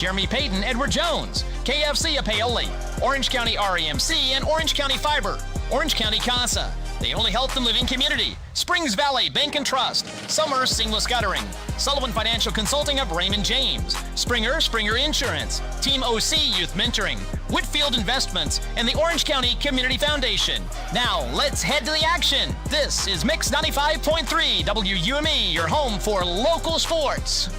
Jeremy Payton, Edward Jones, KFC of Paoli, Orange County REMC, and Orange County Fiber, Orange County CASA, the only health and living community, Springs Valley Bank and Trust, Summer Seamless Guttering, Sullivan Financial Consulting of Raymond James, Springer Insurance, Team OC Youth Mentoring, Whitfield Investments, and the Orange County Community Foundation. Now, let's head to the action. This is Mix 95.3 WUME, your home for local sports.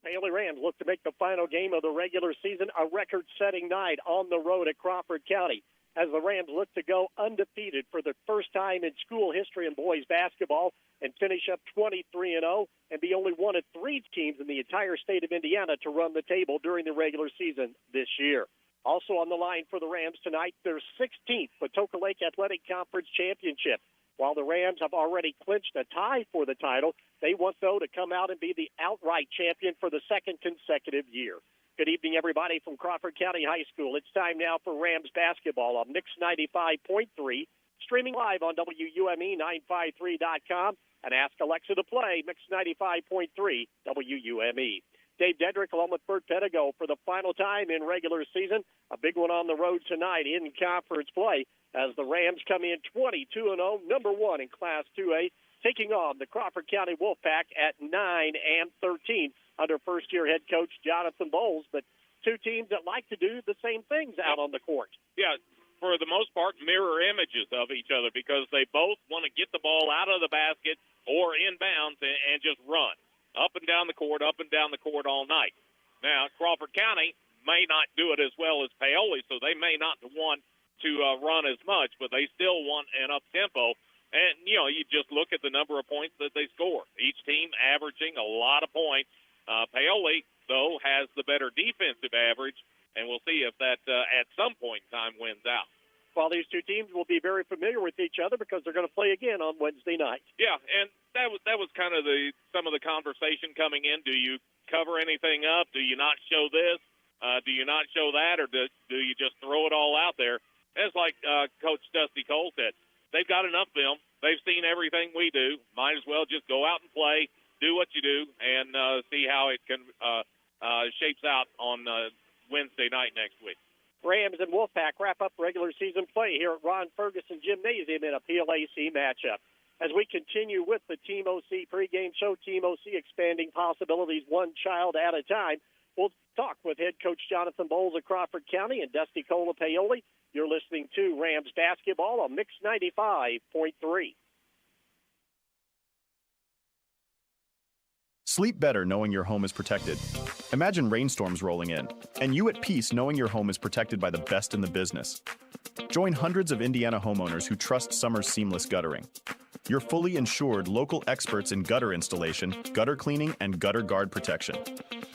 Paoli Rams look to make the final game of the regular season a record-setting night on the road at Crawford County as the Rams look to go undefeated for the first time in school history in boys basketball and finish up 23-0 and be only one of three teams in the entire state of Indiana to run the table during the regular season this year. Also on the line for the Rams tonight, their 16th Patoka Lake Athletic Conference Championship. While the Rams have already clinched a tie for the title, they want, though, to come out and be the outright champion for the second consecutive year. Good evening, everybody from Crawford County High School. It's time now for Rams basketball on Mix 95.3, streaming live on WUME953.com, and ask Alexa to play Mix 95.3 WUME. Dave Dedrick along with Bert Pedigo for the final time in regular season. A big one on the road tonight in conference play as the Rams come in 22-0, number one in Class 2A, taking on the Crawford County Wolfpack at 9-13 under first-year head coach Jonathan Bowles. But two teams that like to do the same things out on the court. Yeah, for the most part, mirror images of each other because they both want to get the ball out of the basket or inbounds and just run up and down the court all night. Now, Crawford County may not do it as well as Paoli, so they may not want to run as much, but they still want an up-tempo. And, you just look at the number of points that they score. Each team averaging a lot of points. Paoli, though, has the better defensive average, and we'll see if that at some point in time wins out. Well, these two teams will be very familiar with each other because they're going to play again on Wednesday night. Yeah, and that was kind of some of the conversation coming in. Do you cover anything up? Do you not show this? Do you not show that? Or do you just throw it all out there? It's like Coach Dusty Cole said. They've got enough film. They've seen everything we do. Might as well just go out and play, do what you do, and see how it can shapes out on Wednesday night next week. Rams and Wolfpack wrap up regular season play here at Ron Ferguson Gymnasium in a PLAC matchup. As we continue with the Team OC pregame show, Team OC expanding possibilities one child at a time. We'll talk with head coach Jonathan Bowles of Crawford County and Dusty Cole of Paoli. You're listening to Rams basketball on Mix 95.3. Sleep better knowing your home is protected. Imagine rainstorms rolling in, and you at peace knowing your home is protected by the best in the business. Join hundreds of Indiana homeowners who trust Summer's Seamless Guttering. Your fully insured local experts in gutter installation, gutter cleaning, and gutter guard protection.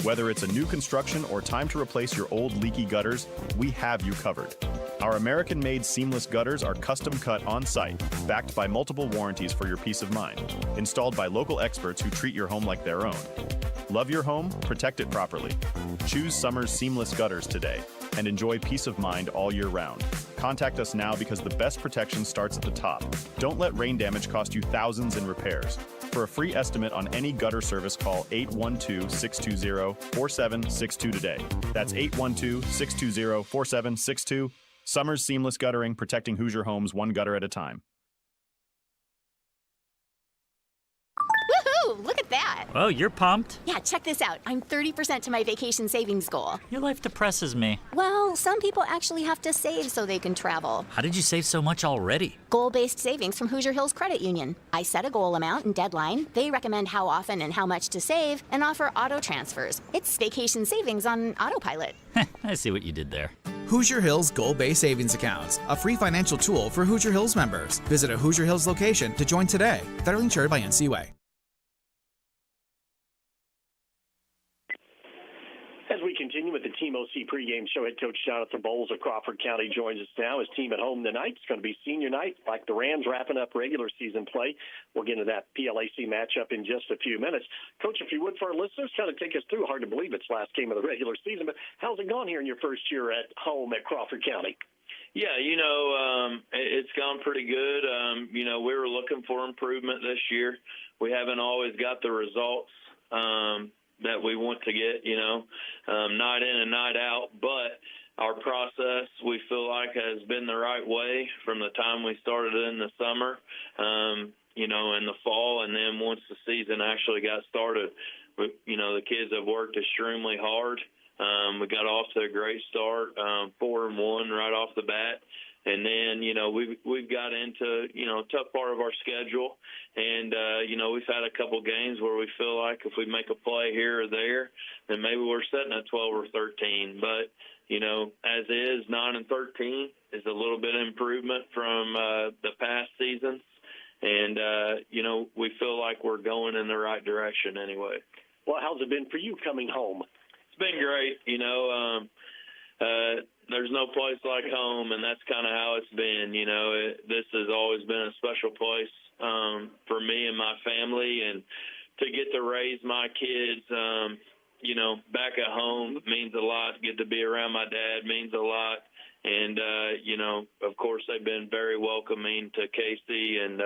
Whether it's a new construction or time to replace your old leaky gutters, we have you covered. Our American-made seamless gutters are custom cut on-site, backed by multiple warranties for your peace of mind, installed by local experts who treat your home like their own. Love your home? Protect it properly. Choose Summer's Seamless Gutters today and enjoy peace of mind all year round. Contact us now because the best protection starts at the top. Don't let rain damage cost you thousands in repairs. For a free estimate on any gutter service, call 812-620-4762 today. That's 812-620-4762. Summer's Seamless Guttering, protecting Hoosier homes one gutter at a time. Woohoo! Look at that. Oh, you're pumped? Yeah, check this out. I'm 30% to my vacation savings goal. Your life depresses me. Well, some people actually have to save so they can travel. How did you save so much already? Goal-based savings from Hoosier Hills Credit Union. I set a goal amount and deadline. They recommend how often and how much to save and offer auto transfers. It's vacation savings on autopilot. I see what you did there. Hoosier Hills Goal-Based Savings Accounts, a free financial tool for Hoosier Hills members. Visit a Hoosier Hills location to join today. Federally insured by NCUA. As we continue with the Team OC pregame show, head coach Jonathan Bowles of Crawford County joins us now. His team at home tonight. It's going to be senior night, like the Rams wrapping up regular season play. We'll get into that PLAC matchup in just a few minutes. Coach, if you would, for our listeners, kind of take us through. Hard to believe it's last game of the regular season, but how's it gone here in your first year at home at Crawford County? Yeah, it's gone pretty good. We were looking for improvement this year. We haven't always got the results that we want to get, night in and night out. But our process, we feel like, has been the right way from the time we started in the summer, in the fall, and then once the season actually got started. The kids have worked extremely hard. We got off to a great start, 4-1 right off the bat. And then, we've got into, a tough part of our schedule. And, we've had a couple games where we feel like if we make a play here or there, then maybe we're sitting at 12 or 13. But, as is, 9-13 is a little bit of improvement from the past seasons. And, we feel like we're going in the right direction anyway. Well, how's it been for you coming home? It's been great. There's no place like home, and that's kind of how it's been. This has always been a special place for me and my family, and to get to raise my kids, back at home means a lot. Get to be around my dad means a lot. And, of course, they've been very welcoming to Casey and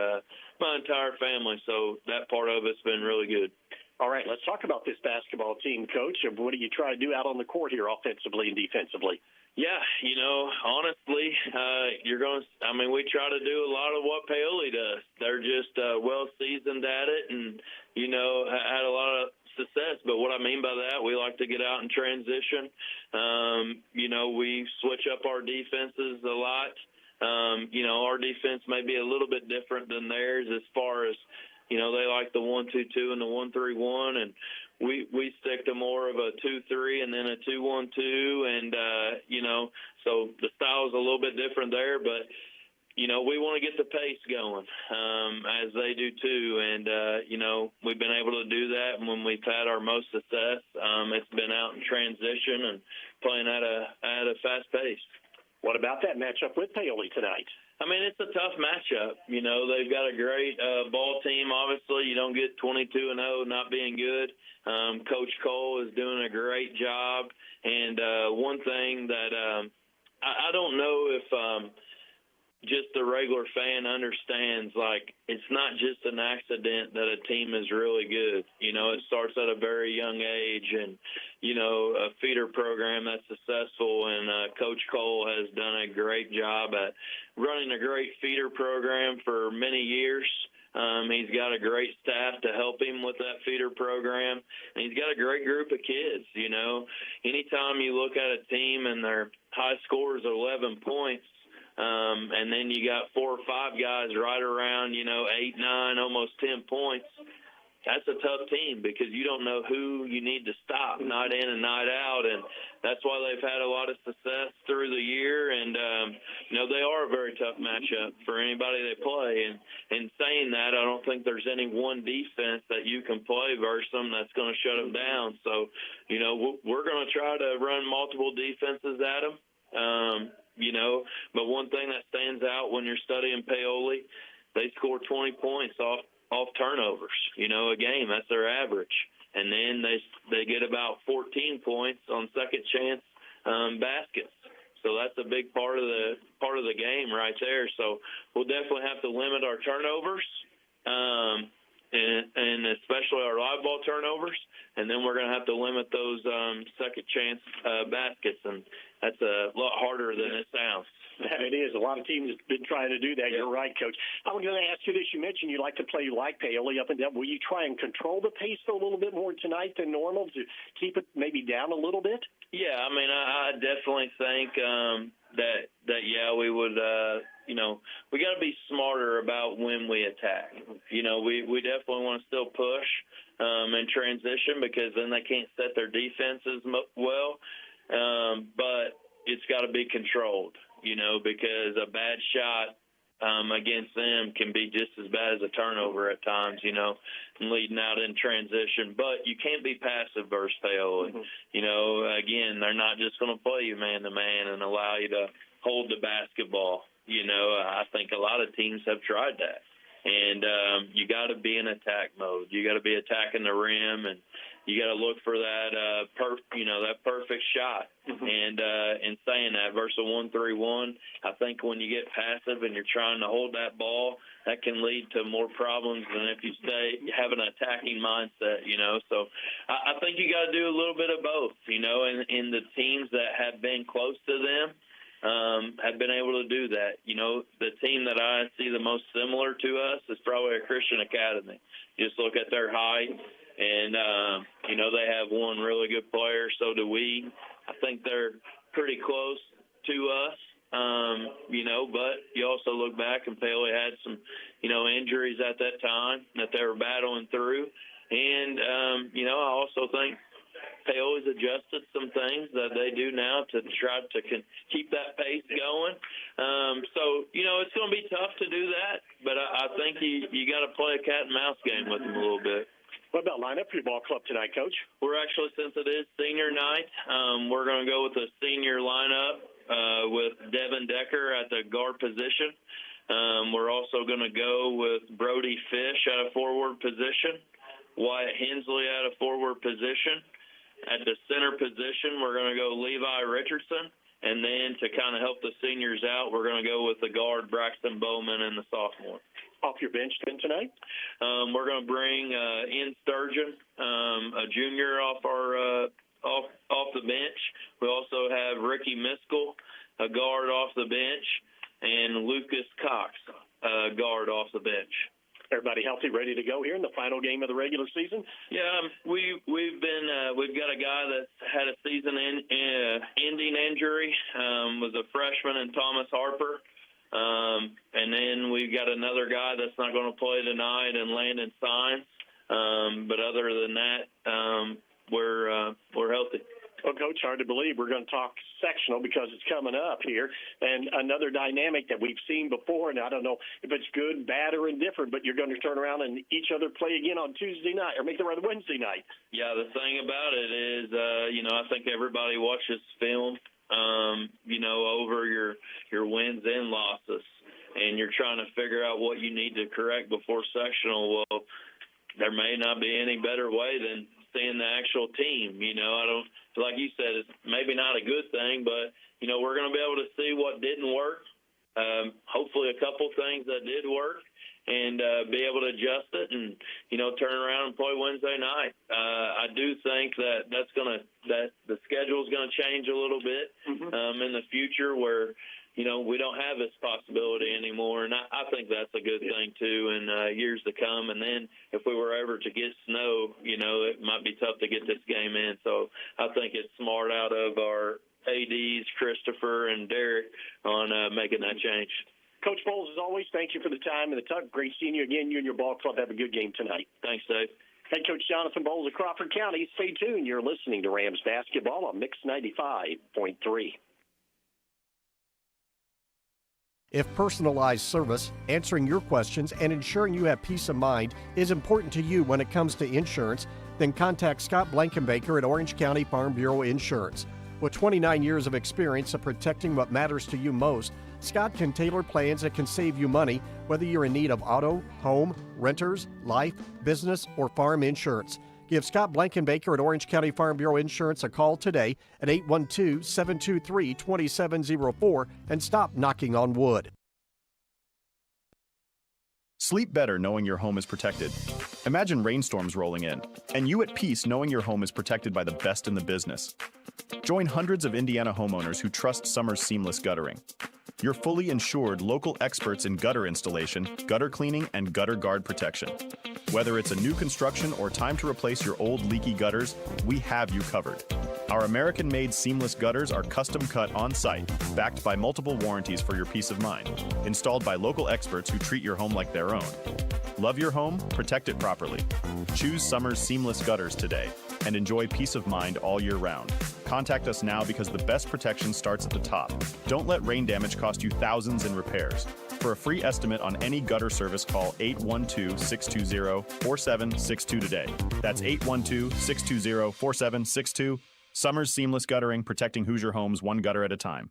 my entire family. So that part of it's been really good. All right, let's talk about this basketball team, Coach. What do you try to do out on the court here offensively and defensively? Yeah, honestly, we try to do a lot of what Paoli does. They're just well-seasoned at it and, had a lot of success. But what I mean by that, we like to get out and transition. We switch up our defenses a lot. Our defense may be a little bit different than theirs as far as, they like the 1-2-2 and the 1-3-1, and we stick to more of a 2-3 and then a 2-1-2, and so the style is a little bit different there, but we want to get the pace going as they do too, and we've been able to do that. And when we've had our most success, it's been out in transition and playing at a fast pace. What about that matchup with Paoli tonight? It's a tough matchup. They've got a great ball team. Obviously, you don't get 22-0 not being good. Coach Cole is doing a great job. And one thing that I don't know if just the regular fan understands, like, it's not just an accident that a team is really good. It starts at a very young age and, a feeder program that's successful. And Coach Cole has done a great job at running a great feeder program for many years. He's got a great staff to help him with that feeder program. And he's got a great group of kids, Anytime you look at a team and their high scores are 11 points, and then you got 4 or 5 guys right around, 8, 9, almost 10 points. That's a tough team because you don't know who you need to stop night in and night out. And that's why they've had a lot of success through the year. And, they are a very tough matchup for anybody they play. And in saying that, I don't think there's any one defense that you can play versus them that's going to shut them down. So, we're going to try to run multiple defenses at them. But one thing that stands out when you're studying Paoli, they score 20 points off turnovers, a game. That's their average. And then they get about 14 points on second chance baskets. So that's a big part of the game right there. So we'll definitely have to limit our turnovers, and especially our live ball turnovers. And then we're going to have to limit those second chance baskets, and that's a lot harder than it sounds. It is. A lot of teams have been trying to do that. You're right, Coach. I'm going to ask you this. You mentioned you like to play like Paoli up and down. Will you try and control the pace a little bit more tonight than normal to keep it maybe down a little bit? Yeah, I definitely think that we would, we got to be smarter about when we attack. We definitely want to still push and transition because then they can't set their defenses well. But it's got to be controlled, because a bad shot against them can be just as bad as a turnover at times, leading out in transition. But you can't be passive versus Paoli. Again, they're not just going to play you man-to-man and allow you to hold the basketball. I think a lot of teams have tried that. And you got to be in attack mode. You got to be attacking the rim and, you got to look for that that perfect shot. And in saying that, versus a 1-3-1, I think when you get passive and you're trying to hold that ball, that can lead to more problems than if you have an attacking mindset. So I think you got to do a little bit of both. And the teams that have been close to them have been able to do that. The team that I see the most similar to us is probably a Christian Academy. Just look at their height, and they have one really good player. So do we. I think they're pretty close to us. But you also look back, and Paoli had some, injuries at that time that they were battling through. And, I also think Paoli's adjusted some things that they do now to try to keep that pace going. So, it's going to be tough to do that, but I think you got to play a cat and mouse game with them a little bit. What about lineup for your ball club tonight, Coach? We're actually, since it is senior night, we're going to go with a senior lineup with Devin Decker at the guard position. We're also going to go with Brody Fish at a forward position, Wyatt Hensley at a forward position. At the center position, we're going to go Levi Richardson. And then to kind of help the seniors out, we're going to go with the guard Braxton Bowman and the sophomore. Off your bench then tonight? We're going to bring in Sturgeon, a junior off the bench. We also have Ricky Miskell, a guard off the bench, and Lucas Cox, a guard off the bench. Everybody healthy, ready to go here in the final game of the regular season? Yeah, we've got a guy that's had a season-ending injury. Was a freshman in Thomas Harper. And then we've got another guy that's not going to play tonight, and Landon Sines. But other than that, we're healthy. Well, Coach, hard to believe we're going to talk sectional because it's coming up here. And another dynamic that we've seen before, and I don't know if it's good, bad, or indifferent, but you're going to turn around and each other play again on Tuesday night, or make it rather Wednesday night. Yeah, the thing about it is, I think everybody watches film, over your wins and losses, and you're trying to figure out what you need to correct before sectional. Well, there may not be any better way than seeing the actual team. I don't, like you said, it's maybe not a good thing, but, we're going to be able to see what didn't work, hopefully a couple things that did work, and be able to adjust it and, turn around and play Wednesday night. I do think that the schedule is going to change a little bit in the future where, we don't have this possibility anymore, and I think that's a good thing, too, in years to come. And then if we were ever to get snow, it might be tough to get this game in. So I think it's smart out of our ADs, Christopher and Derek, on making that change. Coach Bowles, as always, thank you for the time and the talk. Great seeing you again. You and your ball club have a good game tonight. Thanks, Dave. Head Coach Jonathan Bowles of Crawford County. Stay tuned. You're listening to Rams basketball on Mix 95.3. If personalized service, answering your questions, and ensuring you have peace of mind is important to you when it comes to insurance, then contact Scott Blankenbaker at Orange County Farm Bureau Insurance. With 29 years of experience of protecting what matters to you most, Scott can tailor plans that can save you money, whether you're in need of auto, home, renters, life, business, or farm insurance. Give Scott Blankenbaker at Orange County Farm Bureau Insurance a call today at 812-723-2704 and stop knocking on wood. Sleep better knowing your home is protected. Imagine rainstorms rolling in, and you at peace knowing your home is protected by the best in the business. Join hundreds of Indiana homeowners who trust Summer's seamless guttering. Your fully insured local experts in gutter installation, gutter cleaning, and gutter guard protection. Whether it's a new construction or time to replace your old leaky gutters, we have you covered. Our American-made seamless gutters are custom cut on-site, backed by multiple warranties for your peace of mind, installed by local experts who treat your home like their own. Love your home, protect it properly. Choose Summer's seamless gutters today and enjoy peace of mind all year round. Contact us now because the best protection starts at the top. Don't let rain damage cost you thousands in repairs. For a free estimate on any gutter service, call 812-620-4762 today. That's 812-620-4762. Summer's Seamless Guttering, protecting Hoosier homes one gutter at a time.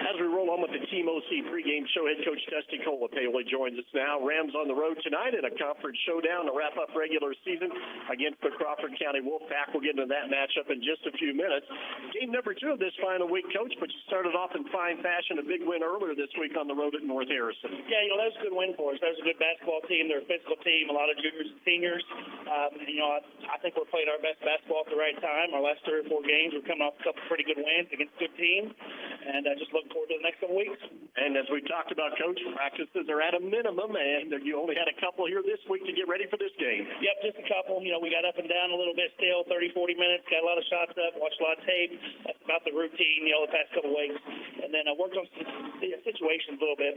As we roll on with the Team OC pregame show, head coach Dusty Colapaoli joins us now. Rams on the road tonight in a conference showdown to wrap up regular season against the Crawford County Wolfpack. We'll get into that matchup in just a few minutes. Game number 2 of this final week, Coach, but you started off in fine fashion. A big win earlier this week on the road at North Harrison. Yeah, that was a good win for us. That was a good basketball team. They're a physical team, a lot of juniors and seniors. I think we're playing our best basketball at the right time. Our last 3 or 4 games, we're coming off a couple pretty good wins against good teams, and just looking forward to the next couple weeks. And as we talked about, Coach, practices are at a minimum, and you only had a couple here this week to get ready for this game. Yep, just a couple. We got up and down a little bit still, 30, 40 minutes, got a lot of shots up, watched a lot of tape. That's about the routine, the past couple weeks. And then I worked on some situations a little bit,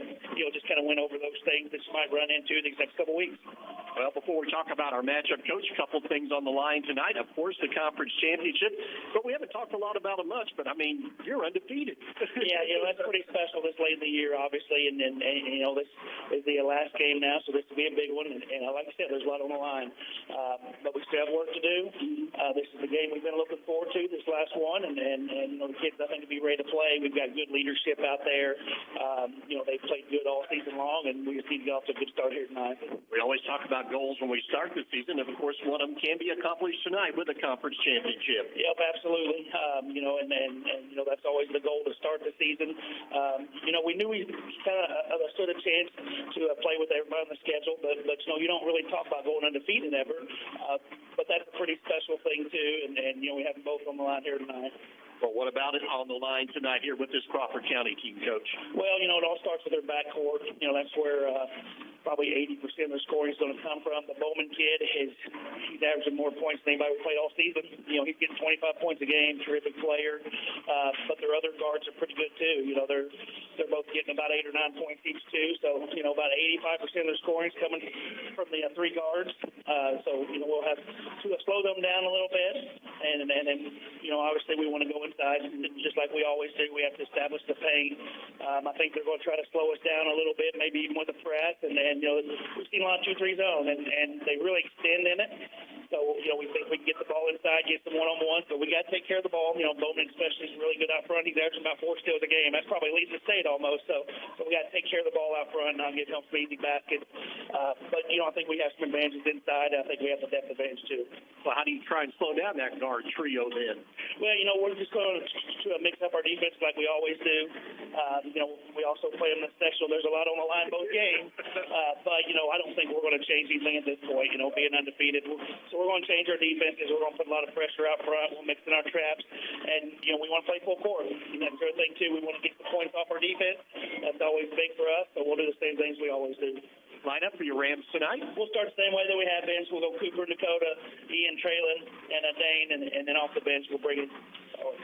just kind of went over those things that you might run into these next couple weeks. Well, before we talk about our matchup, Coach, a couple things on the line tonight. Of course, the conference championship, but we haven't talked a lot about it much, but, you're undefeated. Yeah, that's pretty special this late in the year, obviously, and this is the last game now, so this will be a big one, and like I said, there's a lot on the line. But we still have work to do. This is the game we've been looking forward to, this last one, and the kids, I think, will be ready to play. We've got good leadership out there. They've played good all season long, and we just need to get off to a good start here tonight. We always talk about goals when we start the season, and, of course, one of them can be accomplished tonight with the conference championship. Yep, absolutely. That's always the goal to start the season. We knew we kind of stood a chance to play with everybody on the schedule, but you don't really talk about going undefeated ever. But that's a pretty special thing, too, and we have them both on the line here tonight. Well, what about it on the line tonight here with this Crawford County team, Coach? Well, it all starts with their backcourt. That's where probably 80% of the scoring is going to come from. The Bowman kid, he's averaging more points than anybody we played all season. He's getting 25 points a game, terrific player. But their other guards are pretty good, too. They're both getting about 8 or 9 points each, too. So, about 85% of their scoring is coming from the 3 guards. We'll have to slow them down a little bit. And then, obviously we want to go inside, just like we always do. We have to establish the paint. I think they're going to try to slow us down a little bit, maybe even with a press. And we've seen a lot of 2-3 zone, and they really extend in it. So, we think we can get the ball inside, get some one-on-ones, but we got to take care of the ball. Bowman especially is really good out front. He's averaging about 4 steals a game. That's probably leads the state almost. So we got to take care of the ball out front and not give him some easy baskets. But, I think we have some advantages inside. I think we have the depth advantage, too. Well, how do you try and slow down that guard trio then? Well, we're just going to mix up our defense like we always do. We also play them in the sectional. There's a lot on the line both games. But, I don't think we're going to change anything at this point, being undefeated. So we're going to change our defenses. We're going to put a lot of pressure out front. We'll mix in our traps. And, we want to play full court. And that's the other thing, too. We want to get the points off our defense. That's always big for us. So we'll do the same things we always do. Line up for your Rams tonight? We'll start the same way that we have been. So we'll go Cooper, Dakota, Ian, Traylon, and Dane. And then off the bench, we'll bring in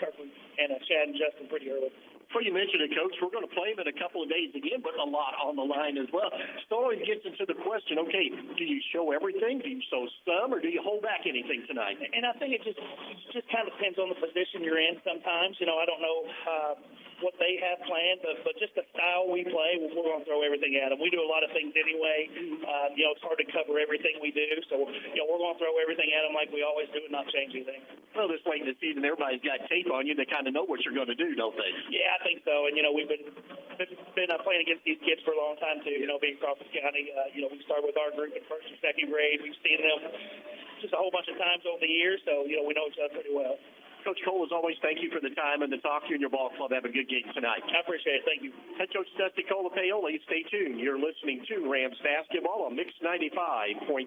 Kirkland and Chad and Justin pretty early. Before you mentioned it, Coach, we're going to play him in a couple of days again, but a lot on the line as well. So it always gets into the question, okay, do you show everything? Do you show some, or do you hold back anything tonight? And I think it just kind of depends on the position you're in sometimes. I don't know what they have planned, but just the style we play, we're going to throw everything at them. We do a lot of things anyway. It's hard to cover everything we do. So, we're going to throw everything at them like we always do and not change anything. Well, this late in the season, everybody's got tape on you. They kind of know what you're going to do, don't they? Yeah, I think so. And, we've been playing against these kids for a long time, too, being Crawford County. We started with our group in first and second grade. We've seen them just a whole bunch of times over the years, so, we know each other pretty well. Coach Cole, as always, thank you for the time and the talk. You and your ball club have a good game tonight. I appreciate it. Thank you. Head coach Dusty Colapaoli, stay tuned. You're listening to Rams Basketball on Mix 95.3.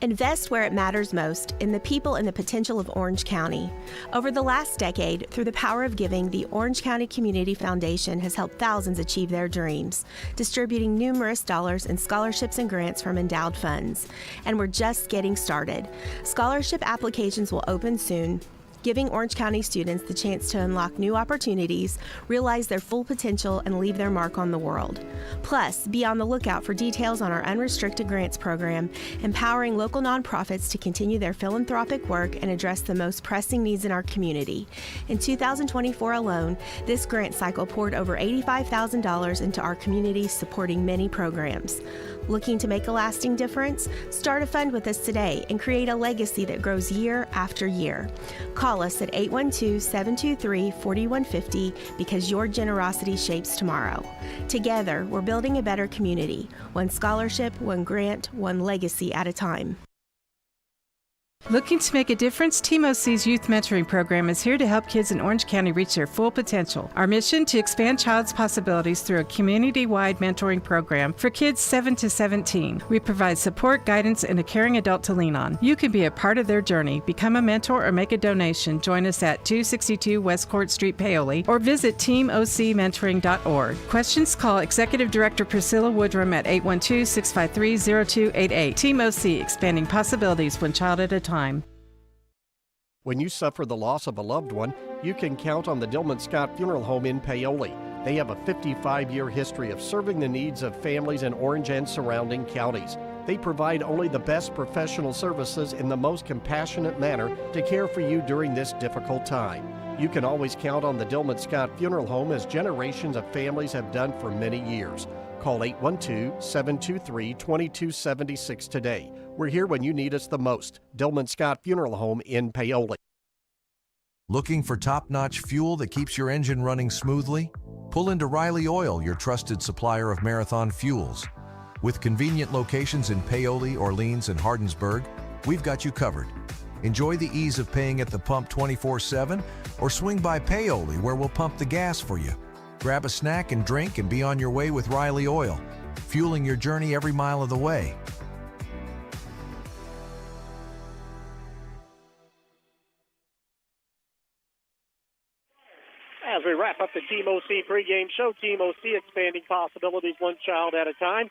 Invest where it matters most, in the people and the potential of Orange County. Over the last decade, through the power of giving, the Orange County Community Foundation has helped thousands achieve their dreams, distributing numerous dollars in scholarships and grants from endowed funds. And we're just getting started. Scholarship applications will open soon, giving Orange County students the chance to unlock new opportunities, realize their full potential, and leave their mark on the world. Plus, be on the lookout for details on our unrestricted grants program, empowering local nonprofits to continue their philanthropic work and address the most pressing needs in our community. In 2024 alone, this grant cycle poured over $85,000 into our community, supporting many programs. Looking to make a lasting difference? Start a fund with us today and create a legacy that grows year after year. Call Call us at 812-723-4150 because your generosity shapes tomorrow. Together, we're building a better community, one scholarship, one grant, one legacy at a time. Looking to make a difference? Team OC's Youth Mentoring Program is here to help kids in Orange County reach their full potential. Our mission to expand child's possibilities through a community-wide mentoring program for kids 7 to 17. We provide support, guidance, and a caring adult to lean on. You can be a part of their journey. Become a mentor or make a donation. Join us at 262 West Court Street, Paoli, or visit teamocmentoring.org. Questions? Call Executive Director Priscilla Woodrum at 812-653-0288. Team OC, expanding possibilities one child at a time. When you suffer the loss of a loved one, you can count on the Dillman Scott Funeral Home in Paoli. They have a 55-year history of serving the needs of families in Orange and surrounding counties. They provide only the best professional services in the most compassionate manner to care for you during this difficult time. You can always count on the Dillman Scott Funeral Home, as generations of families have done for many years. Call 812-723-2276 today. We're here when you need us the most. Dillman Scott Funeral Home in Paoli. Looking for top-notch fuel that keeps your engine running smoothly? Pull into Riley Oil, your trusted supplier of marathon fuels. With convenient locations in Paoli, Orleans, and Hardinsburg, we've got you covered. Enjoy the ease of paying at the pump 24/7, or swing by Paoli where we'll pump the gas for you. Grab a snack and drink and be on your way with Riley Oil, fueling your journey every mile of the way. As we wrap up the Team OC pregame show, Team OC expanding possibilities one child at a time.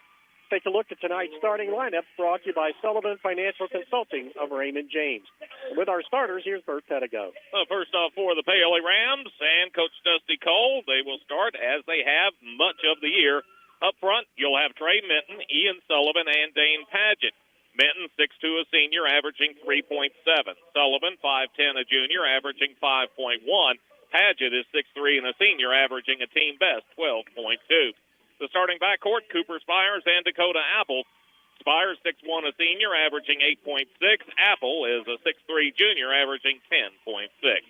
Take a look at tonight's starting lineup, brought to you by Sullivan Financial Consulting of Raymond James. With our starters, here's Bert Pettigo. First off, for the Paoli Rams and Coach Dusty Cole, they will start as they have much of the year. Up front, you'll have Trey Minton, Ian Sullivan, and Dane Padgett. Minton, 6'2", a senior, averaging 3.7. Sullivan, 5'10", a junior, averaging 5.1. Padgett is 6'3", and a senior, averaging a team best 12.2. The starting backcourt, Cooper Spires and Dakota Apple. Spires, 6'1", a senior, averaging 8.6. Apple is a 6'3", junior, averaging 10.6.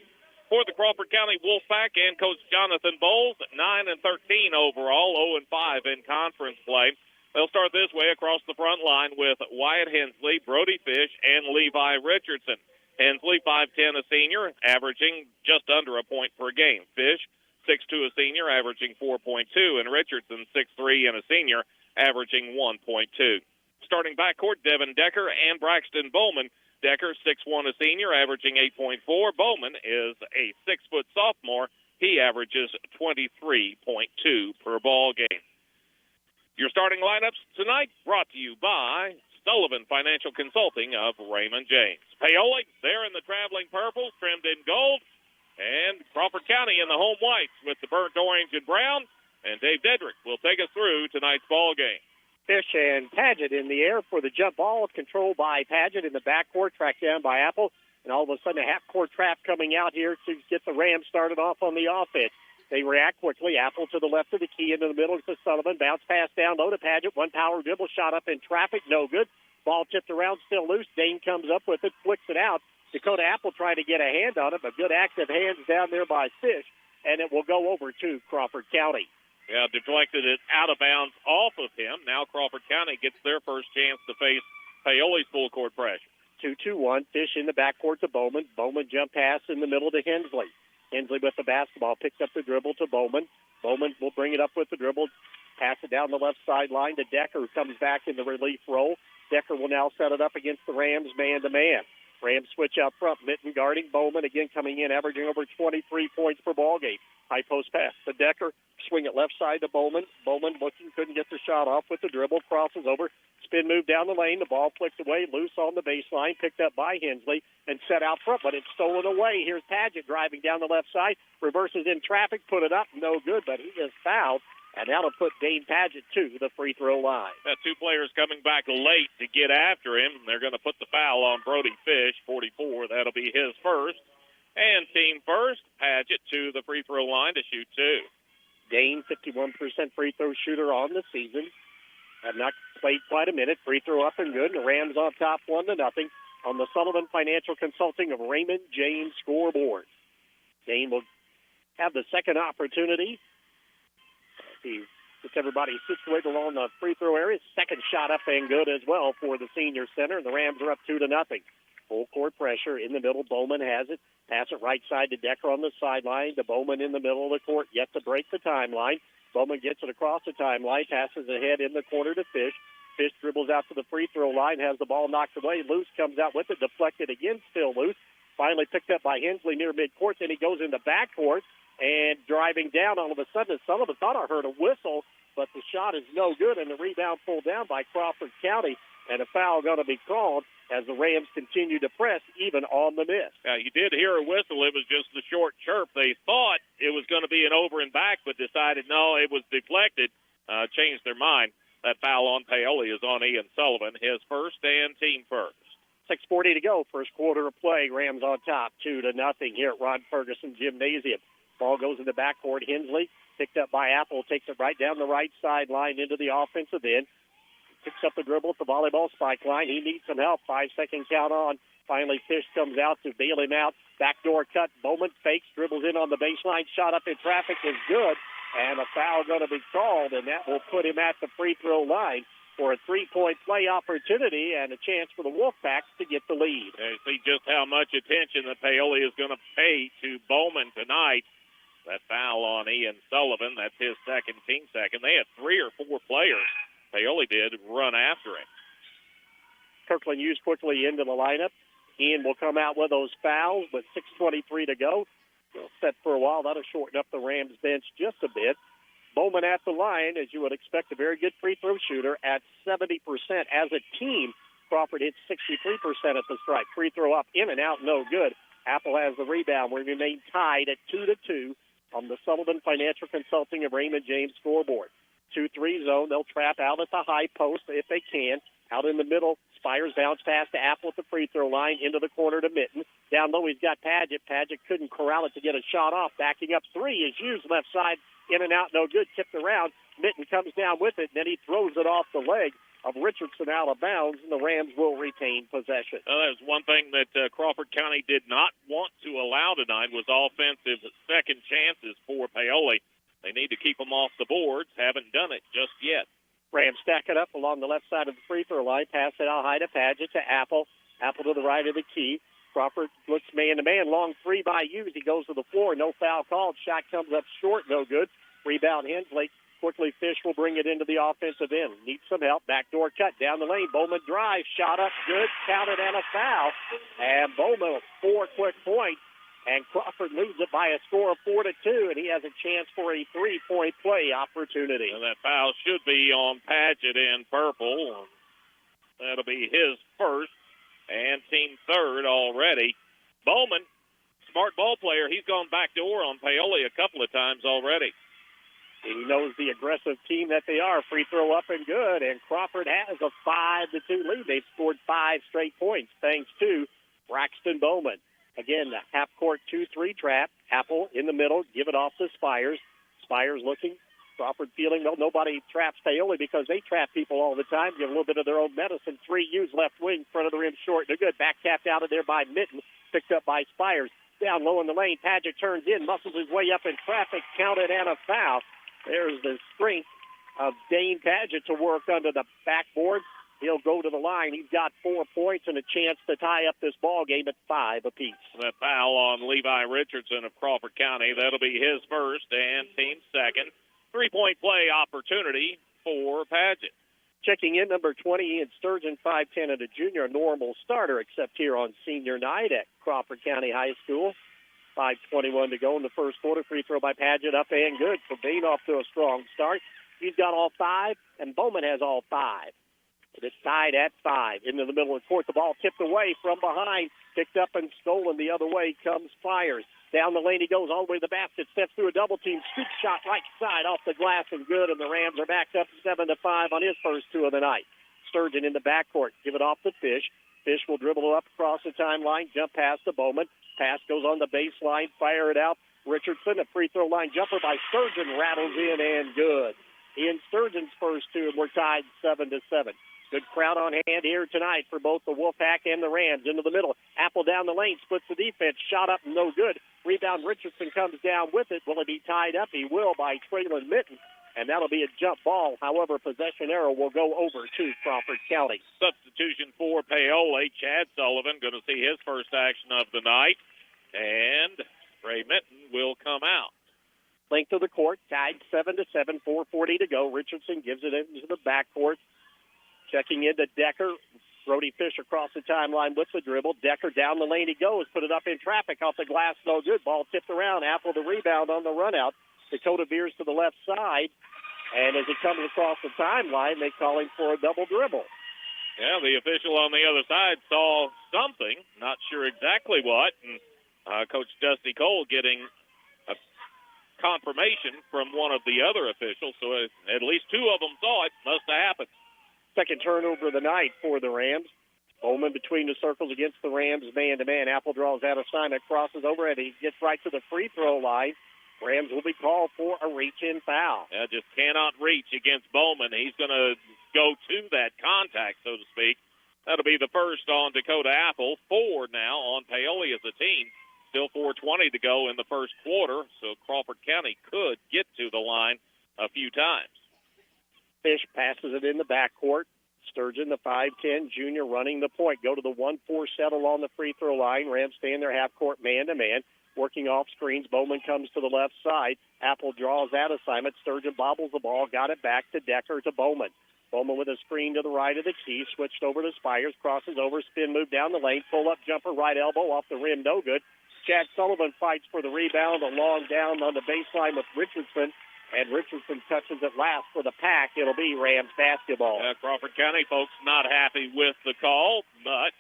For the Crawford County Wolfpack and Coach Jonathan Bowles, 9-13 overall, 0-5 in conference play. They'll start this way across the front line with Wyatt Hensley, Brody Fish, and Levi Richardson. Hensley, 5'10", a senior, averaging just under a point per game. Fish, 6'2", a senior, averaging 4.2, and Richardson, 6'3", and a senior, averaging 1.2. Starting backcourt, Devin Decker and Braxton Bowman. Decker, 6'1", a senior, averaging 8.4. Bowman is a 6-foot sophomore. He averages 23.2 per ball game. Your starting lineups tonight brought to you by Sullivan Financial Consulting of Raymond James. Paoli, they're in the traveling purple, trimmed in gold. And Crawford County in the home whites with the burnt orange and brown. And Dave Dedrick will take us through tonight's ball game. Fish and Padgett in the air for the jump ball, controlled by Padgett in the backcourt, tracked down by Apple. And all of a sudden, a half-court trap coming out here to get the Rams started off on the offense. They react quickly. Apple to the left of the key, into the middle to Sullivan. Bounce pass down low to Padgett. One power dribble shot up in traffic. No good. Ball tipped around, still loose. Dane comes up with it, flicks it out. Dakota Apple trying to get a hand on it, but good active hands down there by Fish, and it will go over to Crawford County. Yeah, deflected it out of bounds off of him. Now Crawford County gets their first chance to face Paoli's full court pressure. 2-2-1. Fish in the backcourt to Bowman. Bowman jump pass in the middle to Hensley. Hensley with the basketball, picks up the dribble to Bowman. Bowman will bring it up with the dribble, pass it down the left sideline to Decker, who comes back in the relief role. Decker will now set it up against the Rams man-to-man. Rams switch out front. Minton guarding Bowman, again coming in, averaging over 23 points per ball game. High post pass to Decker. Swing it left side to Bowman. Bowman looking, couldn't get the shot off with the dribble. Crosses over. Spin move down the lane. The ball flicked away, loose on the baseline. Picked up by Hensley and set out front, but it's stolen away. Here's Padgett driving down the left side. Reverses in traffic. Put it up. No good, but he is fouled. And that'll put Dane Padgett to the free throw line. Two players coming back late to get after him. They're going to put the foul on Brody Fish, 44. That'll be his first. And team first, Padgett to the free throw line to shoot two. Dane, 51% free throw shooter on the season. Have not played quite a minute. Free throw up and good. The Rams on top 1-0. on the Sullivan Financial Consulting of Raymond James scoreboard. Dane will have the second opportunity. He gets everybody situated along the free throw area. Second shot up and good as well for the senior center. The Rams are up 2-0. Full court pressure in the middle. Bowman has it. Pass it right side to Decker on the sideline. To Bowman in the middle of the court. Yet to break the timeline. Bowman gets it across the timeline. Passes ahead in the corner to Fish. Fish dribbles out to the free throw line. Has the ball knocked away. Loose comes out with it. Deflected again. Still loose. Finally picked up by Hensley near midcourt. Then he goes into backcourt. And driving down, all of a sudden, Sullivan thought I heard a whistle, but the shot is no good, and the rebound pulled down by Crawford County, and a foul going to be called as the Rams continue to press even on the miss. You did hear a whistle. It was just the short chirp. They thought it was going to be an over and back, but decided no, it was deflected, changed their mind. That foul on Paoli is on Ian Sullivan, his first and team first. 6:40 to go, first quarter of play. Rams on top, 2-0 here at Ron Ferguson Gymnasium. Ball goes in the backcourt. Hensley picked up by Apple, takes it right down the right sideline into the offensive end. Picks up the dribble at the volleyball spike line. He needs some help. 5-second count on. Finally, Fish comes out to bail him out. Backdoor cut. Bowman fakes, dribbles in on the baseline. Shot up in traffic is good. And a foul going to be called, and that will put him at the free throw line for a three-point play opportunity and a chance for the Wolfpacks to get the lead. You see just how much attention that Paoli is going to pay to Bowman tonight. That foul on Ian Sullivan, that's his second, team second. They had 3 or 4 players, Paoli did, run after him. Kirkland Hughes quickly into the lineup. Ian will come out with those fouls with 6:23 to go. They'll set for a while. That'll shorten up the Rams bench just a bit. Bowman at the line, as you would expect, a very good free throw shooter at 70%. As a team, Crawford hits 63% at the stripe. Free throw up, in and out, no good. Apple has the rebound. We remain tied at 2-2 on the Sullivan Financial Consulting of Raymond James scoreboard. 2-3 zone. They'll trap out at the high post if they can. Out in the middle, Spires bounce pass to Apple at the free throw line, into the corner to Mitten. Down low, he's got Padgett. Padgett couldn't corral it to get a shot off. Backing up 3 is Hughes left side. In and out, no good. Tipped around. Mitten comes down with it, and then he throws it off the leg of Richardson out of bounds, and the Rams will retain possession. There's one thing that Crawford County did not want to allow tonight was offensive second chances for Paoli. They need to keep them off the boards. Haven't done it just yet. Rams stack it up along the left side of the free throw line. Pass it out high to Padgett to Apple. Apple to the right of the key. Crawford looks man-to-man. Long 3 by Hughes. He goes to the floor. No foul called. Shot comes up short. No good. Rebound Hensley. Quickly, Fish will bring it into the offensive end. Needs some help. Backdoor cut down the lane. Bowman drives. Shot up good. Counted and a foul. And Bowman with 4 quick points. And Crawford leads it by a score of 4-2, and he has a chance for a 3-point play opportunity. And that foul should be on Padgett in purple. That'll be his first and team third already. Bowman, smart ball player, he's gone backdoor on Paoli a couple of times already. He knows the aggressive team that they are. Free throw up and good, and Crawford has a 5-2 lead. They've scored 5 straight points thanks to Braxton Bowman. Again, the half-court 2-3 trap. Apple in the middle. Give it off to Spires. Spires looking. Crawford feeling, well, nobody traps Paoli because they trap people all the time. Give a little bit of their own medicine. 3 Hughes left wing. Front of the rim short. They're good. Back tapped out of there by Mitten. Picked up by Spires. Down low in the lane. Padgett turns in. Muscles his way up in traffic. Counted and a foul. There's the strength of Dane Padgett to work under the backboard. He'll go to the line. He's got 4 points and a chance to tie up this ball game at 5 apiece. That foul on Levi Richardson of Crawford County, that'll be his first and team second. 3-point play opportunity for Padgett. Checking in, number 20, Ian Sturgeon, 5'10", and a junior, normal starter, except here on senior night at Crawford County High School. 5:21 to go in the first quarter. Free throw by Padgett, up and good. So Dane off to a strong start. He's got all 5, and Bowman has all 5. It's tied at 5. Into the middle of the court, the ball tipped away from behind. Picked up and stolen the other way comes Spires. Down the lane he goes all the way to the basket. Steps through a double team. Scoop shot right side off the glass and good. And the Rams are backed up 7-5 on his first 2 of the night. Sturgeon in the backcourt. Give it off to Fish. Fish will dribble up across the timeline. Jump pass to Bowman. Pass goes on the baseline. Fire it out. Richardson, a free throw line jumper by Sturgeon, rattles in and good. Ian Sturgeon's first 2, and we're tied 7-7. Good crowd on hand here tonight for both the Wolfpack and the Rams. Into the middle. Apple down the lane, splits the defense. Shot up, no good. Rebound, Richardson comes down with it. Will he be tied up? He will by Traylon Mitten. And that'll be a jump ball. However, possession arrow will go over to Crawford County. Substitution for Paoli. Chad Sullivan going to see his first action of the night. And Ray Mitten will come out. Length of the court, tied 7-7, 4:40 to go. Richardson gives it into the backcourt. Checking into Decker. Brody Fish across the timeline with the dribble. Decker down the lane he goes. Put it up in traffic off the glass. No good. Ball tipped around. Apple the rebound on the run out. Dakota veers to the left side. And as he comes across the timeline, they call him for a double dribble. Yeah, the official on the other side saw something. Not sure exactly what. And Coach Dusty Cole getting a confirmation from one of the other officials. So at least two of them saw it. Must have happened. Second turnover of the night for the Rams. Bowman between the circles against the Rams, man-to-man. Apple draws out assignment, crosses over, and he gets right to the free throw line. Rams will be called for a reach-in foul. Yeah, just cannot reach against Bowman. He's going to go to that contact, so to speak. That'll be the first on Dakota Apple. 4 now on Paoli as a team. Still 4:20 to go in the first quarter, so Crawford County could get to the line a few times. Fish passes it in the backcourt. Sturgeon, the 5'10 junior, running the point. Go to the 1-4 settle on the free throw line. Rams stay in their half-court man-to-man. Working off screens. Bowman comes to the left side. Apple draws that assignment. Sturgeon bobbles the ball. Got it back to Decker to Bowman. Bowman with a screen to the right of the key. Switched over to Spires. Crosses over. Spin move down the lane. Pull-up jumper. Right elbow off the rim. No good. Chad Sullivan fights for the rebound. A long down on the baseline with Richardson. And Richardson touches it last for the pack. It'll be Rams basketball. Crawford County folks not happy with the call, but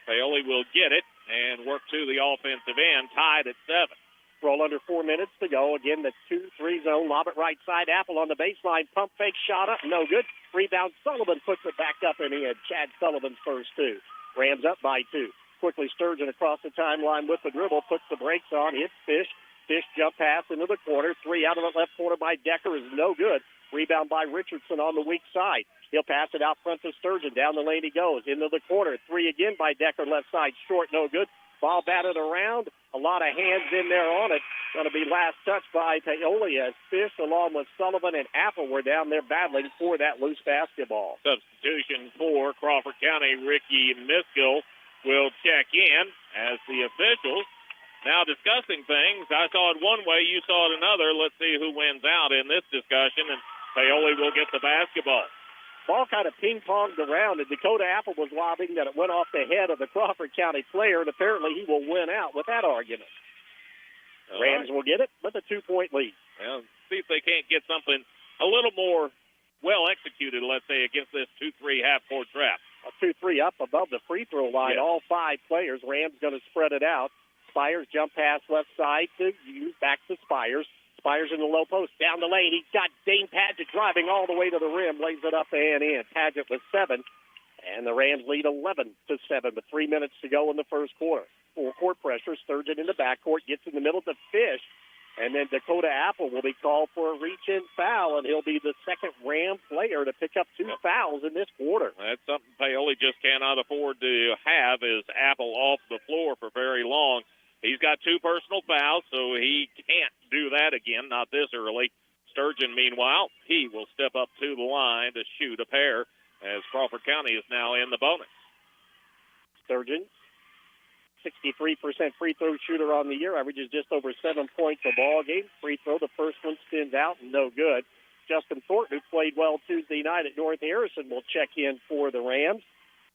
Paoli will get it and work to the offensive end, tied at 7. Roll under 4 minutes to go. Again, the 2-3 zone. Lob it right side. Apple on the baseline. Pump fake. Shot up. No good. Rebound. Sullivan puts it back up and in. Chad Sullivan's first 2. Rams up by 2. Quickly Sturgeon across the timeline with the dribble. Puts the brakes on. Hits Fish. Fish jump pass into the corner. 3 out of the left corner by Decker is no good. Rebound by Richardson on the weak side. He'll pass it out front to Sturgeon. Down the lane he goes. Into the corner. 3 again by Decker. Left side. Short. No good. Ball batted around. A lot of hands in there on it. Going to be last touch by Paoli as Fish along with Sullivan and Apple were down there battling for that loose basketball. Substitution for Crawford County. Ricky Miskill will check in as the officials now discussing things. I saw it one way, you saw it another. Let's see who wins out in this discussion, and Paoli will get the basketball. Ball kind of ping-ponged around, and Dakota Apple was lobbing that it went off the head of the Crawford County player, and apparently he will win out with that argument. Rams will get it with a 2-point lead. Well, see if they can't get something a little more well-executed, let's say, against this 2-3 half-court trap. A 2-3 up above the free throw line, all 5 players. Rams going to spread it out. Spires jump pass left side to use back to Spires. Spires in the low post down the lane. He's got Dane Padgett driving all the way to the rim, lays it up and in. Padgett with 7, and the Rams lead 11-7, but 3 minutes to go in the first quarter. Full court pressure. Sturgeon in the backcourt, gets in the middle to Fish, and then Dakota Apple will be called for a reach-in foul, and he'll be the second Ram player to pick up 2 fouls in this quarter. That's something Paoli just cannot afford to have, is Apple off the floor for very long. He's got 2 personal fouls, so he can't do that again, not this early. Sturgeon, meanwhile, he will step up to the line to shoot a pair as Crawford County is now in the bonus. Sturgeon, 63% free throw shooter on the year, averages just over 7 points a ball game. Free throw, the first one spins out, no good. Justin Thornton, who played well Tuesday night at North Harrison, will check in for the Rams.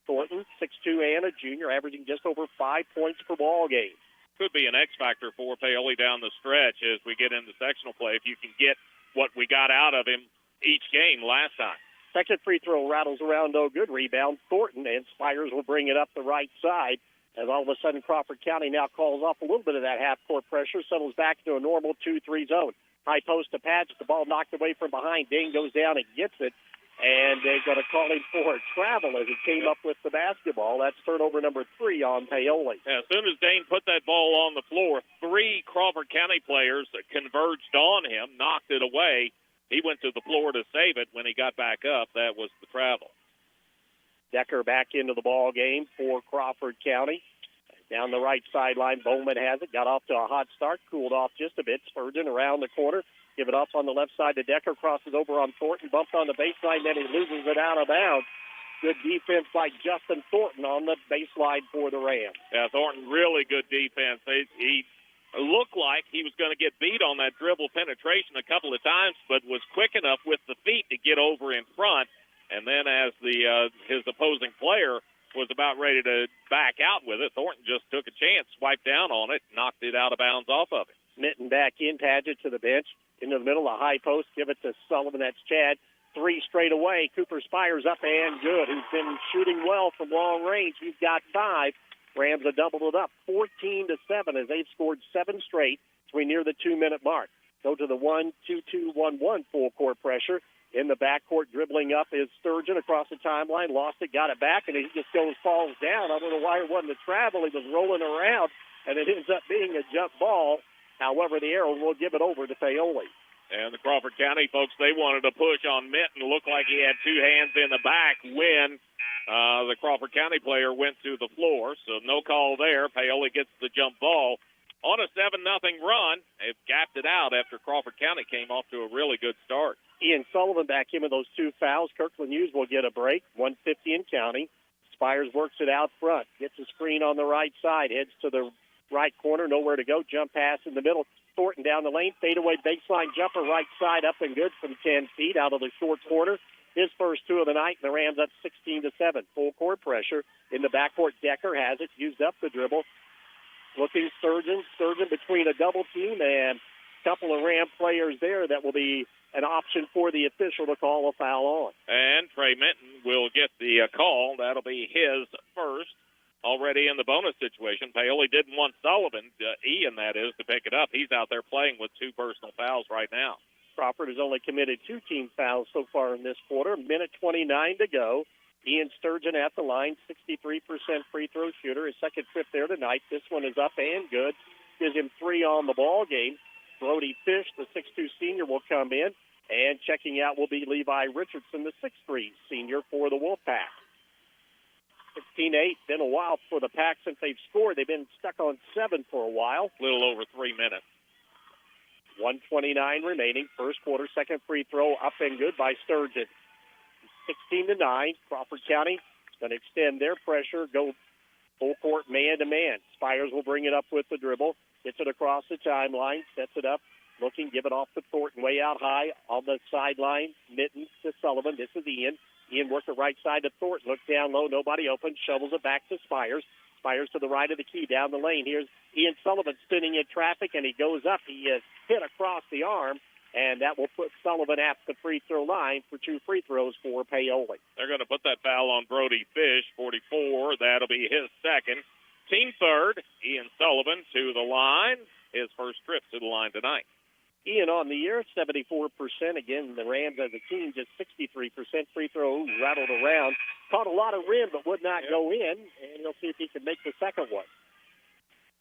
Thornton, 6'2" and a junior, averaging just over 5 points per ball game. Could be an X factor for Paoli down the stretch as we get into sectional play, if you can get what we got out of him each game last time. Second free throw rattles around, no good. Rebound, Thornton, and Spires will bring it up the right side. As all of a sudden Crawford County now calls off a little bit of that half-court pressure, settles back to a normal 2-3 zone. High post to Padgett, the ball knocked away from behind. Dane goes down and gets it, and they're going to call him for a travel as he came up with the basketball. That's turnover number 3 on Paoli. Yeah, as soon as Dane put that ball on the floor, 3 Crawford County players converged on him, knocked it away. He went to the floor to save it. When he got back up, that was the travel. Decker back into the ball game for Crawford County. Down the right sideline, Bowman has it. Got off to a hot start, cooled off just a bit. Spurgeon around the corner. Give it off on the left side to Decker. Crosses over on Thornton. Bumped on the baseline. Then he loses it out of bounds. Good defense by Justin Thornton on the baseline for the Rams. Yeah, Thornton, really good defense. He looked like he was going to get beat on that dribble penetration a couple of times, but was quick enough with the feet to get over in front. And then as his opposing player was about ready to back out with it, Thornton just took a chance, swiped down on it, knocked it out of bounds off of it. Mitten back in, Padgett to the bench. Into the middle, a high post. Give it to Sullivan. That's Chad. 3 straight away. Cooper Spires up and good. He's been shooting well from long range. He's got 5. Rams have doubled it up 14-7 as they've scored 7 straight as we near the 2-minute mark. Go to the 1-2-2-1-1 full court pressure. In the backcourt, dribbling up is Sturgeon across the timeline. Lost it, got it back, and he just falls down. I don't know why it wasn't a travel. He was rolling around, and it ends up being a jump ball. However, the arrow will give it over to Paoli. And the Crawford County folks, they wanted to push on Minton. Looked like he had 2 hands in the back when the Crawford County player went to the floor. So no call there. Paoli gets the jump ball. On a 7-0 run, they've gapped it out after Crawford County came off to a really good start. Ian Sullivan back in with those 2 fouls. Kirkland Hughes will get a break. 150 in counting. Spires works it out front. Gets a screen on the right side. Heads to the right corner. Nowhere to go. Jump pass in the middle. Thornton down the lane. Fadeaway baseline jumper right side up and good from 10 feet out of the short corner. His first 2 of the night. And the Rams up 16-7. Full court pressure. In the backcourt, Decker has it. Used up the dribble. Looking Sturgeon between a double team and a couple of Ram players there. That will be an option for the official to call a foul on. And Trey Minton will get the call. That'll be his first. Already in the bonus situation. Paoli didn't want Sullivan, Ian that is, to pick it up. He's out there playing with 2 personal fouls right now. Crawford has only committed 2 team fouls so far in this quarter. 1:29 to go. Ian Sturgeon at the line, 63% free throw shooter. His second trip there tonight. This one is up and good. Gives him 3 on the ball game. Brody Fish, the 6'2 senior, will come in. And checking out will be Levi Richardson, the 6'3 senior for the Wolfpack. 16-8. Been a while for the Pack since they've scored. They've been stuck on 7 for a while. A little over 3 minutes. 1:29 remaining. First quarter, second free throw up and good by Sturgeon. 16-9. Crawford County going to extend their pressure, go full court man-to-man. Spires will bring it up with the dribble. Gets it across the timeline, sets it up, looking, give it off to Thornton, way out high on the sideline. Mitten to Sullivan. This is Ian. Ian worked the right side to Thornton. Looks down low, nobody open. Shovels it back to Spires. Spires to the right of the key, down the lane. Here's Ian Sullivan spinning in traffic, and he goes up. He is hit across the arm, and that will put Sullivan at the free throw line for 2 free throws for Paoli. They're going to put that foul on Brody Fish, 44. That'll be his second. Team third, Ian Sullivan to the line. His first trip to the line tonight. Ian on the year, 74%. Again, the Rams as a team, just 63% free throw. Rattled around. Caught a lot of rim, but would not go in. And he'll see if he can make the second one.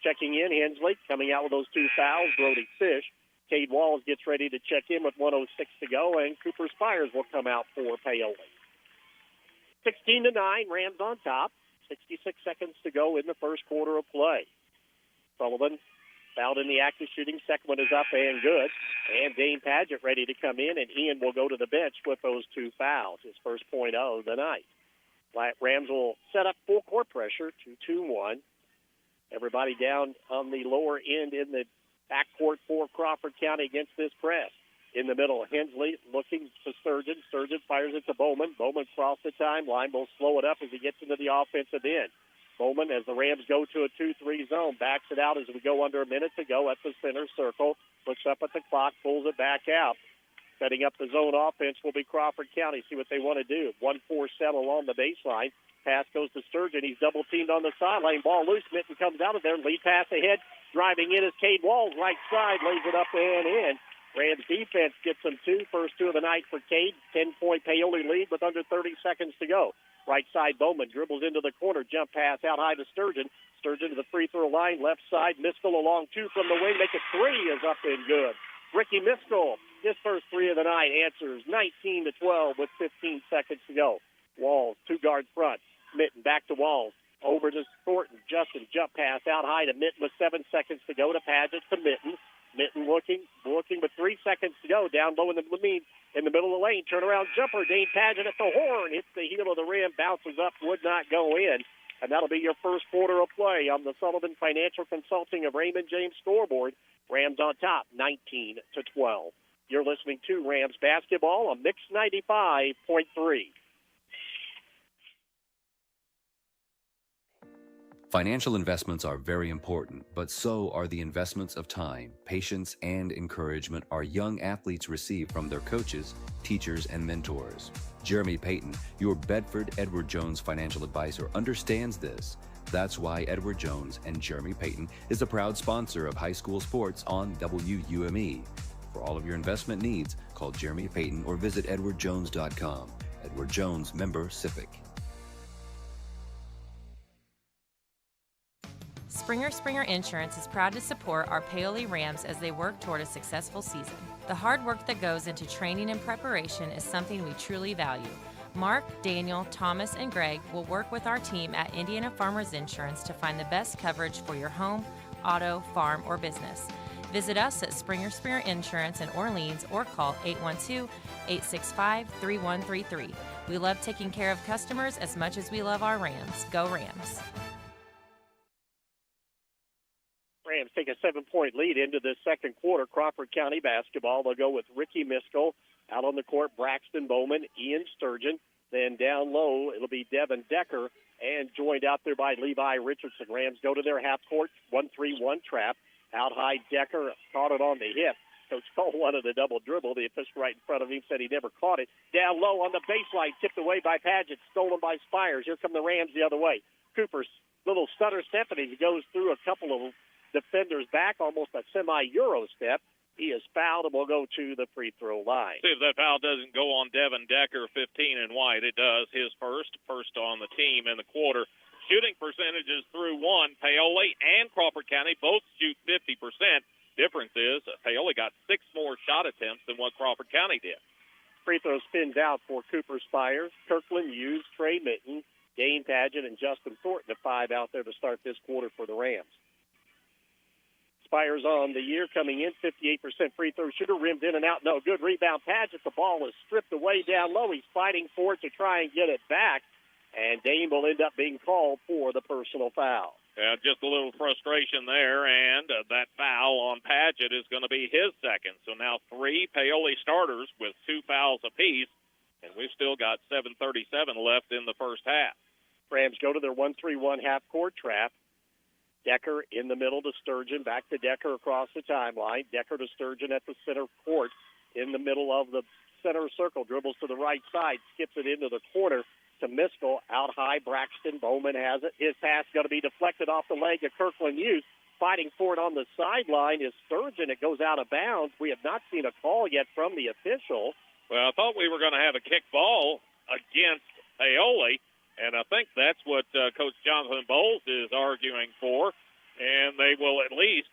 Checking in, Hensley coming out with those 2 fouls. Brody Fish. Cade Walls gets ready to check in with 1:06 to go. And Cooper Spires will come out for Paoli. 16-9, Rams on top. 66 seconds to go in the first quarter of play. Sullivan fouled in the act of shooting. Second one is up and good. And Dane Padgett ready to come in, and Ian will go to the bench with those 2 fouls. His first point of the night. Rams will set up full court pressure, 2-2-1. Everybody down on the lower end in the backcourt for Crawford County against this press. In the middle, Hensley looking to Sturgeon. Sturgeon fires it to Bowman. Bowman crossed the timeline. Will slow it up as he gets into the offensive end. Bowman, as the Rams go to a 2-3 zone, backs it out as we go under a minute to go at the center circle. Looks up at the clock, pulls it back out. Setting up the zone offense will be Crawford County. See what they want to do. 1-4-7 along the baseline. Pass goes to Sturgeon. He's double-teamed on the sideline. Ball loose. Mitten comes out of there. Lead pass ahead. Driving in is Cade Walls. Right side. Lays it up and in. Rams defense gets them 2. First 2 of the night for Cade. 10-point Paoli lead with under 30 seconds to go. Right side, Bowman dribbles into the corner. Jump pass out high to Sturgeon. Sturgeon to the free throw line. Left side, Miskell along 2 from the wing. Make it 3 is up and good. Ricky Miskell, his first 3 of the night, answers 19-12 with 15 seconds to go. Walls, 2-guard front. Mitten back to Walls. Over to Thornton. Justin, jump pass out high to Mitten with 7 seconds to go to Paget to Mitten. Mitten looking with 3 seconds to go. Down low in the middle of the lane. Turnaround jumper. Dane Paget at the horn. Hits the heel of the rim. Bounces up. Would not go in. And that'll be your first quarter of play on the Sullivan Financial Consulting of Raymond James scoreboard. Rams on top, 19-12. You're listening to Rams basketball on Mix 95.3. Financial investments are very important, but so are the investments of time, patience, and encouragement our young athletes receive from their coaches, teachers, and mentors. Jeremy Payton, your Bedford Edward Jones financial advisor, understands this. That's why Edward Jones and Jeremy Payton is a proud sponsor of high school sports on WUME. For all of your investment needs, call Jeremy Payton or visit edwardjones.com. Edward Jones, member SIPC. Springer Insurance is proud to support our Paoli Rams as they work toward a successful season. The hard work that goes into training and preparation is something we truly value. Mark, Daniel, Thomas, and Greg will work with our team at Indiana Farmers Insurance to find the best coverage for your home, auto, farm, or business. Visit us at Springer Insurance in Orleans or call 812-865-3133. We love taking care of customers as much as we love our Rams. Go Rams! Rams take a 7-point lead into this second quarter. Crawford County basketball. They'll go with Ricky Miskell. Out on the court, Braxton Bowman, Ian Sturgeon. Then down low, it'll be Devin Decker. And joined out there by Levi Richardson. Rams go to their half court, 1-3-1 trap. Out high, Decker caught it on the hip. Coach Cole wanted a double dribble. The official right in front of him said he never caught it. Down low on the baseline, tipped away by Paget, stolen by Spires. Here come the Rams the other way. Cooper's little stutter step, and he goes through a couple of defenders back, almost a semi-Euro step. He is fouled and will go to the free throw line. See if that foul doesn't go on Devin Decker, 15 in white. It does. His first on the team in the quarter. Shooting percentages through one. Paoli and Crawford County both shoot 50%. Difference is Paoli got 6 more shot attempts than what Crawford County did. Free throw spins out for Cooper Spires, Kirkland Hughes, Trey Mitten, Dane Paget, and Justin Thornton, the 5 out there to start this quarter for the Rams. Spires on the year, coming in 58% free throw shooter, rimmed in and out, no good. Rebound Paget, the ball is stripped away down low. He's fighting for it to try and get it back, and Dane will end up being called for the personal foul. Yeah, just a little frustration there, and that foul on Paget is going to be his second. So now 3 Paoli starters with 2 fouls apiece, and we've still got 7:37 left in the first half. Rams go to their 1-3-1 half-court trap. Decker in the middle to Sturgeon, back to Decker across the timeline. Decker to Sturgeon at the center court in the middle of the center circle. Dribbles to the right side, skips it into the corner to Miskell. Out high, Braxton Bowman has it. His pass going to be deflected off the leg of Kirkland Hughes. Fighting for it on the sideline is Sturgeon. It goes out of bounds. We have not seen a call yet from the official. Well, I thought we were going to have a kick ball against Paoli. And I think that's what Coach Jonathan Bowles is arguing for, and they will at least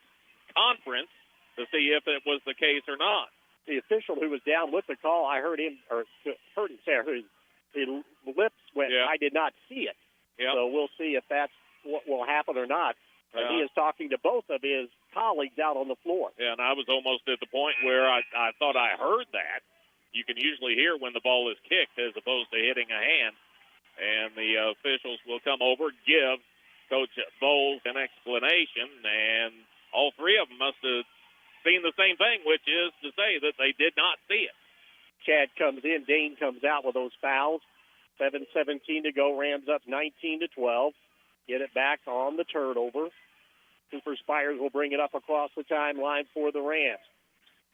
conference to see if it was the case or not. The official who was down with the call, I heard him say his lips went, yeah. I did not see it. Yeah. So we'll see if that's what will happen or not. And he is talking to both of his colleagues out on the floor. Yeah, and I was almost at the point where I thought I heard that. You can usually hear when the ball is kicked as opposed to hitting a hand. And the officials will come over, give Coach Bowles an explanation, and all 3 of them must have seen the same thing, which is to say that they did not see it. Chad comes in. Dane comes out with those fouls. 7:17 to go. Rams up 19-12. Get it back on the turnover. Cooper Spires will bring it up across the timeline for the Rams.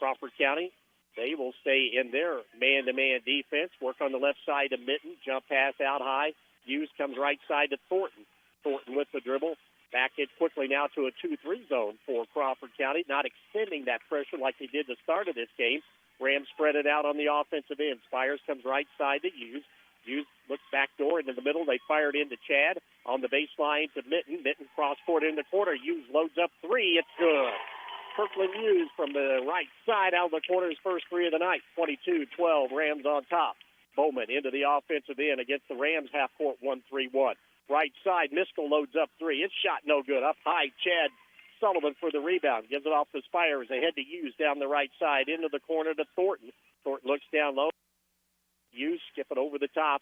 Crawford County, they will stay in their man-to-man defense. Work on the left side to Mitten. Jump pass out high. Hughes comes right side to Thornton. Thornton with the dribble. Back it quickly now to a 2-3 zone for Crawford County. Not extending that pressure like they did the start of this game. Rams spread it out on the offensive end. Spires comes right side to Hughes. Hughes looks back door into the middle. They fired into Chad. On the baseline to Mitten. Mitten cross court in the corner. Hughes loads up 3. It's good. Kirkland Hughes from the right side out of the corner, his first 3 of the night. 22-12, Rams on top. Bowman into the offensive end against the Rams half-court 1-3-1. Right side, Miskell loads up three. It's shot no good. Up high, Chad Sullivan for the rebound. Gives it off to Spires. They head to Hughes down the right side into the corner to Thornton. Thornton looks down low. Hughes skip it over the top.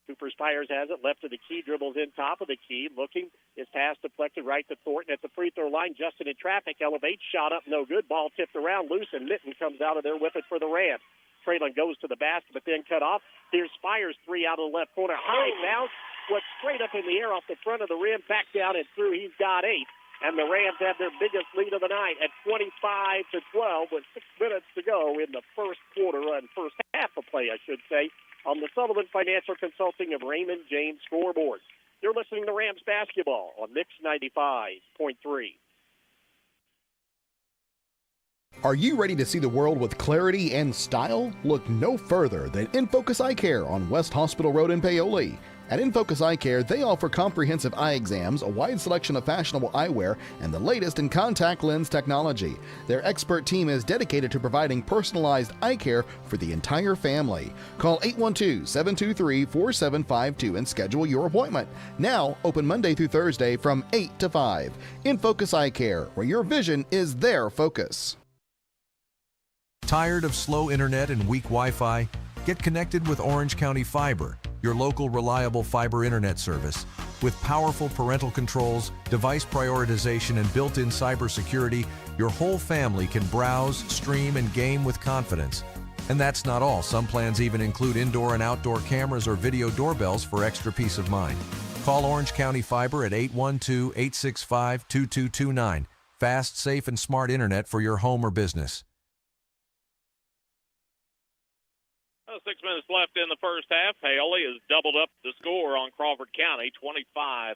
Cooper Spires has it. Left of the key. Dribbles in top of the key. Looking. His pass deflected right to Thornton at the free throw line. Justin in traffic. Elevates. Shot up. No good. Ball tipped around. Loose. And Mitten comes out of there with it for the Rams. Traylon goes to the basket, but then cut off. Here's Spires. Three out of the left corner. High bounce. Went straight up in the air off the front of the rim. Back down and through. He's got 8. And the Rams have their biggest lead of the night at 25-12 with 6 minutes to go in the first quarter and first half of play, I should say, on the Sullivan Financial Consulting of Raymond James scoreboard. You're listening to Rams basketball on Mix 95.3. Are you ready to see the world with clarity and style? Look no further than InFocus Eye Care on West Hospital Road in Paoli. At InFocus Eye Care, they offer comprehensive eye exams, a wide selection of fashionable eyewear, and the latest in contact lens technology. Their expert team is dedicated to providing personalized eye care for the entire family. Call 812-723-4752 and schedule your appointment. Now, open Monday through Thursday from 8 to 5. InFocus Eye Care, where your vision is their focus. Tired of slow internet and weak Wi-Fi? Get connected with Orange County Fiber, your local reliable fiber internet service. With powerful parental controls, device prioritization, and built-in cybersecurity, your whole family can browse, stream, and game with confidence. And that's not all. Some plans even include indoor and outdoor cameras or video doorbells for extra peace of mind. Call Orange County Fiber at 812-865-2229. Fast, safe, and smart internet for your home or business. 6 minutes left in the first half. Paoli has doubled up the score on Crawford County, 25-12,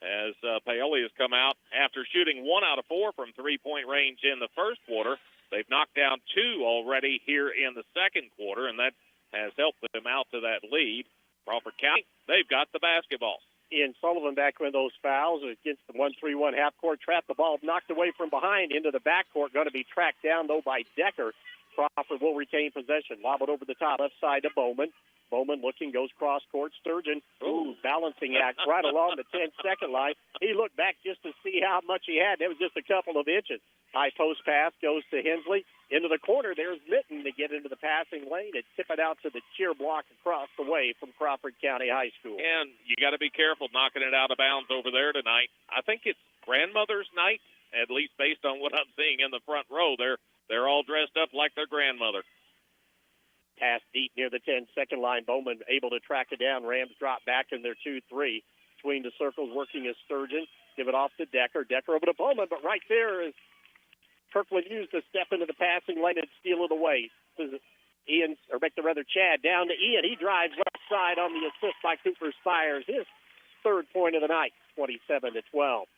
as Paoli has come out after shooting 1 out of 4 from three-point range in the first quarter. They've knocked down 2 already here in the second quarter, and that has helped them out to that lead. Crawford County, they've got the basketball. Ian Sullivan back with those fouls against the 1-3-1 half-court trap. The ball knocked away from behind into the backcourt. Going to be tracked down, though, by Decker. Crawford will retain possession. Lob it over the top, left side to Bowman. Bowman looking, goes cross-court. Sturgeon, balancing act right along the 10-second line. He looked back just to see how much he had. It was just a couple of inches. High post pass goes to Hensley. Into the corner, there's Mitten to get into the passing lane and tip it out to the cheer block across the way from Crawford County High School. And you got to be careful knocking it out of bounds over there tonight. I think it's grandmother's night, at least based on what I'm seeing in the front row there. They're all dressed up like their grandmother. Pass deep near the 10-second line. Bowman able to track it down. Rams drop back in their 2-3. Between the circles working as Sturgeon. Give it off to Decker. Decker over to Bowman, but right there is Kirkland used to step into the passing lane and steal it away. Chad down to Ian. He drives left side on the assist by Cooper Spires. His third point of the night, 27-12.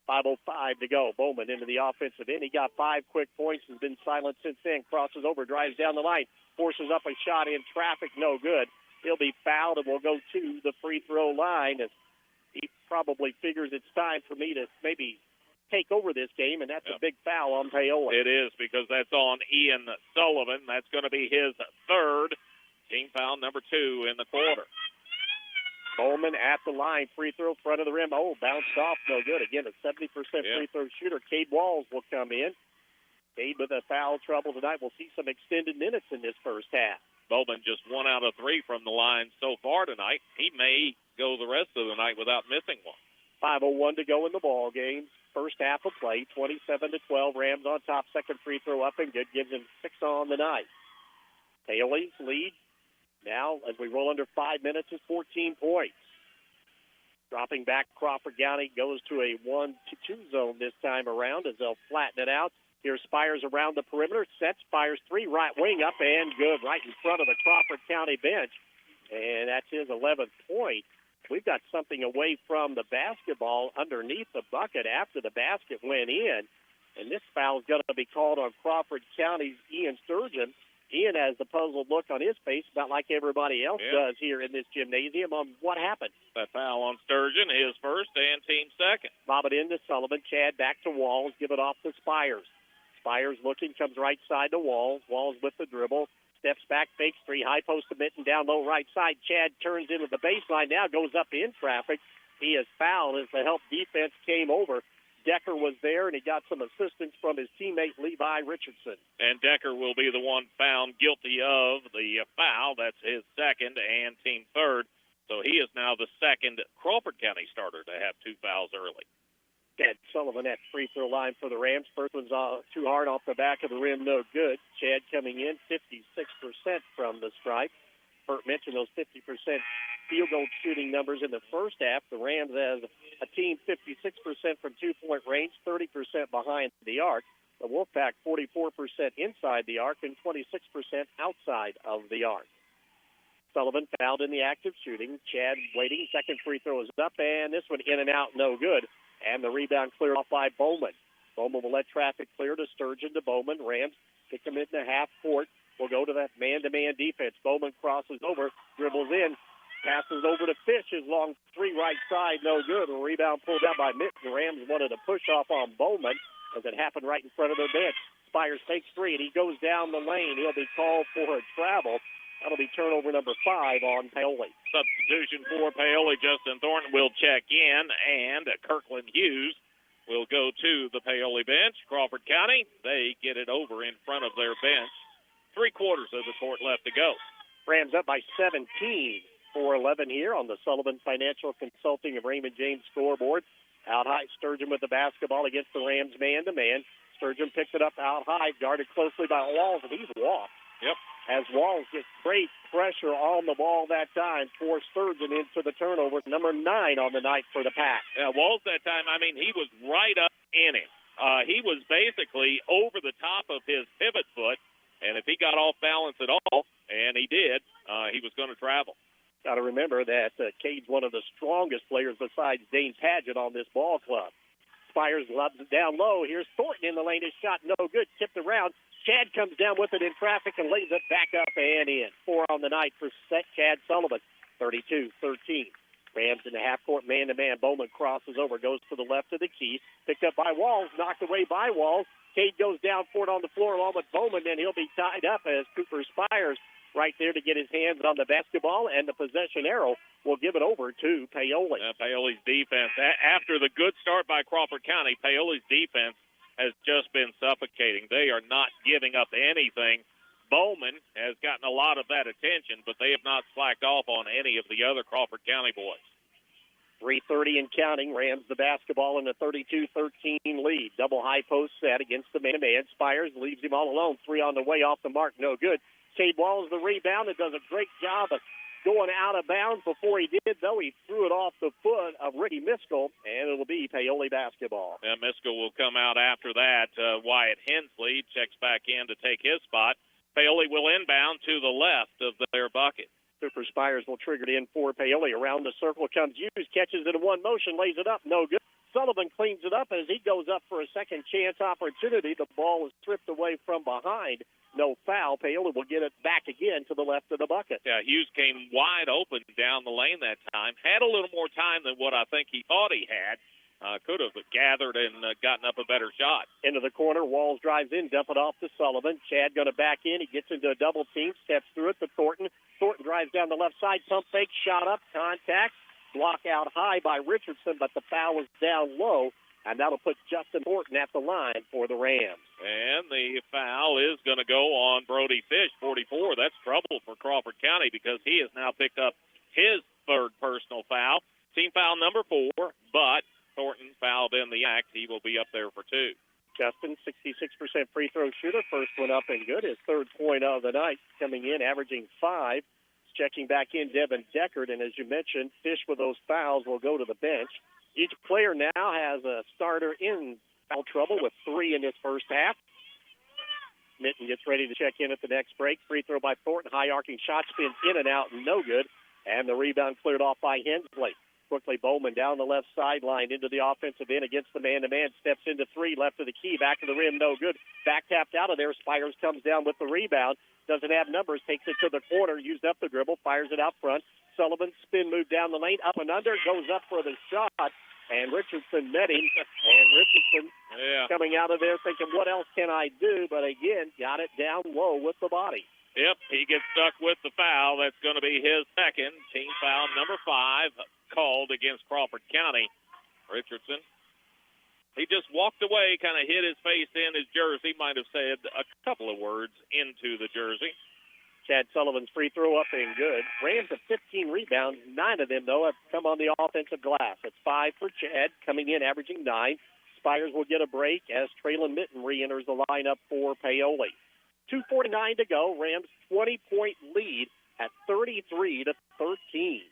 5:05 to go. Bowman into the offensive end. He got 5 quick points. Has been silent since then. Crosses over, drives down the line, forces up a shot in traffic. No good. He'll be fouled and will go to the free throw line. As he probably figures it's time for me to maybe take over this game, and that's a big foul on Paoli. It is, because that's on Ian Sullivan. That's going to be his third. Team foul number 2 in the quarter. Bowman at the line, free throw, front of the rim. Bounced off, no good. Again, a 70% free throw shooter. Cade Walls will come in. Cade with a foul trouble tonight. We'll see some extended minutes in this first half. Bowman just 1 out of 3 from the line so far tonight. He may go the rest of the night without missing one. 5:01 to go in the ball game. First half of play, 27-12. Rams on top. Second free throw up and good. Gives him 6 on the night. Paoli's lead now, as we roll under 5 minutes, is 14 points. Dropping back, Crawford County goes to a 1-2 zone this time around as they'll flatten it out. Here's Spires around the perimeter. Sets, Spires 3, right wing up and good, right in front of the Crawford County bench. And that's his 11th point. We've got something away from the basketball underneath the bucket after the basket went in. And this foul is going to be called on Crawford County's Ian Sturgeon. Ian has the puzzled look on his face, about like everybody else does here in this gymnasium, on what happened. That foul on Sturgeon, his first and team second. Lob it into Sullivan. Chad back to Walls. Give it off to Spires. Spires looking, comes right side to Walls. Walls with the dribble. steps back, fakes three, high post to Mitten, down low right side. Chad turns into the baseline, now goes up in traffic. He is fouled as the help defense came over. Decker was there, and he got some assistance from his teammate Levi Richardson. And Decker will be the one found guilty of the foul. That's his second and team third. So he is now the second Crawford County starter to have 2 fouls early. Ed Sullivan at free throw line for the Rams. First one's too hard off the back of the rim, no good. Chad coming in 56% from the stripe. Bert mentioned those 50% field goal shooting numbers in the first half. The Rams as a team 56% from two-point range, 30% behind the arc. The Wolfpack 44% inside the arc and 26% outside of the arc. Sullivan fouled in the active shooting. Chad waiting. Second free throw is up, and this one in and out, no good. And the rebound cleared off by Bowman. Bowman will let traffic clear to Sturgeon to Bowman. Rams pick him into half court. We'll go to that man-to-man defense. Bowman crosses over, dribbles in, passes over to Fish. His long three right side, no good. A rebound pulled out by Mitten. Rams wanted a push off on Bowman as it happened right in front of their bench. Spires takes three, and he goes down the lane. He'll be called for a travel. That'll be turnover number 5 on Paoli. Substitution for Paoli. Justin Thornton will check in, and Kirkland Hughes will go to the Paoli bench. Crawford County, they get it over in front of their bench. 3/4 of the court left to go. Rams up by 17, 4-11 here on the Sullivan Financial Consulting of Raymond James scoreboard. Out high, Sturgeon with the basketball against the Rams man-to-man. Sturgeon picks it up out high, guarded closely by Walls, and he's walked. Yep. As Walls gets great pressure on the ball that time, forced Sturgeon into the turnover. Number 9 on the night for the Pack. Yeah, Walls that time, he was right up in him. He was basically over the top of his pivot foot, and if he got off balance at all, and he did, he was going to travel. Got to remember that Cade's one of the strongest players besides Dane Padgett on this ball club. Spires lobs it down low. Here's Thornton in the lane. His shot no good. Tipped around. Chad comes down with it in traffic and lays it back up and in. 4 on the night for Chad Sullivan. 32-13. Rams in the half-court man-to-man. Bowman crosses over, goes to the left of the key. Picked up by Walls, knocked away by Walls. Cade goes down for it on the floor along with Bowman, and he'll be tied up as Cooper Spires right there to get his hands on the basketball, and the possession arrow will give it over to Paoli. Paoli's defense, after the good start by Crawford County, Paoli's defense has just been suffocating. They are not giving up anything. Bowman has gotten a lot of that attention, but they have not slacked off on any of the other Crawford County boys. 3:30 and counting. Rams the basketball in a 32-13 lead. Double high post set against the man-to-man. Spires leaves him all alone. 3 on the way, off the mark, no good. Cade Walls the rebound and does a great job of going out of bounds. Before he did, though, he threw it off the foot of Ricky Miskell, and it'll be Paoli basketball. Yeah, Miskell will come out after that. Wyatt Hensley checks back in to take his spot. Paoli will inbound to the left of their bucket. Cooper Spires will trigger it in for Paoli. Around the circle comes Hughes, catches it in one motion, lays it up, no good. Sullivan cleans it up as he goes up for a second chance opportunity. The ball is stripped away from behind. No foul. Paoli will get it back again to the left of the bucket. Yeah, Hughes came wide open down the lane that time. Had a little more time than what I think he thought he had. Could have gathered and gotten up a better shot. Into the corner, Walls drives in, dump it off to Sullivan. Chad going to back in. He gets into a double team, steps through it to Thornton. Thornton drives down the left side, pump fake, shot up, contact. Block out high by Richardson, but the foul was down low, and that'll put Justin Thornton at the line for the Rams. And the foul is going to go on Brody Fish, 44. That's trouble for Crawford County because he has now picked up his third personal foul. Team foul number 4, but Thornton fouled in the act. He will be up there for 2. Justin, 66% free throw shooter. First one up and good. His third point of the night, coming in, averaging 5. Checking back in, Devin Deckard, and as you mentioned, Fish with those fouls will go to the bench. Each player now has a starter in foul trouble with 3 in this first half. Mitten gets ready to check in at the next break. Free throw by Thornton. High arcing shot spins in and out, no good. And the rebound cleared off by Hensley. Quickly Bowman down the left sideline into the offensive end against the man-to-man. Steps into 3, left of the key, back to the rim, no good. Back tapped out of there. Spires comes down with the rebound. Doesn't have numbers, takes it to the corner, used up the dribble, fires it out front. Sullivan spin move down the lane, up and under, goes up for the shot, and Richardson met him. And Richardson coming out of there thinking, what else can I do? But again, got it down low with the body. Yep, he gets stuck with the foul. That's going to be his second. Team foul number 5 called against Crawford County. Richardson, he just walked away, kind of hit his face in his jersey, might have said a couple of words into the jersey. Chad Sullivan's free throw up and good. Rams have 15 rebounds. 9 of them, though, have come on the offensive glass. It's 5 for Chad, coming in, averaging 9. Spires will get a break as Traylon Mitten re-enters the lineup for Paoli. 2:49 to go. Rams 20-point lead at 33-13.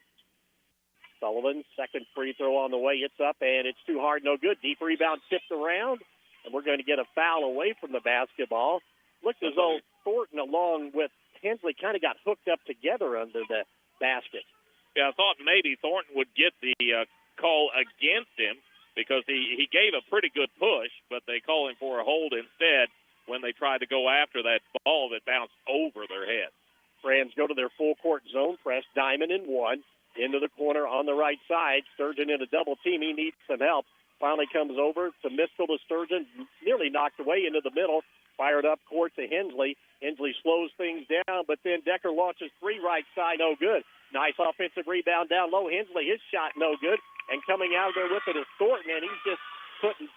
Sullivan's second free throw on the way. It's up, and it's too hard, no good. Deep rebound tipped around, and we're going to get a foul away from the basketball. Looked as though Thornton, along with Hensley, kind of got hooked up together under the basket. Yeah, I thought maybe Thornton would get the call against him because he gave a pretty good push, but they call him for a hold instead when they tried to go after that ball that bounced over their head. Rams go to their full-court zone press, diamond in one, into the corner on the right side. Sturgeon in a double team. He needs some help. Finally comes over to Miskel to Sturgeon, nearly knocked away into the middle. Fired up court to Hensley. Hensley slows things down, but then Decker launches 3 right side, no good. Nice offensive rebound down low. Hensley, his shot no good. And coming out of there with it is Thornton, and he's just putting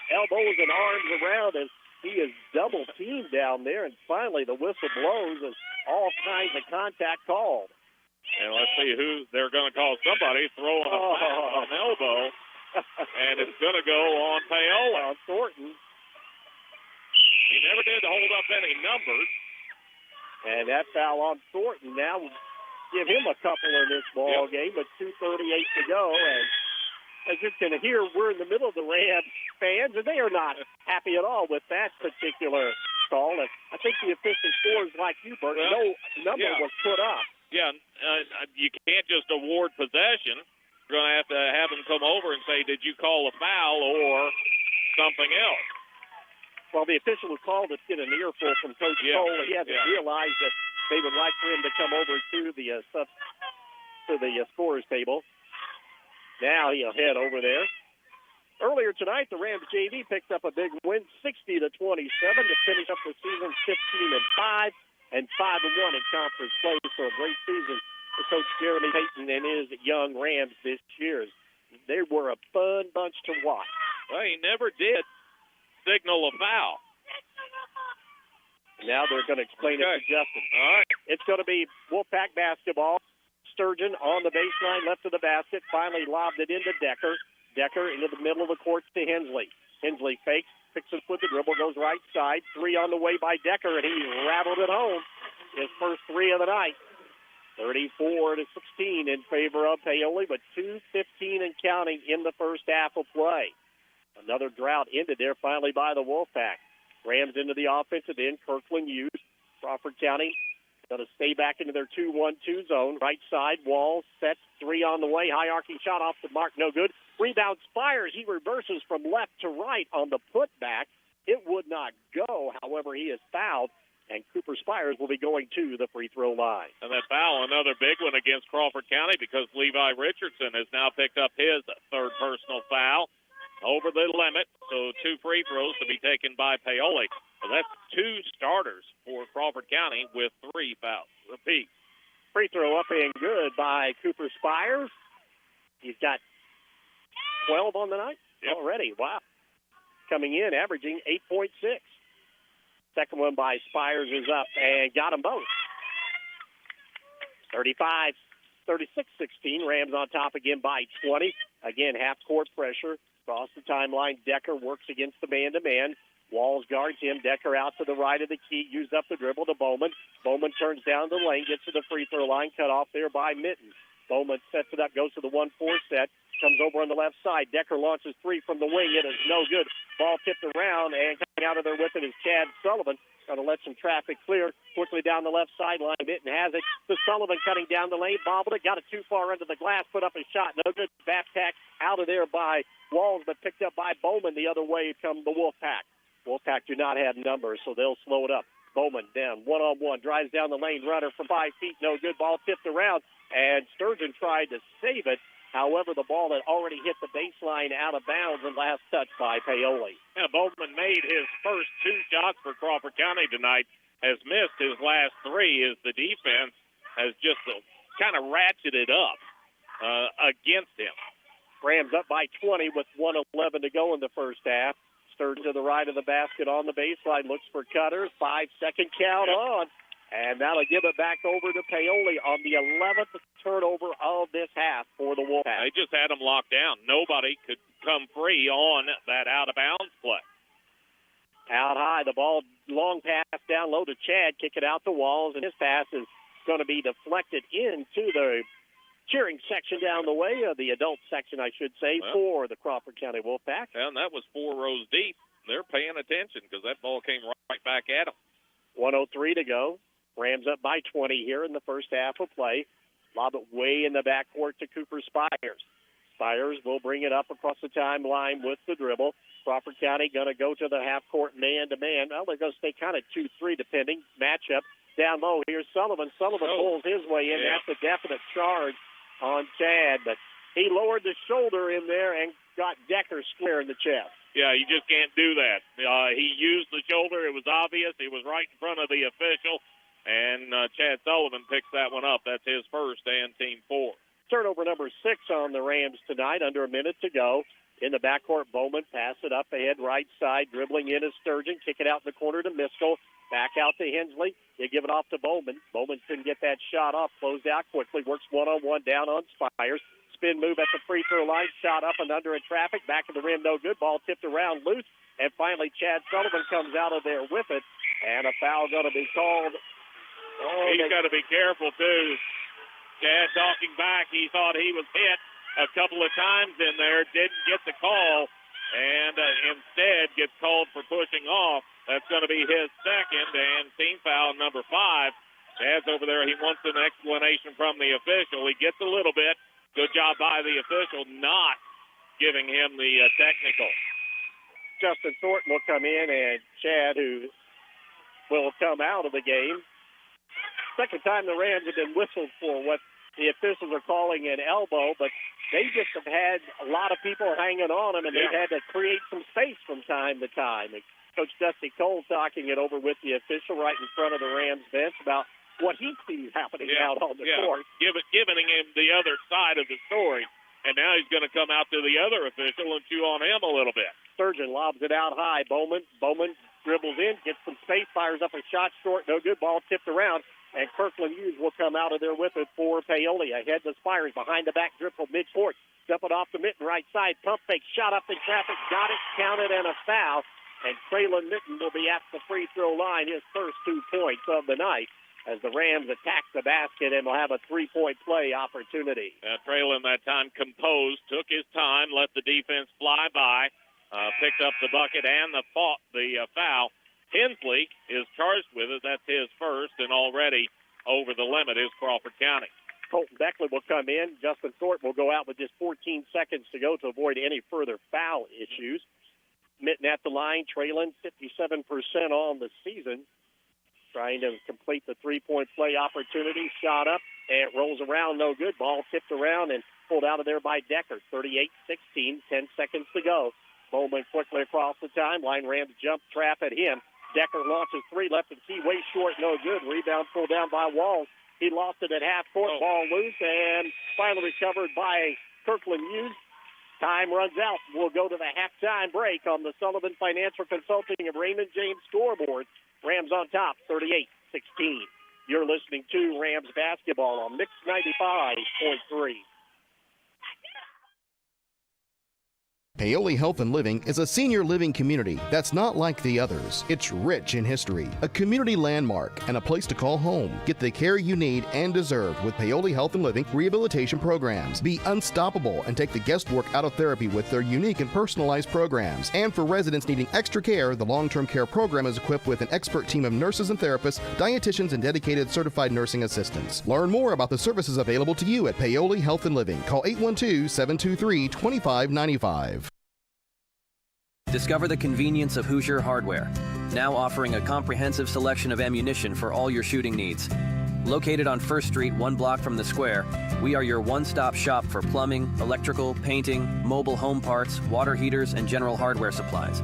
elbows and arms around as he is double teamed down there. And finally the whistle blows and all kinds of contact called. And let's see who they're going to call. Somebody throwing an elbow, and it's going to go on Paola. Thornton. He never did hold up any numbers. And that foul on Thornton now will give him a couple in this ball game with 2:38 to go. And as you can hear, we're in the middle of the Rams fans, and they are not happy at all with that particular call. And I think the official scores like you, Bert, no number was put up. Yeah, you can't just award possession. You're going to have them come over and say, did you call a foul or something else? Well, the official was called to get an earful from Coach Cole. He hasn't realized that they would like for him to come over to the scorers table. Now he'll head over there. Earlier tonight, the Rams JV picked up a big win, 60-27, to finish up the season 15-5 and 5-1 in conference play. So a great season for Coach Jeremy Payton and his young Rams this year. They were a fun bunch to watch. Well, he never did signal a foul. Now they're going to explain it to Justin. All right. It's going to be Wolfpack basketball. Sturgeon on the baseline, left of the basket. Finally lobbed it into Decker. Decker into the middle of the court to Hensley. Hensley fakes, picks it with the dribble, goes right side. 3 on the way by Decker, and he rattled it home. His first 3 of the night. 34-16 in favor of Paoli, but 2:15 and counting in the first half of play. Another drought ended there finally by the Wolfpack. Rams into the offensive end. Kirkland Hughes. Crawford County going to stay back into their 2-1-2 zone. Right side, Wall set. 3 on the way. High arcing shot off the mark. No good. Rebound Spires. He reverses from left to right on the putback. It would not go. However, he is fouled. And Cooper Spires will be going to the free throw line. And that foul, another big one against Crawford County because Levi Richardson has now picked up his 3rd personal foul. Over the limit, so 2 free throws to be taken by Paoli. So that's 2 starters for Crawford County with 3 fouls. Repeat. Free throw up and good by Cooper Spires. He's got 12 on the night already. Wow. Coming in, averaging 8.6. Second one by Spires is up and got them both. 36-16. Rams on top again by 20. Again, half-court pressure. Across the timeline, Decker works against the man-to-man. Walls guards him. Decker out to the right of the key. Used up the dribble to Bowman. Bowman turns down the lane, gets to the free throw line. Cut off there by Mitten. Bowman sets it up, goes to the 1-4 set. Comes over on the left side. Decker launches 3 from the wing. It is no good. Ball tipped around, and coming out of there with it is Chad Sullivan. Going to let some traffic clear. Quickly down the left sideline. Mitten has it. To Sullivan cutting down the lane. Bobbled it. Got it too far under the glass. Put up a shot. No good. Back tack out of there by Walls, but picked up by Bowman. The other way come the Wolfpack. Wolfpack do not have numbers, so they'll slow it up. Bowman down, 1-on-1. Drives down the lane. Runner from 5 feet. No good. Ball tipped around, and Sturgeon tried to save it. However, the ball had already hit the baseline out of bounds and last touched by Paoli. Yeah, Bowman made his first 2 shots for Crawford County tonight, has missed his last 3 as the defense has just kind of ratcheted up against him. Rams up by 20 with 1:11 to go in the first half. Sturge to the right of the basket on the baseline, looks for Cutter, 5-second count on. And that'll give it back over to Paoli on the 11th turnover of this half for the Wolfpack. They just had them locked down. Nobody could come free on that out-of-bounds play. Out high, the ball, long pass down low to Chad, kick it out the walls, and his pass is going to be deflected into the cheering section down the way, the adult section, I should say, for the Crawford County Wolfpack. And that was 4 rows deep. They're paying attention because that ball came right back at them. 1:03 to go. Rams up by 20 here in the first half of play. Lob it way in the backcourt to Cooper Spires. Spires will bring it up across the timeline with the dribble. Crawford County going to go to the half-court man-to-man. Well, they're going to stay kind of 2-3 depending. Matchup down low. Here's Sullivan. Sullivan pulls his way in. Yeah. That's a definite charge on Chad. But he lowered the shoulder in there and got Decker square in the chest. Yeah, you just can't do that. He used the shoulder. It was obvious. He was right in front of the official. And Chad Sullivan picks that one up. That's his first and team 4. Turnover number 6 on the Rams tonight, under a minute to go. In the backcourt, Bowman pass it up ahead, right side, dribbling in is Sturgeon, kick it out in the corner to Miskell. Back out to Hensley. They give it off to Bowman. Bowman couldn't get that shot off, closed out quickly, works one-on-one down on Spires. Spin move at the free throw line, shot up and under in traffic, back of the rim, no good. Ball tipped around loose, and finally Chad Sullivan comes out of there with it, and a foul going to be called. He's got to be careful, too. Chad talking back. He thought he was hit a couple of times in there, didn't get the call, and instead gets called for pushing off. That's going to be his second, and team foul number 5. Chad's over there. He wants an explanation from the official. He gets a little bit. Good job by the official not giving him the technical. Justin Thornton will come in, and Chad, who will come out of the game. Second time the Rams have been whistled for what the officials are calling an elbow, but they just have had a lot of people hanging on them, and they've had to create some space from time to time. And Coach Dusty Cole talking it over with the official right in front of the Rams bench about what he sees happening out on the court. Giving him the other side of the story, and now he's going to come out to the other official and chew on him a little bit. Sturgeon lobs it out high. Bowman dribbles in, gets some space, fires up a shot short, no good. Ball tipped around. And Kirkland Hughes will come out of there with it for Paoli. Ahead to Spires, behind the back dribble, mid-court. Dump it off the mitten, right side. Pump fake, shot up in traffic, got it, counted, and a foul. And Traylon Mitten will be at the free throw line, his first 2 points of the night, as the Rams attack the basket and will have a 3-point play opportunity. Traylon that time composed, took his time, let the defense fly by, picked up the bucket and the foul. Hensley is charged with it. That's his first, and already over the limit is Crawford County. Colton Beckley will come in. Justin Thornton will go out with just 14 seconds to go to avoid any further foul issues. Mitten at the line, Traylon 57% on the season. Trying to complete the 3-point play opportunity. Shot up, and it rolls around, no good. Ball tipped around and pulled out of there by Decker. 38-16, 10 seconds to go. Bowman quickly across the timeline. Rams jump trap at him. Decker launches 3, left of the key, way short, no good. Rebound pulled down by Walls. He lost it at half court, ball loose, and finally recovered by Kirkland Hughes. Time runs out. We'll go to the halftime break on the Sullivan Financial Consulting of Raymond James scoreboard. Rams on top, 38-16. You're listening to Rams basketball on Mix 95.3. Paoli Health and Living is a senior living community that's not like the others. It's rich in history, a community landmark, and a place to call home. Get the care you need and deserve with Paoli Health and Living rehabilitation programs. Be unstoppable and take the guesswork out of therapy with their unique and personalized programs. And for residents needing extra care, the long-term care program is equipped with an expert team of nurses and therapists, dietitians, and dedicated certified nursing assistants. Learn more about the services available to you at Paoli Health and Living. Call 812-723-2595. Discover the convenience of Hoosier Hardware, now offering a comprehensive selection of ammunition for all your shooting needs. Located on 1st Street, 1 block from the square, we are your one-stop shop for plumbing, electrical, painting, mobile home parts, water heaters, and general hardware supplies.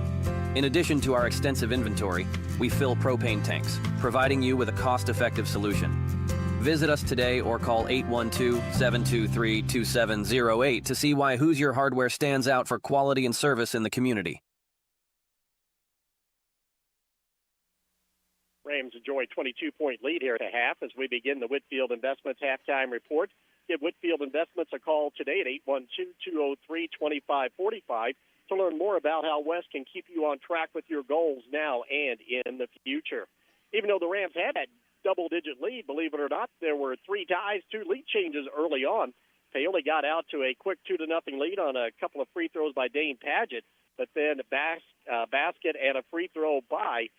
In addition to our extensive inventory, we fill propane tanks, providing you with a cost-effective solution. Visit us today or call 812-723-2708 to see why Hoosier Hardware stands out for quality and service in the community. Rams enjoy a 22-point lead here at the half as we begin the Whitfield Investments halftime report. Give Whitfield Investments a call today at 812-203-2545 to learn more about how West can keep you on track with your goals now and in the future. Even though the Rams had that double-digit lead, believe it or not, there were 3 ties, 2 lead changes early on. Paoli got out to a quick 2-0 lead on a couple of free throws by Dane Padgett, but then a basket and a free throw by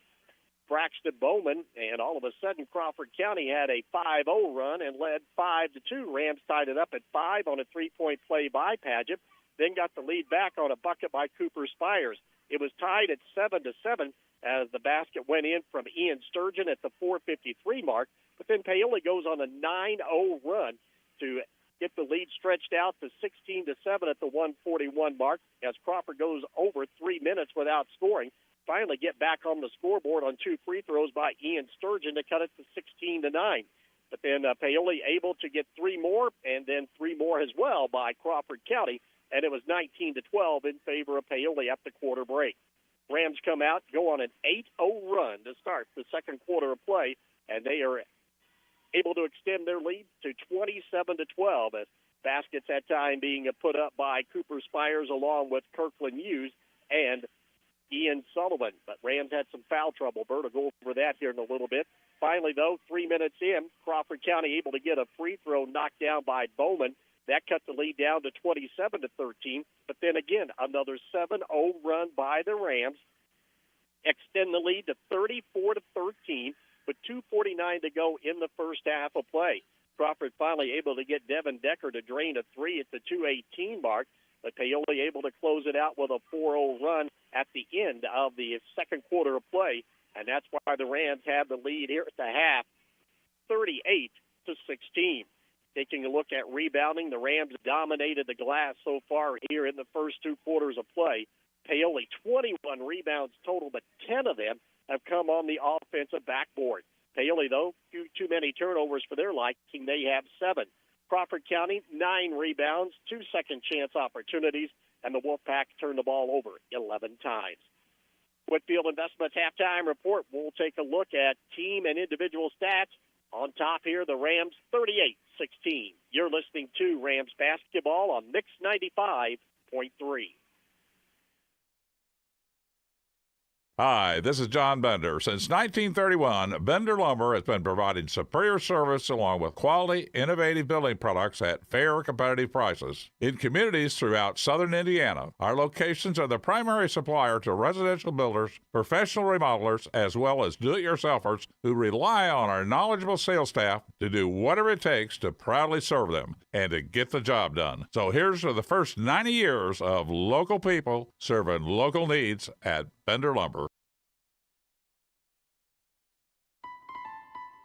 Braxton Bowman, and all of a sudden Crawford County had a 5-0 run and led 5-2. Rams tied it up at 5 on a 3-point play by Padgett, then got the lead back on a bucket by Cooper Spires. It was tied at 7-7 as the basket went in from Ian Sturgeon at the 4:53 mark, but then Paoli goes on a 9-0 run to get the lead stretched out to 16-7 at the 1:41 mark as Crawford goes over 3 minutes without scoring. Finally get back on the scoreboard on 2 free throws by Ian Sturgeon to cut it to 16-9. But then Paoli able to get 3 more, and then 3 more as well by Crawford County, and it was 19-12 in favor of Paoli at the quarter break. Rams come out, go on an 8-0 run to start the second quarter of play, and they are able to extend their lead to 27-12 as baskets that time being put up by Cooper Spires along with Kirkland Hughes and Ian Sullivan. But Rams had some foul trouble. Bert will go over that here in a little bit. Finally, though, 3 minutes in, Crawford County able to get a free throw knocked down by Bowman. That cut the lead down to 27-13. But then again, another 7-0 run by the Rams. Extend the lead to 34-13 with 2:49 to go in the first half of play. Crawford finally able to get Devin Decker to drain a 3 at the 2:18 mark. But Paoli able to close it out with a 4-0 run at the end of the second quarter of play. And that's why the Rams have the lead here at the half, 38-16. Taking a look at rebounding, the Rams dominated the glass so far here in the first 2 quarters of play. Paoli, 21 rebounds total, but 10 of them have come on the offensive backboard. Paoli, though, too many turnovers for their liking. They have 7. Crawford County, 9 rebounds, 2 second-chance opportunities, and the Wolfpack turned the ball over 11 times. Whitfield Investments halftime report. We'll take a look at team and individual stats. On top here, the Rams 38-16. You're listening to Rams basketball on Mix 95.3. Hi, this is John Bender. Since 1931, Bender Lumber has been providing superior service along with quality, innovative building products at fair, competitive prices. In communities throughout southern Indiana, our locations are the primary supplier to residential builders, professional remodelers, as well as do-it-yourselfers who rely on our knowledgeable sales staff to do whatever it takes to proudly serve them and to get the job done. So here's to the first 90 years of local people serving local needs at Bender Lumber.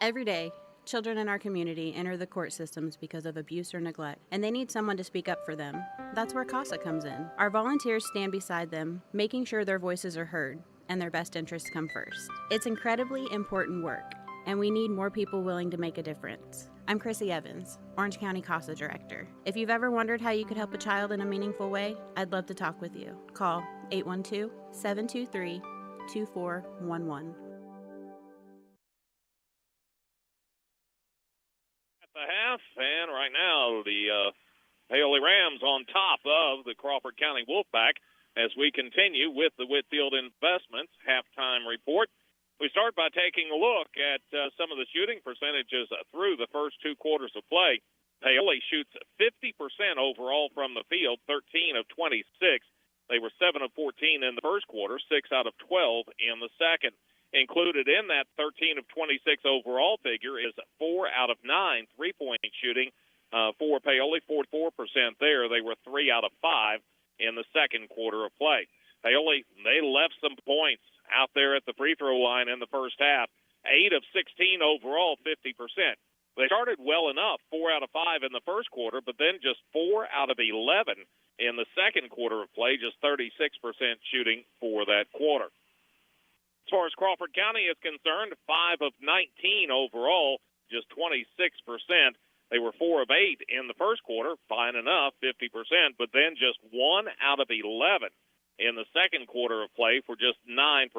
Every day, children in our community enter the court systems because of abuse or neglect, and they need someone to speak up for them. That's where CASA comes in. Our volunteers stand beside them, making sure their voices are heard and their best interests come first. It's incredibly important work, and we need more people willing to make a difference. I'm Chrissy Evans, Orange County CASA Director. If you've ever wondered how you could help a child in a meaningful way, I'd love to talk with you. Call 812-723-2411. The half, and right now the Paoli Rams on top of the Crawford County Wolfpack as we continue with the Whitfield Investments halftime report. We start by taking a look at some of the shooting percentages through the first 2 quarters of play. Paoli shoots 50% overall from the field, 13 of 26. They were 7 of 14 in the first quarter, 6 out of 12 in the second. Included in that 13 of 26 overall figure is 4 out of 9 3-point shooting for Paoli, 44% there. They were 3 out of 5 in the second quarter of play. Paoli, they left some points out there at the free throw line in the first half. 8 of 16 overall, 50%. They started well enough, 4 out of 5 in the first quarter, but then just 4 out of 11 in the second quarter of play, just 36% shooting for that quarter. As far as Crawford County is concerned, 5 of 19 overall, just 26%. They were 4 of 8 in the first quarter, fine enough, 50%, but then just 1 out of 11 in the second quarter of play for just 9%.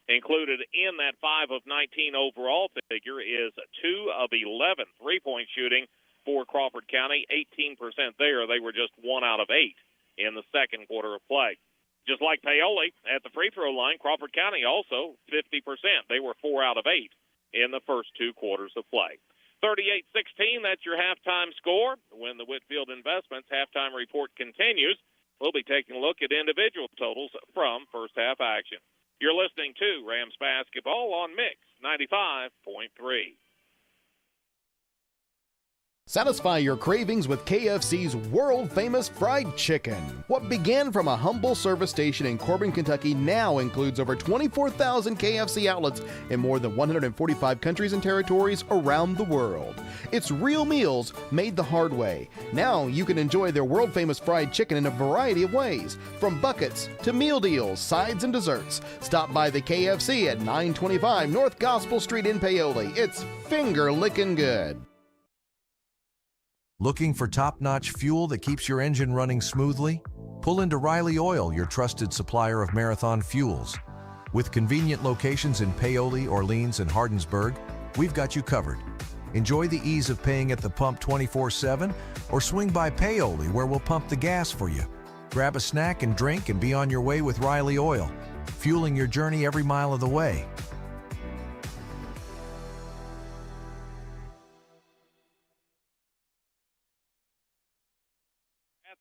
Included in that 5 of 19 overall figure is 2 of 11 three-point shooting for Crawford County, 18% there. They were just 1 out of 8 in the second quarter of play. Just like Paoli at the free throw line, Crawford County also 50%. They were 4 out of 8 in the first 2 quarters of play. 38-16, that's your halftime score. When the Whitfield Investments halftime report continues, we'll be taking a look at individual totals from first half action. You're listening to Rams Basketball on Mix 95.3. Satisfy your cravings with KFC's world-famous fried chicken. What began from a humble service station in Corbin, Kentucky now includes over 24,000 KFC outlets in more than 145 countries and territories around the world. It's real meals made the hard way. Now you can enjoy their world-famous fried chicken in a variety of ways, from buckets to meal deals, sides, and desserts. Stop by the KFC at 925 North Gospel Street in Paoli. It's finger-licking good. Looking for top-notch fuel that keeps your engine running smoothly? Pull into Riley Oil, your trusted supplier of marathon fuels. With convenient locations in Paoli, Orleans, and Hardinsburg, we've got you covered. Enjoy the ease of paying at the pump 24/7, or swing by Paoli where we'll pump the gas for you. Grab a snack and drink and be on your way with Riley Oil, fueling your journey every mile of the way.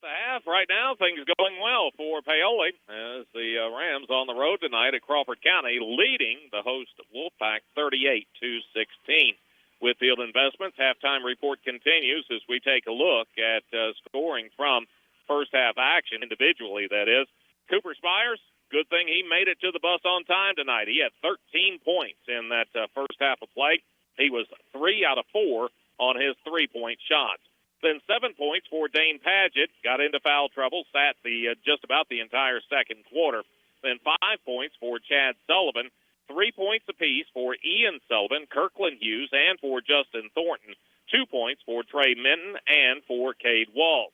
The half right now, things going well for Paoli as the Rams on the road tonight at Crawford County, leading the host Wolfpack 38-16. Whitfield Investments halftime report continues as we take a look at scoring from first half action individually. That is, Cooper Spires, good thing he made it to the bus on time tonight. He had 13 points in that first half of play. He was 3 out of 4 on his 3-point shots. Then 7 points for Dane Padgett, got into foul trouble, sat the just about the entire second quarter. Then 5 points for Chad Sullivan, 3 points apiece for Ian Sullivan, Kirkland Hughes, and for Justin Thornton. 2 points for Trey Minton and for Cade Walls.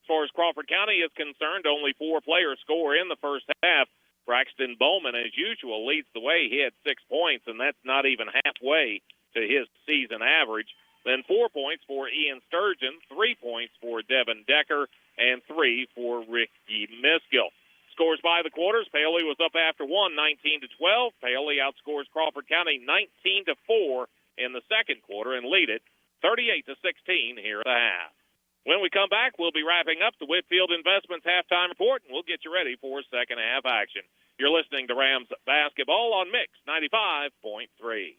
As far as Crawford County is concerned, only 4 players score in the first half. Braxton Bowman, as usual, leads the way. He had 6 points, and that's not even halfway to his season average. Then 4 points for Ian Sturgeon, 3 points for Devin Decker, and 3 for Ricky Miskill. Scores by the quarters. Paoli was up after 1, 19-12. Paoli outscores Crawford County 19-4 in the second quarter and lead it 38-16 here at the half. When we come back, we'll be wrapping up the Whitfield Investments halftime report, and we'll get you ready for second half action. You're listening to Rams Basketball on Mix 95.3.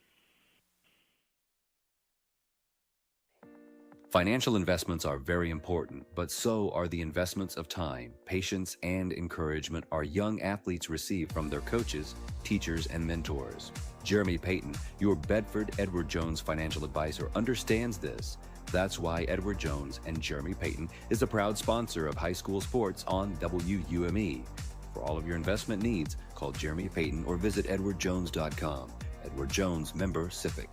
Financial investments are very important, but so are the investments of time, patience, and encouragement our young athletes receive from their coaches, teachers, and mentors. Jeremy Payton, your Bedford Edward Jones financial advisor, understands this. That's why Edward Jones and Jeremy Payton is a proud sponsor of high school sports on WUME. For all of your investment needs, call Jeremy Payton or visit edwardjones.com. Edward Jones, member SIPC.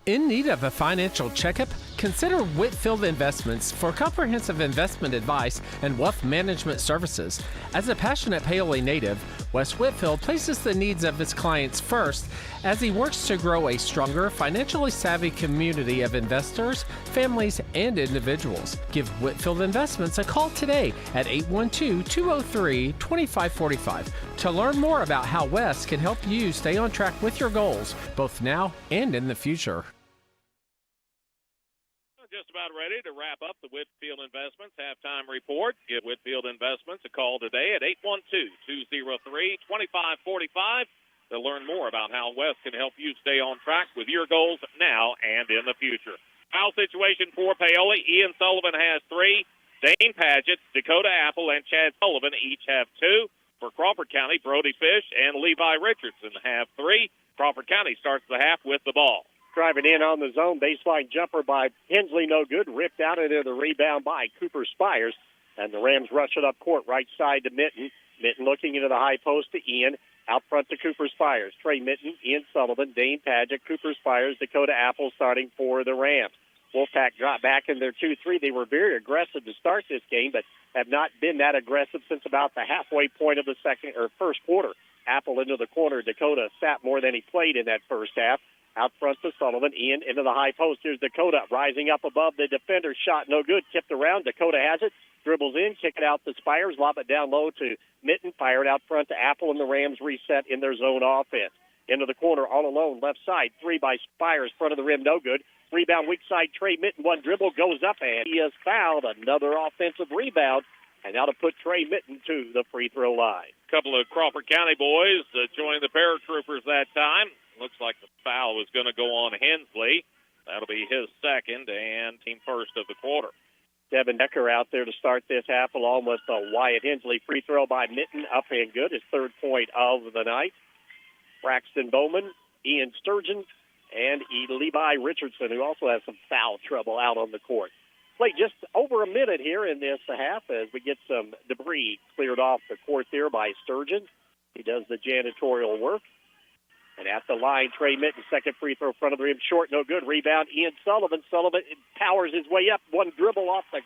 In need of a financial checkup? Consider Whitfield Investments for comprehensive investment advice and wealth management services. As a passionate Paoli native, Wes Whitfield places the needs of his clients first as he works to grow a stronger, financially savvy community of investors, families, and individuals. Give Whitfield Investments a call today at 812-203-2545 to learn more about how Wes can help you stay on track with your goals, both now and in the future. Just about ready to wrap up the Whitfield Investments halftime report. Give Whitfield Investments a call today at 812-203-2545 to learn more about how Wes can help you stay on track with your goals now and in the future. Foul situation for Paoli. Ian Sullivan has 3. Dane Padgett, Dakota Apple, and Chad Sullivan each have 2. For Crawford County, Brody Fish and Levi Richardson have 3. Crawford County starts the half with the ball. Driving in on the zone, baseline jumper by Hensley, no good. Ripped out into the rebound by Cooper Spires. And the Rams rush it up court, right side to Mitten. Mitten looking into the high post to Ian. Out front to Cooper Spires. Trey Mitten, Ian Sullivan, Dane Padgett, Cooper Spires, Dakota Apple starting for the Rams. Wolfpack dropped back in their 2-3. They were very aggressive to start this game, but have not been that aggressive since about the halfway point of the first quarter. Apple into the corner. Dakota sat more than he played in that first half. Out front to Sullivan. Ian into the high post. Here's Dakota rising up above the defender. Shot no good. Tipped around. Dakota has it. Dribbles in. Kick it out to Spires. Lob it down low to Mitten. Fired out front to Apple, and the Rams reset in their zone offense. Into the corner all alone. Left side. Three by Spires. Front of the rim. No good. Rebound weak side. Trey Mitten. One dribble. Goes up, and he has fouled. Another offensive rebound. And now to put Trey Mitten to the free throw line. A couple of Crawford County boys joined the paratroopers that time. Looks like the foul was going to go on Hensley. That'll be his second and team first of the quarter. Devin Decker out there to start this half, along with a Wyatt Hensley free throw by Mitten, up and good, his third point of the night. Braxton Bowman, Ian Sturgeon, and Levi Richardson, who also has some foul trouble out on the court. Play just over a minute here in this half as we get some debris cleared off the court there by Sturgeon. He does the janitorial work. And at the line, Trey Mitten, second free throw, front of the rim, short, no good. Rebound, Ian Sullivan. Sullivan powers his way up. One dribble off the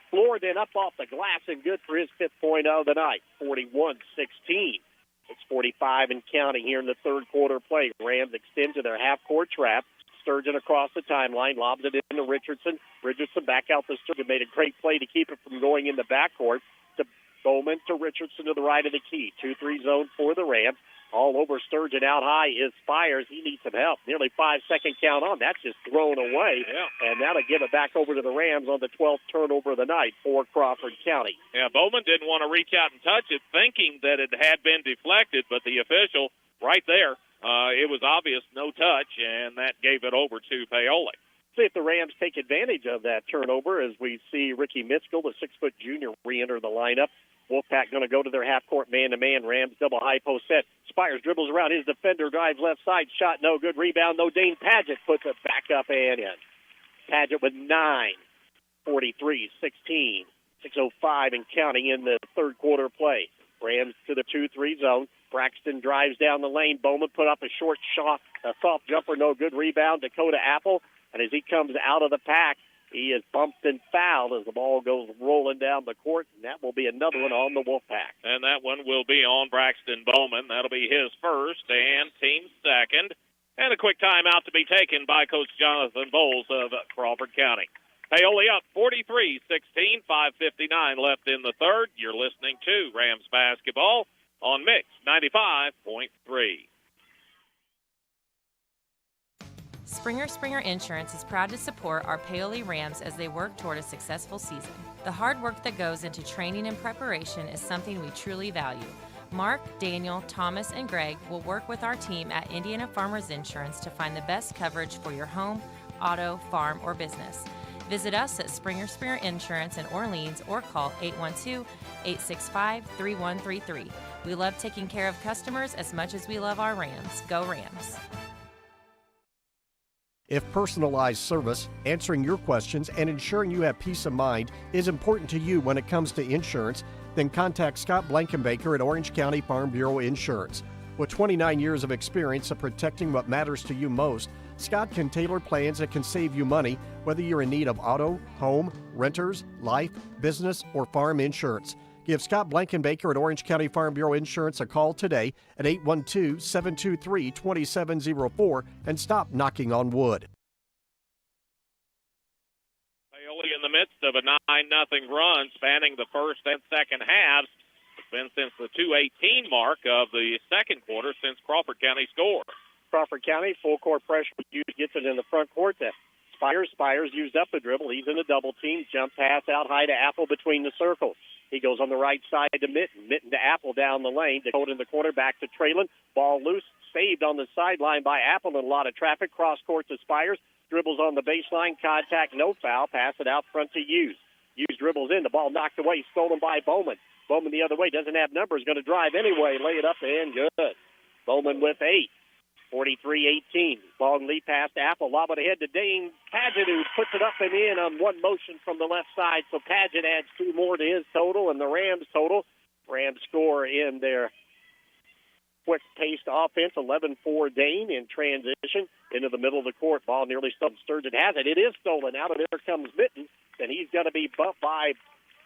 floor, then up off the glass, and good for his fifth point of the night, 41-16. It's 45 and counting here in the third quarter play. Rams extend to their half-court trap. Sturgeon across the timeline, lobs it into Richardson. Richardson back out to Sturgeon, made a great play to keep it from going in the backcourt. To Bowman to Richardson to the right of the key. 2-3 zone for the Rams. All over Sturgeon out high is Spires. He needs some help. Nearly 5-second count on. That's just thrown away. Yeah. And that'll give it back over to the Rams on the 12th turnover of the night for Crawford County. Yeah, Bowman didn't want to reach out and touch it, thinking that it had been deflected, but the official right there, it was obvious, no touch, and that gave it over to Paoli. See if the Rams take advantage of that turnover as we see Ricky Mitchell, the 6-foot junior, re-enter the lineup. Wolfpack going to go to their half-court man-to-man. Rams double high post set. Spires dribbles around his defender, drives left side. Shot no good. Rebound, no. Dane Padgett puts it back up and in. Padgett with 9, 43, 16, 6:05 and counting in the third quarter play. Rams to the 2-3 zone. Braxton drives down the lane. Bowman put up a short shot, a soft jumper, no good. Rebound, Dakota Apple. And as he comes out of the pack, he is bumped and fouled as the ball goes rolling down the court, and that will be another one on the Wolfpack. And that one will be on Braxton Bowman. That'll be his first and team second. And a quick timeout to be taken by Coach Jonathan Bowles of Crawford County. Paoli up 43-16, 5:59 left in the third. You're listening to Rams basketball on Mix 95.3. Springer Insurance is proud to support our Paoli Rams as they work toward a successful season. The hard work that goes into training and preparation is something we truly value. Mark, Daniel, Thomas, and Greg will work with our team at Indiana Farmers Insurance to find the best coverage for your home, auto, farm, or business. Visit us at Springer Insurance in Orleans or call 812-865-3133. We love taking care of customers as much as we love our Rams. Go Rams! If personalized service, answering your questions, and ensuring you have peace of mind is important to you when it comes to insurance, then contact Scott Blankenbaker at Orange County Farm Bureau Insurance. With 29 years of experience of protecting what matters to you most, Scott can tailor plans that can save you money, whether you're in need of auto, home, renters, life, business, or farm insurance. Give Scott Blankenbaker at Orange County Farm Bureau Insurance a call today at 812-723-2704 and stop knocking on wood. Paoli in the midst of a 9-0 run spanning the first and second halves. It's been since the 2:18 mark of the second quarter since Crawford County scored. Crawford County, full court pressure, gets it in the front court. Spires used up the dribble. He's in a double team. Jump pass out high to Apple between the circles. He goes on the right side to Mitten. Mitten to Apple down the lane. Dakota in the corner, back to Traylon. Ball loose, saved on the sideline by Apple and a lot of traffic. Cross court to Spires. Dribbles on the baseline. Contact, no foul. Pass it out front to Hughes. Hughes dribbles in. The ball knocked away. Stolen by Bowman. Bowman the other way. Doesn't have numbers. Going to drive anyway. Lay it up and good. Bowman with 8. 43-18. Long lead pass to Apple. Lob it ahead to Dane Paget, who puts it up and in on one motion from the left side. So Paget adds 2 more to his total and the Rams total. Rams score in their quick-paced offense, 11-4 Dane in transition into the middle of the court. Ball nearly stolen. Sturgeon has it. It is stolen out, and there comes Mitten, and he's going to be bumped by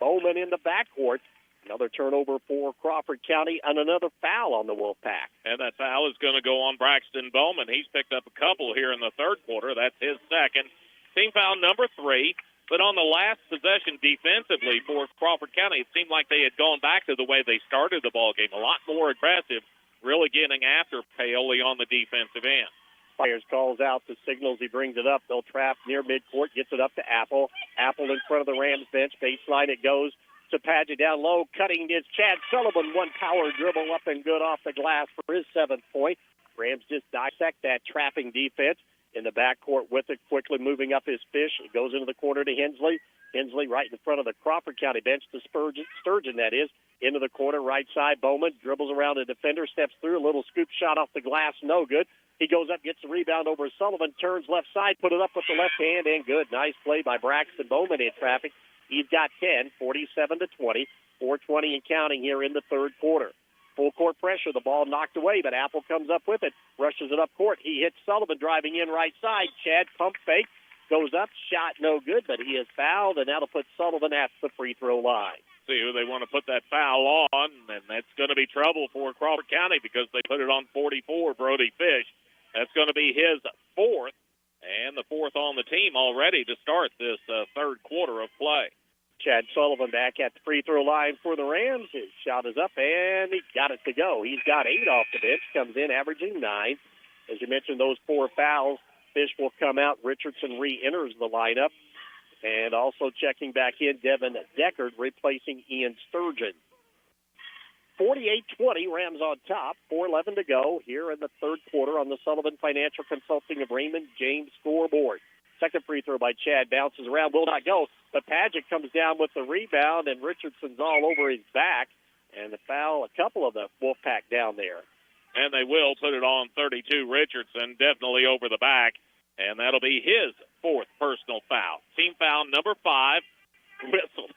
Bowman in the backcourt. Another turnover for Crawford County and another foul on the Wolfpack. And that foul is going to go on Braxton Bowman. He's picked up a couple here in the third quarter. That's his second. Team foul number 3. But on the last possession defensively for Crawford County, it seemed like they had gone back to the way they started the ball game, a lot more aggressive, really getting after Paoli on the defensive end. Spires calls out the signals. He brings it up. They'll trap near midcourt, gets it up to Apple. Apple in front of the Rams bench. Baseline it goes to Paget down low. Cutting is Chad Sullivan. One power dribble up and good off the glass for his 7th point. Rams just dissect that trapping defense in the backcourt with it, quickly moving up his fish. It goes into the corner to Hensley. Hensley right in front of the Crawford County bench to Sturgeon, that is. Into the corner, right side. Bowman dribbles around a defender, steps through. A little scoop shot off the glass, no good. He goes up, gets the rebound over Sullivan, turns left side, put it up with the left hand, and good. Nice play by Braxton Bowman in traffic. He's got 10, 47-20, 4:20 and counting here in the third quarter. Full court pressure, the ball knocked away, but Apple comes up with it, rushes it up court. He hits Sullivan driving in right side. Chad pump fake, goes up, shot no good, but he is fouled, and that'll put Sullivan at the free throw line. See who they want to put that foul on, and that's going to be trouble for Crawford County because they put it on 44, Brody Fish. That's going to be his 4th, and the 4th on the team already to start this third quarter of play. Chad Sullivan back at the free throw line for the Rams. His shot is up, and he got it to go. He's got 8 off the bench, comes in averaging 9. As you mentioned, those 4 fouls. Fish will come out. Richardson re-enters the lineup. And also checking back in, Devin Deckard replacing Ian Sturgeon. 48-20, Rams on top. 4:11 to go here in the third quarter on the Sullivan Financial Consulting of Raymond James scoreboard. Second free throw by Chad bounces around, will not go. But Paget comes down with the rebound, and Richardson's all over his back. And the foul, a couple of the Wolfpack down there. And they will put it on 32, Richardson, definitely over the back. And that'll be his 4th personal foul. Team foul number 5, whistled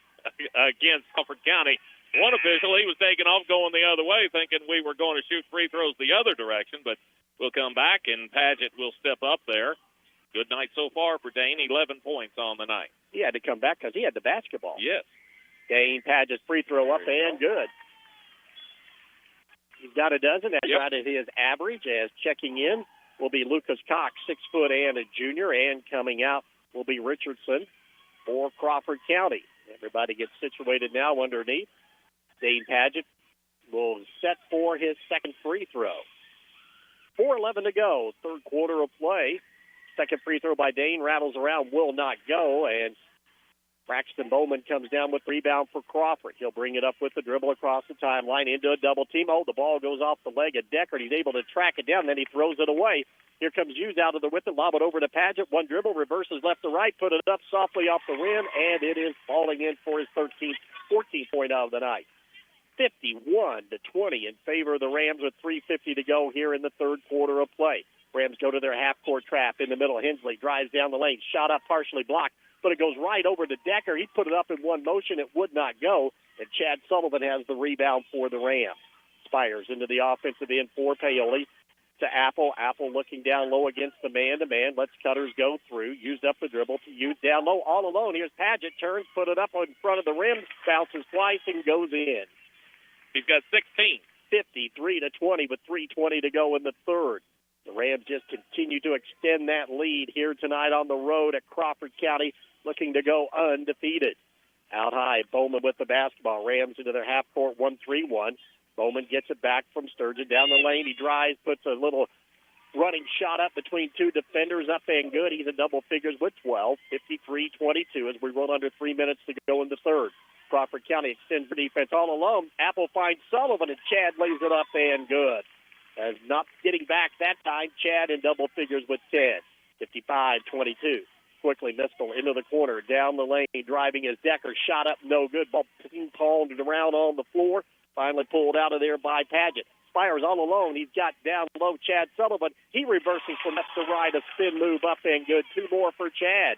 against Crawford County. One official, he was taking off going the other way, thinking we were going to shoot free throws the other direction, but we'll come back, and Paget will step up there. Good night so far for Dane, 11 points on the night. He had to come back because he had the basketball. Yes. Dane Paget's free throw up and good. He's got a dozen. That's right at his average. As checking in will be Lucas Cox, 6 foot and a junior, and coming out will be Richardson for Crawford County. Everybody gets situated now underneath. Dane Paget will set for his second free throw. 4:11 to go, third quarter of play. Second free throw by Dane, rattles around, will not go, and Braxton Bowman comes down with the rebound for Crawford. He'll bring it up with the dribble across the timeline into a double team. Oh, the ball goes off the leg of Deckard. He's able to track it down, then he throws it away. Here comes Hughes out of the with it, lob it over to Paget. One dribble, reverses left to right, put it up softly off the rim, and it is falling in for his 14th point of the night. 51-20 in favor of the Rams with 3:50 to go here in the third quarter of play. Rams go to their half-court trap in the middle. Hensley drives down the lane, shot up, partially blocked, but it goes right over to Decker. He put it up in one motion. It would not go, and Chad Sullivan has the rebound for the Rams. Spires into the offensive end for Paoli to Apple. Apple looking down low against the man-to-man. Lets Cutters go through. Used up the dribble to Hughes down low. All alone. Here's Paget. Turns, put it up in front of the rim, bounces twice, and goes in. He's got 16. 53-20 with 3:20 to go in the third. The Rams just continue to extend that lead here tonight on the road at Crawford County, looking to go undefeated. Out high, Bowman with the basketball. Rams into their half-court 1-3-1. Bowman gets it back from Sturgeon down the lane. He drives, puts a little running shot up between two defenders, up and good. He's in double figures with 12, 53-22 as we roll under 3 minutes to go in the third. Crawford County extends the defense all alone. Apple finds Sullivan, and Chad lays it up and good. As not getting back that time, Chad in double figures with 10, 55-22. Quickly, Mistel into the corner, down the lane, driving his Decker. Shot up, no good. Ball ping-ponged around on the floor. Finally pulled out of there by Paget. Spires all alone. He's got down low Chad Sullivan. He reversing from left to right, a spin move up and good. 2 more for Chad.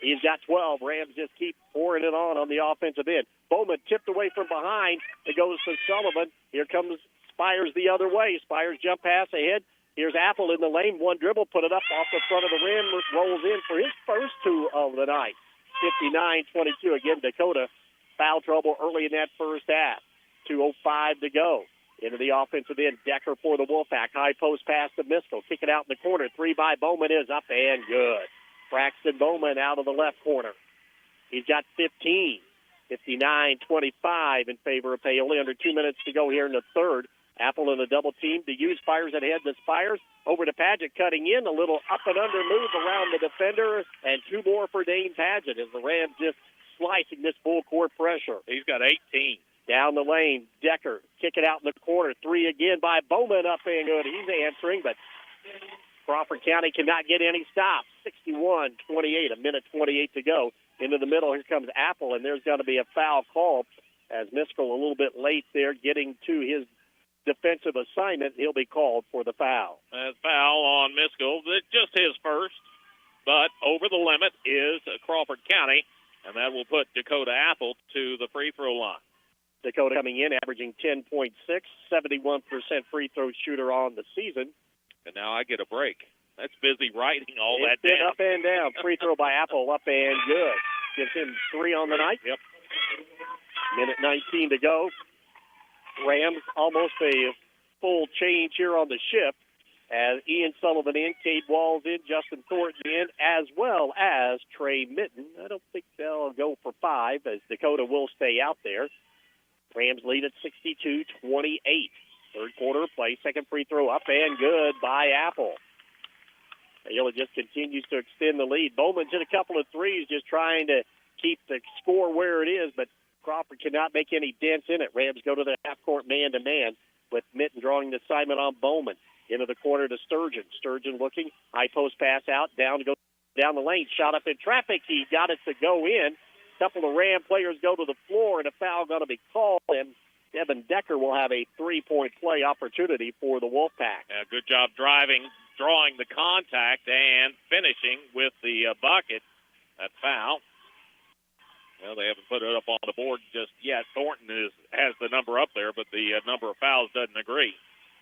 He's got 12. Rams just keep pouring it on the offensive end. Bowman tipped away from behind. It goes to Sullivan. Here comes Spires the other way. Spires jump pass ahead. Here's Apple in the lane. One dribble, put it up off the front of the rim, rolls in for his first 2 of the night. 59-22. Again, Dakota foul trouble early in that first half. 2:05 to go. Into the offensive end. Decker for the Wolfpack. High post pass to Miskell. Kick it out in the corner. 3 by Bowman is up and good. Braxton Bowman out of the left corner. He's got 15. 59-25 in favor of Paoli. Under 2 minutes to go here in the third. Apple in a double team to use. Spires ahead to Spires. Over to Padgett, cutting in. A little up and under move around the defender. And 2 more for Dane Padgett as the Rams just slicing this full court pressure. He's got 18. Down the lane, Decker, kick it out in the corner. 3 again by Bowman, up and good. He's answering, but Crawford County cannot get any stops. 61-28, a minute 28 to go. Into the middle, here comes Apple, and there's going to be a foul call as Miskell a little bit late there getting to his defensive assignment. He'll be called for the foul. Foul on Miskell, just his first, but over the limit is Crawford County, and that will put Dakota Apple to the free throw line. Dakota coming in, averaging 10.6, 71% free throw shooter on the season. And now I get a break. That's busy writing all It's that down. Up and down. Free throw by Apple, up and good. Gives him 3 on the night. Yep. Minute 19 to go. Rams almost a full change here on the shift as Ian Sullivan in, Cade Walls in, Justin Thornton in, as well as Trey Mitten. I don't think they'll go for 5 as Dakota will stay out there. Rams lead at 62-28. Third quarter of play. Second free throw up and good by Apple. Paoli just continues to extend the lead. Bowman's hit a couple of threes just trying to keep the score where it is, but Crawford cannot make any dents in it. Rams go to the half-court man-to-man with Mitten drawing the assignment on Bowman. Into the corner to Sturgeon. Sturgeon looking. High post pass out. Down to go down the lane. Shot up in traffic. He got it to go in. Couple of Ram players go to the floor, and a foul going to be called, and Devin Decker will have a 3-point play opportunity for the Wolfpack. Yeah, good job driving, drawing the contact, and finishing with the bucket. That foul. Well, they haven't put it up on the board just yet. Thornton has the number up there, but the number of fouls doesn't agree.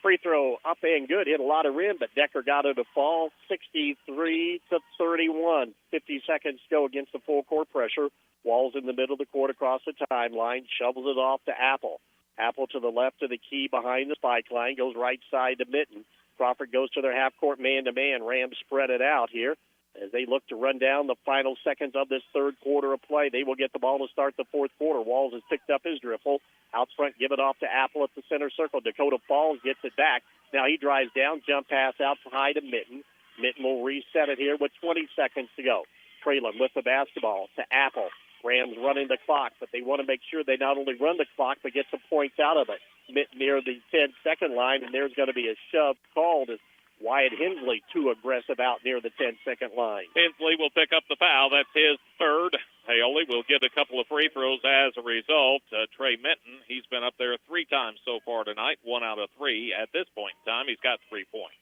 Free throw up and good. Hit a lot of rim, but Decker got it to fall. 63-31. 50 seconds to go against the full court pressure. Walls in the middle of the court across the timeline. Shovels it off to Apple. Apple to the left of the key behind the spike line. Goes right side to Mitten. Crawford goes to their half-court man-to-man. Rams spread it out here as they look to run down the final seconds of this third quarter of play. They will get the ball to start the fourth quarter. Walls has picked up his dribble. Out front, give it off to Apple at the center circle. Dakota Falls gets it back. Now he drives down, jump pass out high to Mitten. Mitten will reset it here with 20 seconds to go. Traylon with the basketball to Apple. Rams running the clock, but they want to make sure they not only run the clock, but get some points out of it. Mitten near the 10-second line, and there's going to be a shove called as Wyatt Hensley too aggressive out near the 10-second line. Hensley will pick up the foul. That's his third. Paoli will get a couple of free throws as a result. Trey Mitten, he's been up there 3 times so far tonight, 1 out of 3. At this point in time, he's got 3 points.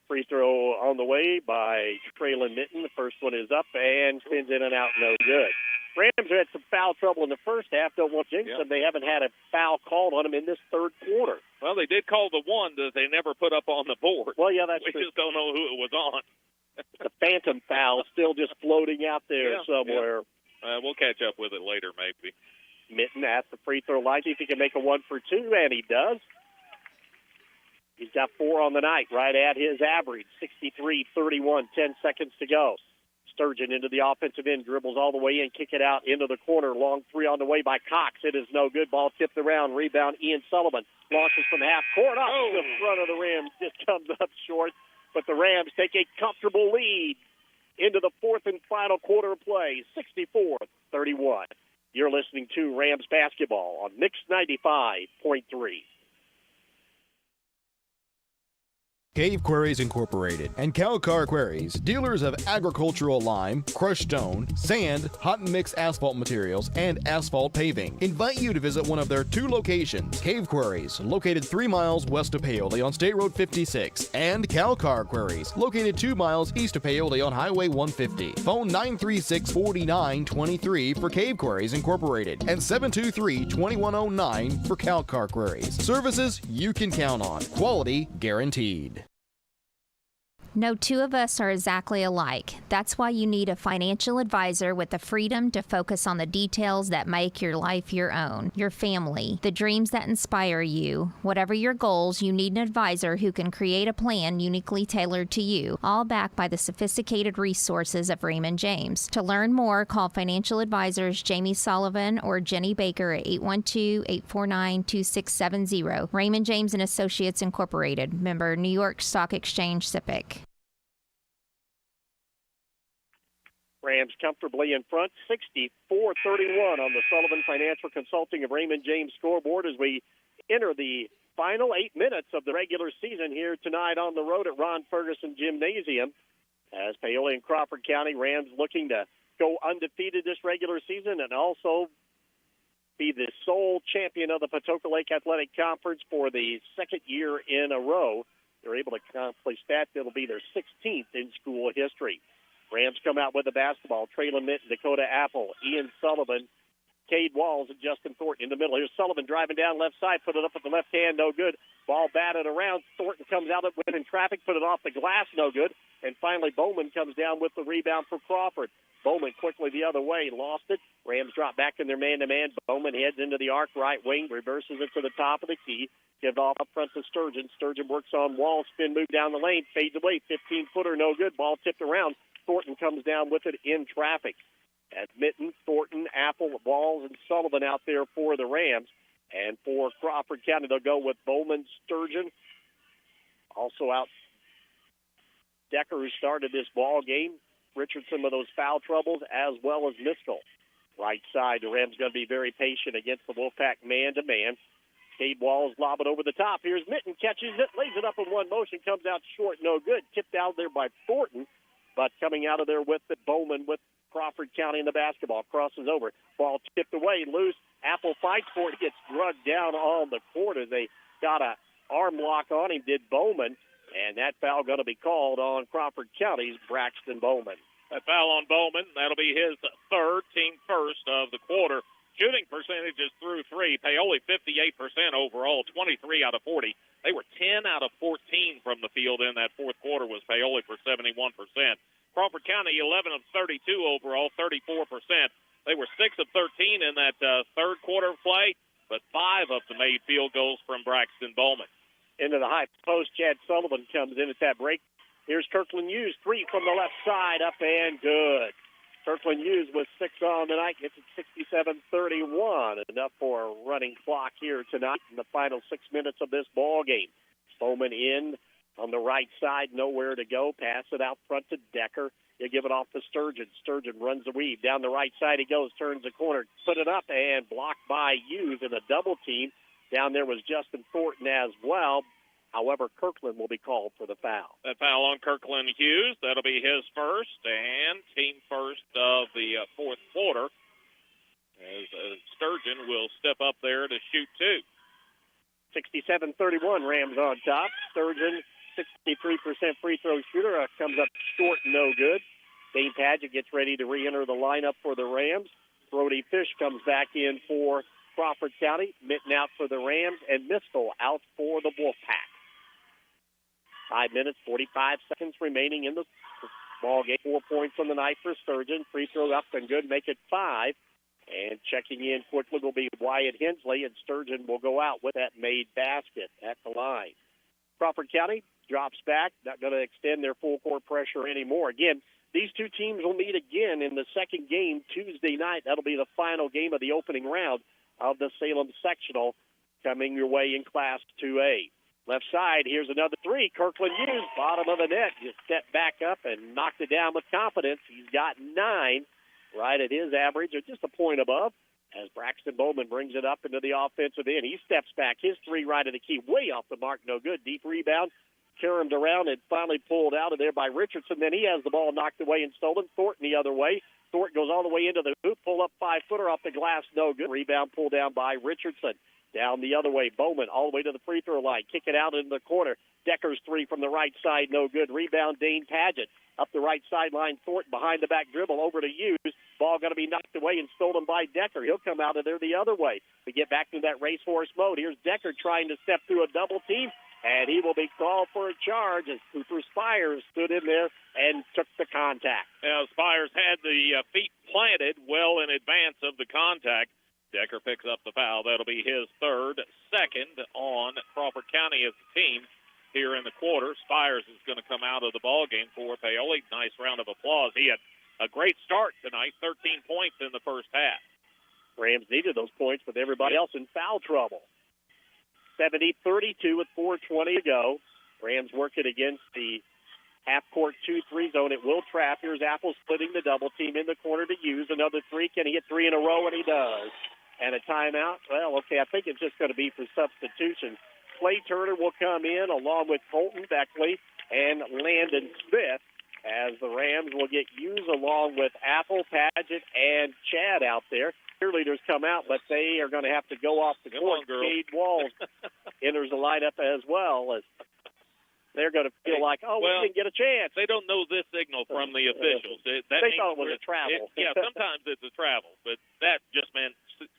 Free throw on the way by Traylon Mitten. The first one is up and spins in and out, no good. Rams had some foul trouble in the first half. Don't want to jinx them. They haven't had a foul called on them in this third quarter. Well, they did call the one that they never put up on the board. Well, yeah, that's we true. We just don't know who it was on. The phantom foul still just floating out there somewhere. Yeah. We'll catch up with it later, maybe. Mitten at the free throw line. See if he can make a 1 for 2, and he does. He's got 4 on the night, right at his average. 63-31, 10 seconds to go. Sturgeon into the offensive end, dribbles all the way in, kick it out into the corner. Long 3 on the way by Cox. It is no good. Ball tipped around. Rebound, Ian Sullivan. Launches from half court up the front of the rim. Just comes up short. But the Rams take a comfortable lead into the fourth and final quarter of play, 64-31. You're listening to Rams basketball on Mix 95.3. Cave Quarries Incorporated and Calcar Quarries, dealers of agricultural lime, crushed stone, sand, hot and mix asphalt materials, and asphalt paving, invite you to visit one of their 2 locations. Cave Quarries, located 3 miles west of Paoli on State Road 56, and Calcar Quarries, located 2 miles east of Paoli on Highway 150. Phone 936-4923 for Cave Quarries Incorporated and 723-2109 for Calcar Quarries. Services you can count on. Quality guaranteed. No two of us are exactly alike. That's why you need a financial advisor with the freedom to focus on the details that make your life your own, your family, the dreams that inspire you. Whatever your goals, you need an advisor who can create a plan uniquely tailored to you, all backed by the sophisticated resources of Raymond James. To learn more, call financial advisors Jamie Sullivan or Jenny Baker at 812-849-2670. Raymond James and Associates Incorporated, member New York Stock Exchange SIPC. Rams comfortably in front, 64-31 on the Sullivan Financial Consulting of Raymond James scoreboard as we enter the final 8 minutes of the regular season here tonight on the road at Ron Ferguson Gymnasium. As Paoli and Crawford County, Rams looking to go undefeated this regular season and also be the sole champion of the Patoka Lake Athletic Conference for the second year in a row. They're able to accomplish that. It'll be their 16th in school history. Rams come out with the basketball. Traylon Minton, Dakota Apple, Ian Sullivan, Cade Walls, and Justin Thornton in the middle. Here's Sullivan driving down left side, put it up with the left hand, no good. Ball batted around. Thornton comes out of it in traffic, put it off the glass, no good. And finally, Bowman comes down with the rebound for Crawford. Bowman quickly the other way, lost it. Rams drop back in their man-to-man. Bowman heads into the arc, right wing, reverses it to the top of the key. Give it off up front to Sturgeon. Sturgeon works on Wall, spin move down the lane, fades away, 15-footer, no good. Ball tipped around. Thornton comes down with it in traffic. As Minton, Thornton, Apple, Walls, and Sullivan out there for the Rams. And for Crawford County, they'll go with Bowman, Sturgeon. Also out Decker, who started this ball game. Richardson with those foul troubles, as well as Miskell. Right side, the Rams going to be very patient against the Wolfpack man-to-man. Cade Walls lob it over the top. Here's Minton, catches it, lays it up in one motion, comes out short, no good. Tipped out there by Thornton. But coming out of there with the Bowman with Crawford County in the basketball. Crosses over. Ball tipped away. Loose. Apple fights for it. Gets drugged down on the court as they got a arm lock on him, did Bowman. And that foul going to be called on Crawford County's Braxton Bowman. That foul on Bowman, that'll be his third, team first of the quarter. Shooting percentages through three. Paoli 58% overall, 23 out of 40. They were 10 out of 14 from the field in that fourth quarter was Paoli for 71%. Crawford County 11 of 32 overall, 34%. They were 6 of 13 in that third quarter of play, but 5 of them made field goals from Braxton Bowman. Into the high post, Chad Sullivan comes in at that break. Here's Kirkland Hughes, 3 from the left side, up and good. Kirkland Hughes with 6 on tonight, gets it 67-31. Enough for a running clock here tonight in the final 6 minutes of this ball game. Bowman in on the right side, nowhere to go. Pass it out front to Decker. He'll give it off to Sturgeon. Sturgeon runs the weave. Down the right side he goes, turns the corner, put it up, and blocked by Hughes in a double team. Down there was Justin Thornton as well. However, Kirkland will be called for the foul. That foul on Kirkland Hughes, that'll be his first and team first of the fourth quarter. As Sturgeon will step up there to shoot two. 67-31, Rams on top. Sturgeon, 63% free throw shooter, comes up short, no good. Dane Padgett gets ready to re-enter the lineup for the Rams. Brody Fish comes back in for Crawford County. Minton out for the Rams, and Miskell out for the Wolfpack. 5 minutes, 45 seconds remaining in the ball game. 4 points on the night for Sturgeon. Free throw up and good, make it 5. And checking in quickly will be Wyatt Hensley, and Sturgeon will go out with that made basket at the line. Crawford County drops back, not going to extend their full court pressure anymore. Again, these two teams will meet again in the second game Tuesday night. That'll be the final game of the opening round of the Salem sectional coming your way in Class 2A. Left side, here's another 3. Kirkland Hughes, bottom of the net, just stepped back up and knocked it down with confidence. He's got 9, right at his average, or just a point above, as Braxton Bowman brings it up into the offensive end. He steps back, his 3 right of the key, way off the mark, no good. Deep rebound, caromed around and finally pulled out of there by Richardson. Then he has the ball knocked away and stolen. Thornton the other way. Thornton goes all the way into the hoop, pull up 5-footer off the glass, no good. Rebound pulled down by Richardson. Down the other way, Bowman all the way to the free throw line. Kick it out into the corner. Decker's three from the right side, no good. Rebound, Dane Paget. Up the right sideline, Thornton behind the back dribble over to Hughes. Ball going to be knocked away and stolen by Decker. He'll come out of there the other way. We get back to that racehorse mode. Here's Decker trying to step through a double team, and he will be called for a charge as Cooper Spires stood in there and took the contact. Now, Spires had the feet planted well in advance of the contact. Decker picks up the foul. That'll be his third, second on Crawford County as a team here in the quarter. Spires is going to come out of the ball game for Paoli. Nice round of applause. He had a great start tonight, 13 points in the first half. Rams needed those points with everybody else in foul trouble. 70-32 with 4:20 to go. Rams working against the half-court 2-3 zone. It will trap. Here's Apple splitting the double team in the corner to use. Another three. Can he hit three in a row? And he does. And a timeout. Well, okay, I think it's just going to be for substitution. Clay Turner will come in along with Colton Beckley and Landon Smith as the Rams will get used along with Apple, Paget, and Chad out there. Cheerleaders come out, but they are going to have to go off the court. Cade Walls enters the lineup as well as they're going to feel like, we didn't get a chance. They don't know this signal from the officials. They thought it was a travel. Sometimes it's a travel, but that just meant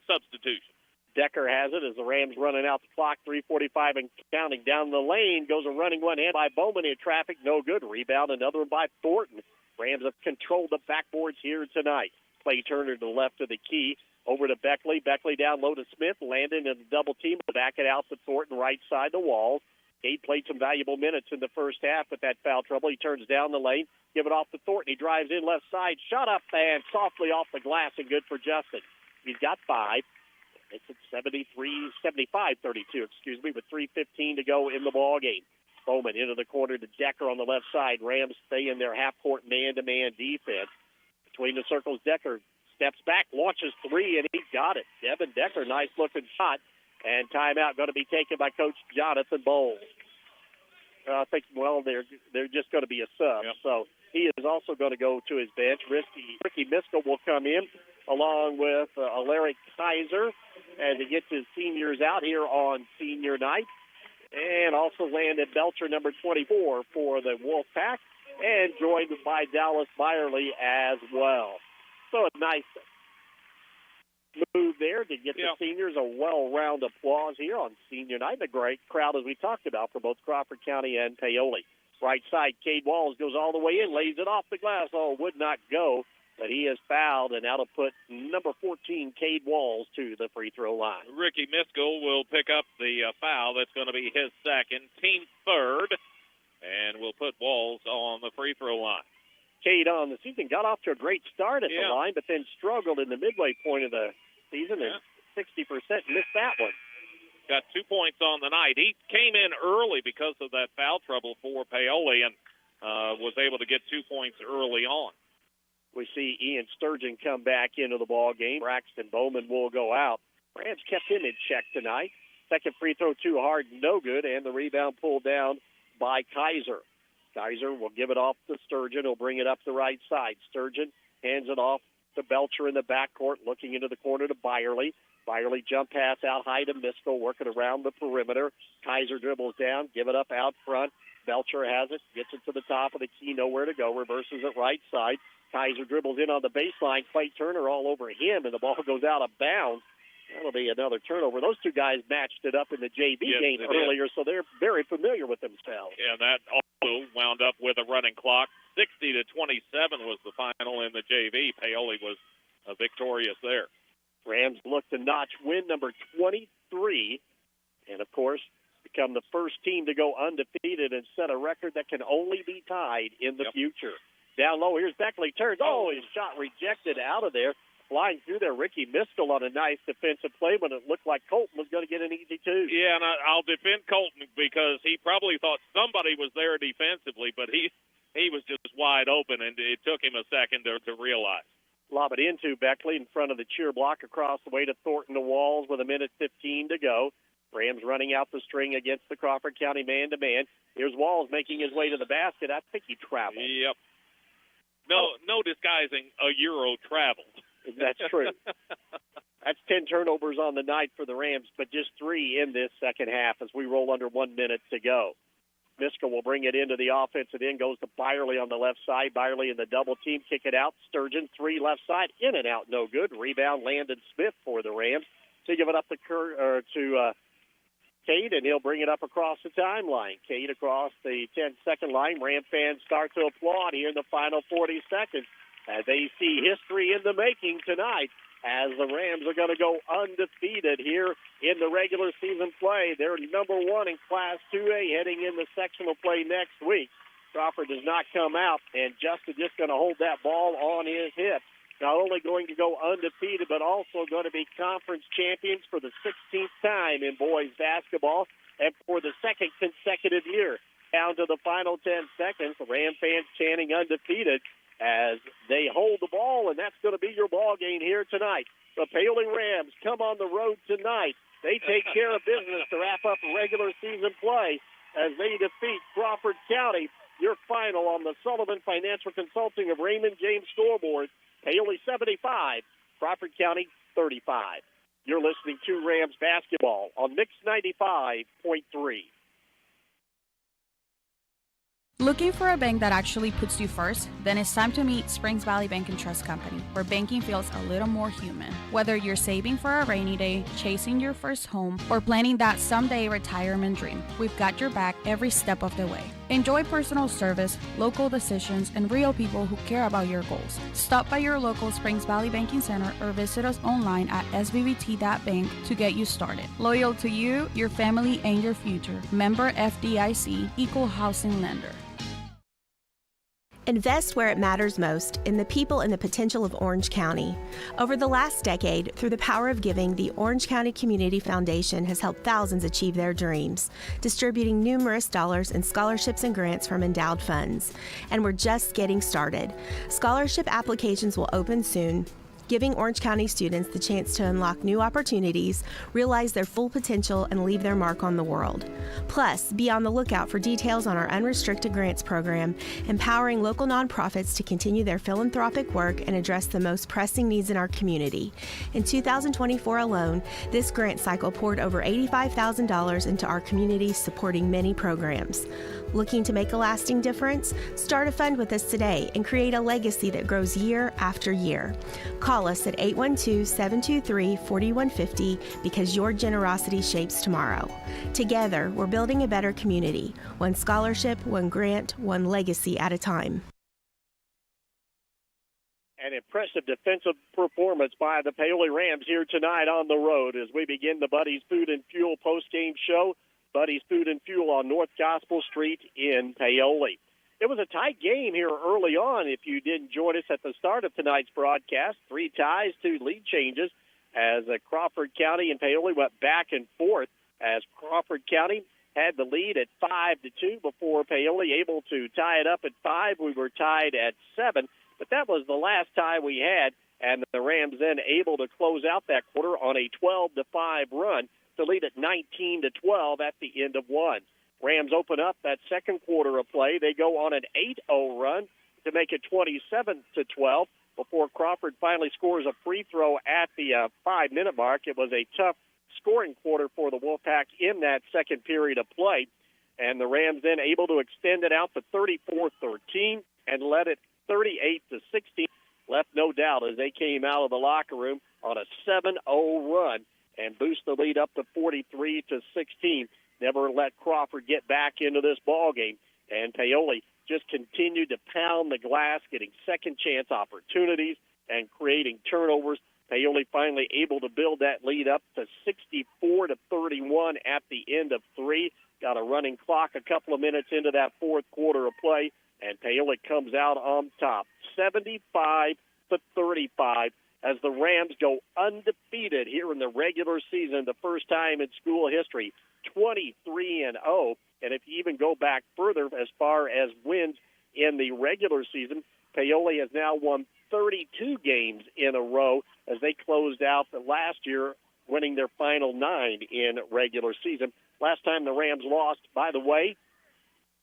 substitution. Decker has it as the Rams running out the clock, 3:45 and counting. Down the lane goes a running one hand by Bowman in traffic, no good. Rebound, another one by Thornton. Rams have controlled the backboards here tonight. Clay Turner to the left of the key, over to Beckley. Beckley down low to Smith, Landon in the double team, back it out to Thornton, right side the walls. Cade played some valuable minutes in the first half with that foul trouble. He turns down the lane, give it off to Thornton. He drives in left side, shot up and softly off the glass and good for Justin. He's got 5. It's at 75-32, with 3:15 to go in the ball game. Bowman into the corner to Decker on the left side. Rams stay in their half-court man-to-man defense. Between the circles, Decker steps back, launches three, and he got it. Devin Decker, nice-looking shot. And timeout going to be taken by Coach Jonathan Bowles. I think, they're just going to be a sub. Yep. So he is also going to go to his bench. Ricky Miskell will come in along with Alaric Kaiser as he gets his seniors out here on senior night. And also Landon Belcher, number 24 for the Wolfpack, and joined by Dallas Byerly as well. So a nice move there to get the seniors a well-round applause here on senior night. A great crowd, as we talked about, for both Crawford County and Paoli. Right side, Cade Walls goes all the way in, lays it off the glass. Would not go, but he is fouled, and that'll put number 14, Cade Walls, to the free throw line. Ricky Miskell will pick up the foul. That's going to be his second, team third, and we'll put Walls on the free throw line. Cade on the season got off to a great start at the line, but then struggled in the midway point of the season, and 60% missed that one. Got 2 points on the night. He came in early because of that foul trouble for Paoli and was able to get 2 points early on. We see Ian Sturgeon come back into the ball game. Braxton Bowman will go out. Rams kept him in check tonight. Second free throw too hard, no good, and the rebound pulled down by Kaiser. Kaiser will give it off to Sturgeon. He'll bring it up the right side. Sturgeon hands it off to Belcher in the backcourt, looking into the corner to Byerly. Byerly jump pass out high to Miskell, working around the perimeter. Kaiser dribbles down, give it up out front. Belcher has it, gets it to the top of the key, nowhere to go, reverses it right side. Kaiser dribbles in on the baseline. Clay Turner all over him, and the ball goes out of bounds. That'll be another turnover. Those two guys matched it up in the JV game earlier, so they're very familiar with themselves. Yeah, that also wound up with a running clock. 60-27 was the final in the JV. Paoli was victorious there. Rams look to notch win number 23, and, of course, become the first team to go undefeated and set a record that can only be tied in the future. Down low, here's Beckley. Turns. His shot rejected out of there. Flying through there, Ricky Miskell on a nice defensive play when it looked like Colton was going to get an easy two. Yeah, and I'll defend Colton because he probably thought somebody was there defensively, but he was just wide open, and it took him a second to realize. Lob it into Beckley in front of the cheer block across the way to Thornton to Walls with 1:15 to go. Rams running out the string against the Crawford County man-to-man. Here's Walls making his way to the basket. I think he traveled. Yep. No disguising a Euro travel. That's true. That's 10 turnovers on the night for the Rams, but just 3 in this second half as we roll under 1 minute to go. Miska will bring it into the offensive end, goes to Byerly on the left side. Byerly in the double team, kick it out. Sturgeon, 3 left side, in and out, no good. Rebound, Landon Smith for the Rams. To give it up to Cade, and he'll bring it up across the timeline. Cade across the 10-second line. Ram fans start to applaud here in the final 40 seconds as they see history in the making tonight, as the Rams are going to go undefeated here in the regular season play. They're number 1 in Class 2A heading into sectional play next week. Crawford does not come out, and Justin just going to hold that ball on his hip. Not only going to go undefeated, but also going to be conference champions for the 16th time in boys basketball and for the second consecutive year. Down to the final 10 seconds, the Ram fans chanting undefeated as they hold the ball, and that's going to be your ball game here tonight. The Paoli Rams come on the road tonight. They take care of business to wrap up regular season play as they defeat Crawford County. Your final on the Sullivan Financial Consulting of Raymond James scoreboard. Paoli 75, Crawford County 35. You're listening to Rams basketball on Mix 95.3. Looking for a bank that actually puts you first? Then it's time to meet Springs Valley Bank and Trust Company, where banking feels a little more human. Whether you're saving for a rainy day, chasing your first home, or planning that someday retirement dream, we've got your back every step of the way. Enjoy personal service, local decisions, and real people who care about your goals. Stop by your local Springs Valley Banking Center or visit us online at svbt.bank to get you started. Loyal to you, your family, and your future. Member FDIC, Equal Housing Lender. Invest where it matters most, in the people and the potential of Orange County. Over the last decade, through the power of giving, the Orange County Community Foundation has helped thousands achieve their dreams, distributing numerous dollars in scholarships and grants from endowed funds. And we're just getting started. Scholarship applications will open soon, giving Orange County students the chance to unlock new opportunities, realize their full potential, and leave their mark on the world. Plus, be on the lookout for details on our unrestricted grants program, empowering local nonprofits to continue their philanthropic work and address the most pressing needs in our community. In 2024 alone, this grant cycle poured over $85,000 into our community, supporting many programs. Looking to make a lasting difference? Start a fund with us today and create a legacy that grows year after year. Call us at 812-723-4150 because your generosity shapes tomorrow. Together, we're building a better community, one scholarship, one grant, one legacy at a time. An impressive defensive performance by the Paoli Rams here tonight on the road as we begin the Buddy's Food and Fuel postgame show. Buddy's Food and Fuel on North Gospel Street in Paoli. It was a tight game here early on. If you didn't join us at the start of tonight's broadcast, 3 ties, 2 lead changes as Crawford County and Paoli went back and forth as Crawford County had the lead at 5-2 before Paoli able to tie it up at 5. We were tied at 7, but that was the last tie we had, and the Rams then able to close out that quarter on a 12-5 run to lead at 19-12 at the end of 1. Rams open up that second quarter of play. They go on an 8-0 run to make it 27-12 before Crawford finally scores a free throw at the 5-minute mark. It was a tough scoring quarter for the Wolfpack in that second period of play, and the Rams then able to extend it out to 34-13 and led it 38-16. Left no doubt as they came out of the locker room on a 7-0 run and boost the lead up to 43-16. Never let Crawford get back into this ball game. And Paoli just continued to pound the glass, getting second chance opportunities and creating turnovers. Paoli finally able to build that lead up to 64-31 at the end of 3. Got a running clock a couple of minutes into that fourth quarter of play, and Paoli comes out on top, 75-35. As the Rams go undefeated here in the regular season, the first time in school history, 23-0. And if you even go back further as far as wins in the regular season, Paoli has now won 32 games in a row as they closed out the last year winning their final 9 in regular season. Last time the Rams lost, by the way,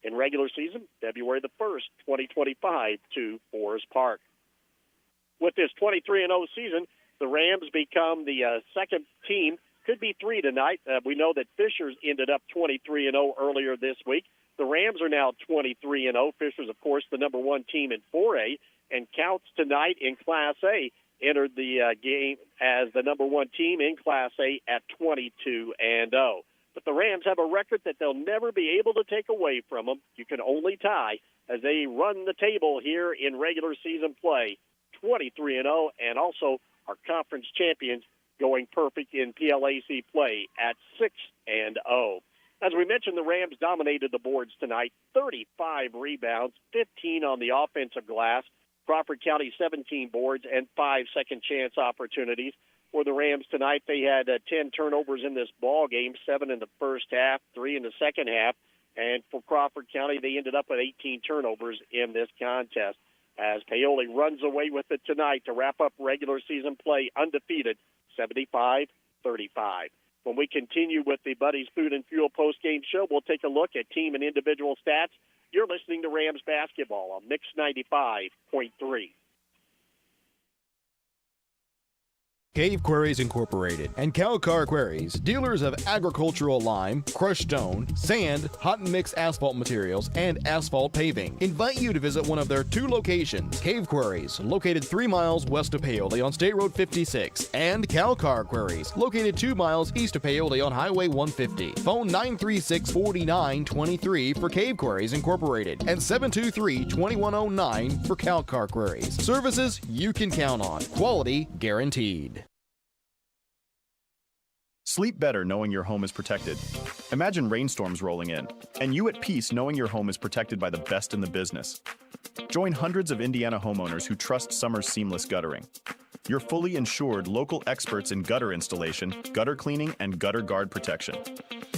in regular season, February the 1st, 2025, to Forest Park. With this 23-0 season, the Rams become the second team. Could be 3 tonight. We know that Fishers ended up 23-0 earlier this week. The Rams are now 23-0. Fishers, of course, the number 1 team in 4A, and Counts tonight in Class A entered the game as the number 1 team in Class A at 22-0. But the Rams have a record that they'll never be able to take away from them. You can only tie as they run the table here in regular season play, 23-0, and also our conference champions going perfect in PLAC play at 6-0. As we mentioned, the Rams dominated the boards tonight, 35 rebounds, 15 on the offensive glass. Crawford County 17 boards and 5 second-chance opportunities. For the Rams tonight, they had 10 turnovers in this ball game, 7 in the first half, 3 in the second half. And for Crawford County, they ended up with 18 turnovers in this contest. As Paoli runs away with it tonight to wrap up regular season play undefeated, 75-35. When we continue with the Buddy's Food and Fuel postgame show, we'll take a look at team and individual stats. You're listening to Rams basketball on Mix 95.3. Cave Quarries Incorporated and Calcar Quarries, dealers of agricultural lime, crushed stone, sand, hot and mixed asphalt materials, and asphalt paving, invite you to visit one of their 2 locations. Cave Quarries, located 3 miles west of Paoli on State Road 56, and Calcar Quarries, located 2 miles east of Paoli on Highway 150. Phone 936-4923 for Cave Quarries Incorporated and 723-2109 for Calcar Quarries. Services you can count on. Quality guaranteed. Sleep better knowing your home is protected. Imagine rainstorms rolling in, and you at peace knowing your home is protected by the best in the business. Join hundreds of Indiana homeowners who trust Summers Seamless Guttering. Your fully insured local experts in gutter installation, gutter cleaning, and gutter guard protection.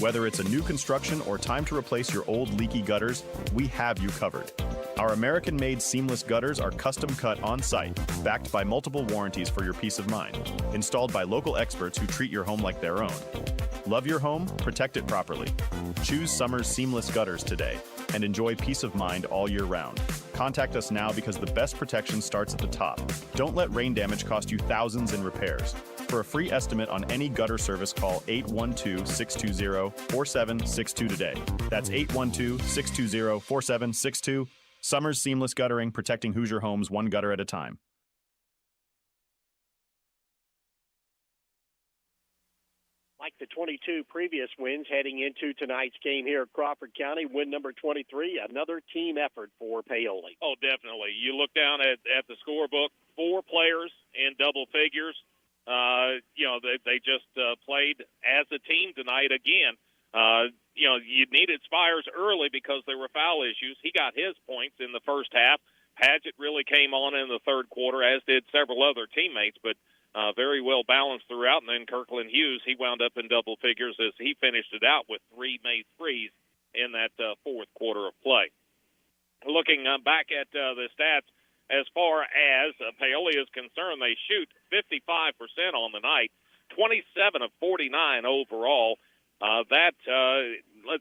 Whether it's a new construction or time to replace your old leaky gutters, we have you covered. Our American-made seamless gutters are custom cut on-site, backed by multiple warranties for your peace of mind, installed by local experts who treat your home like their own. Love your home, protect it properly. Choose Summers Seamless Gutters today and enjoy peace of mind all year round. Contact us now because the best protection starts at the top. Don't let rain damage cost you thousands in repairs. For a free estimate on any gutter service, call 812-620-4762 today. That's 812-620-4762. Summers Seamless Guttering, protecting Hoosier homes one gutter at a time. Like the 22 previous wins heading into tonight's game here at Crawford County, win number 23, another team effort for Paoli. Oh, definitely. You look down at the scorebook, 4 players in double figures. They just played as a team tonight again. You needed Spires early because there were foul issues. He got his points in the first half. Padgett really came on in the third quarter, as did several other teammates, but very well balanced throughout. And then Kirkland Hughes, he wound up in double figures as he finished it out with 3 made threes in that fourth quarter of play. Looking back at the stats, as far as Paoli is concerned, they shoot 55% on the night, 27 of 49 overall. Let's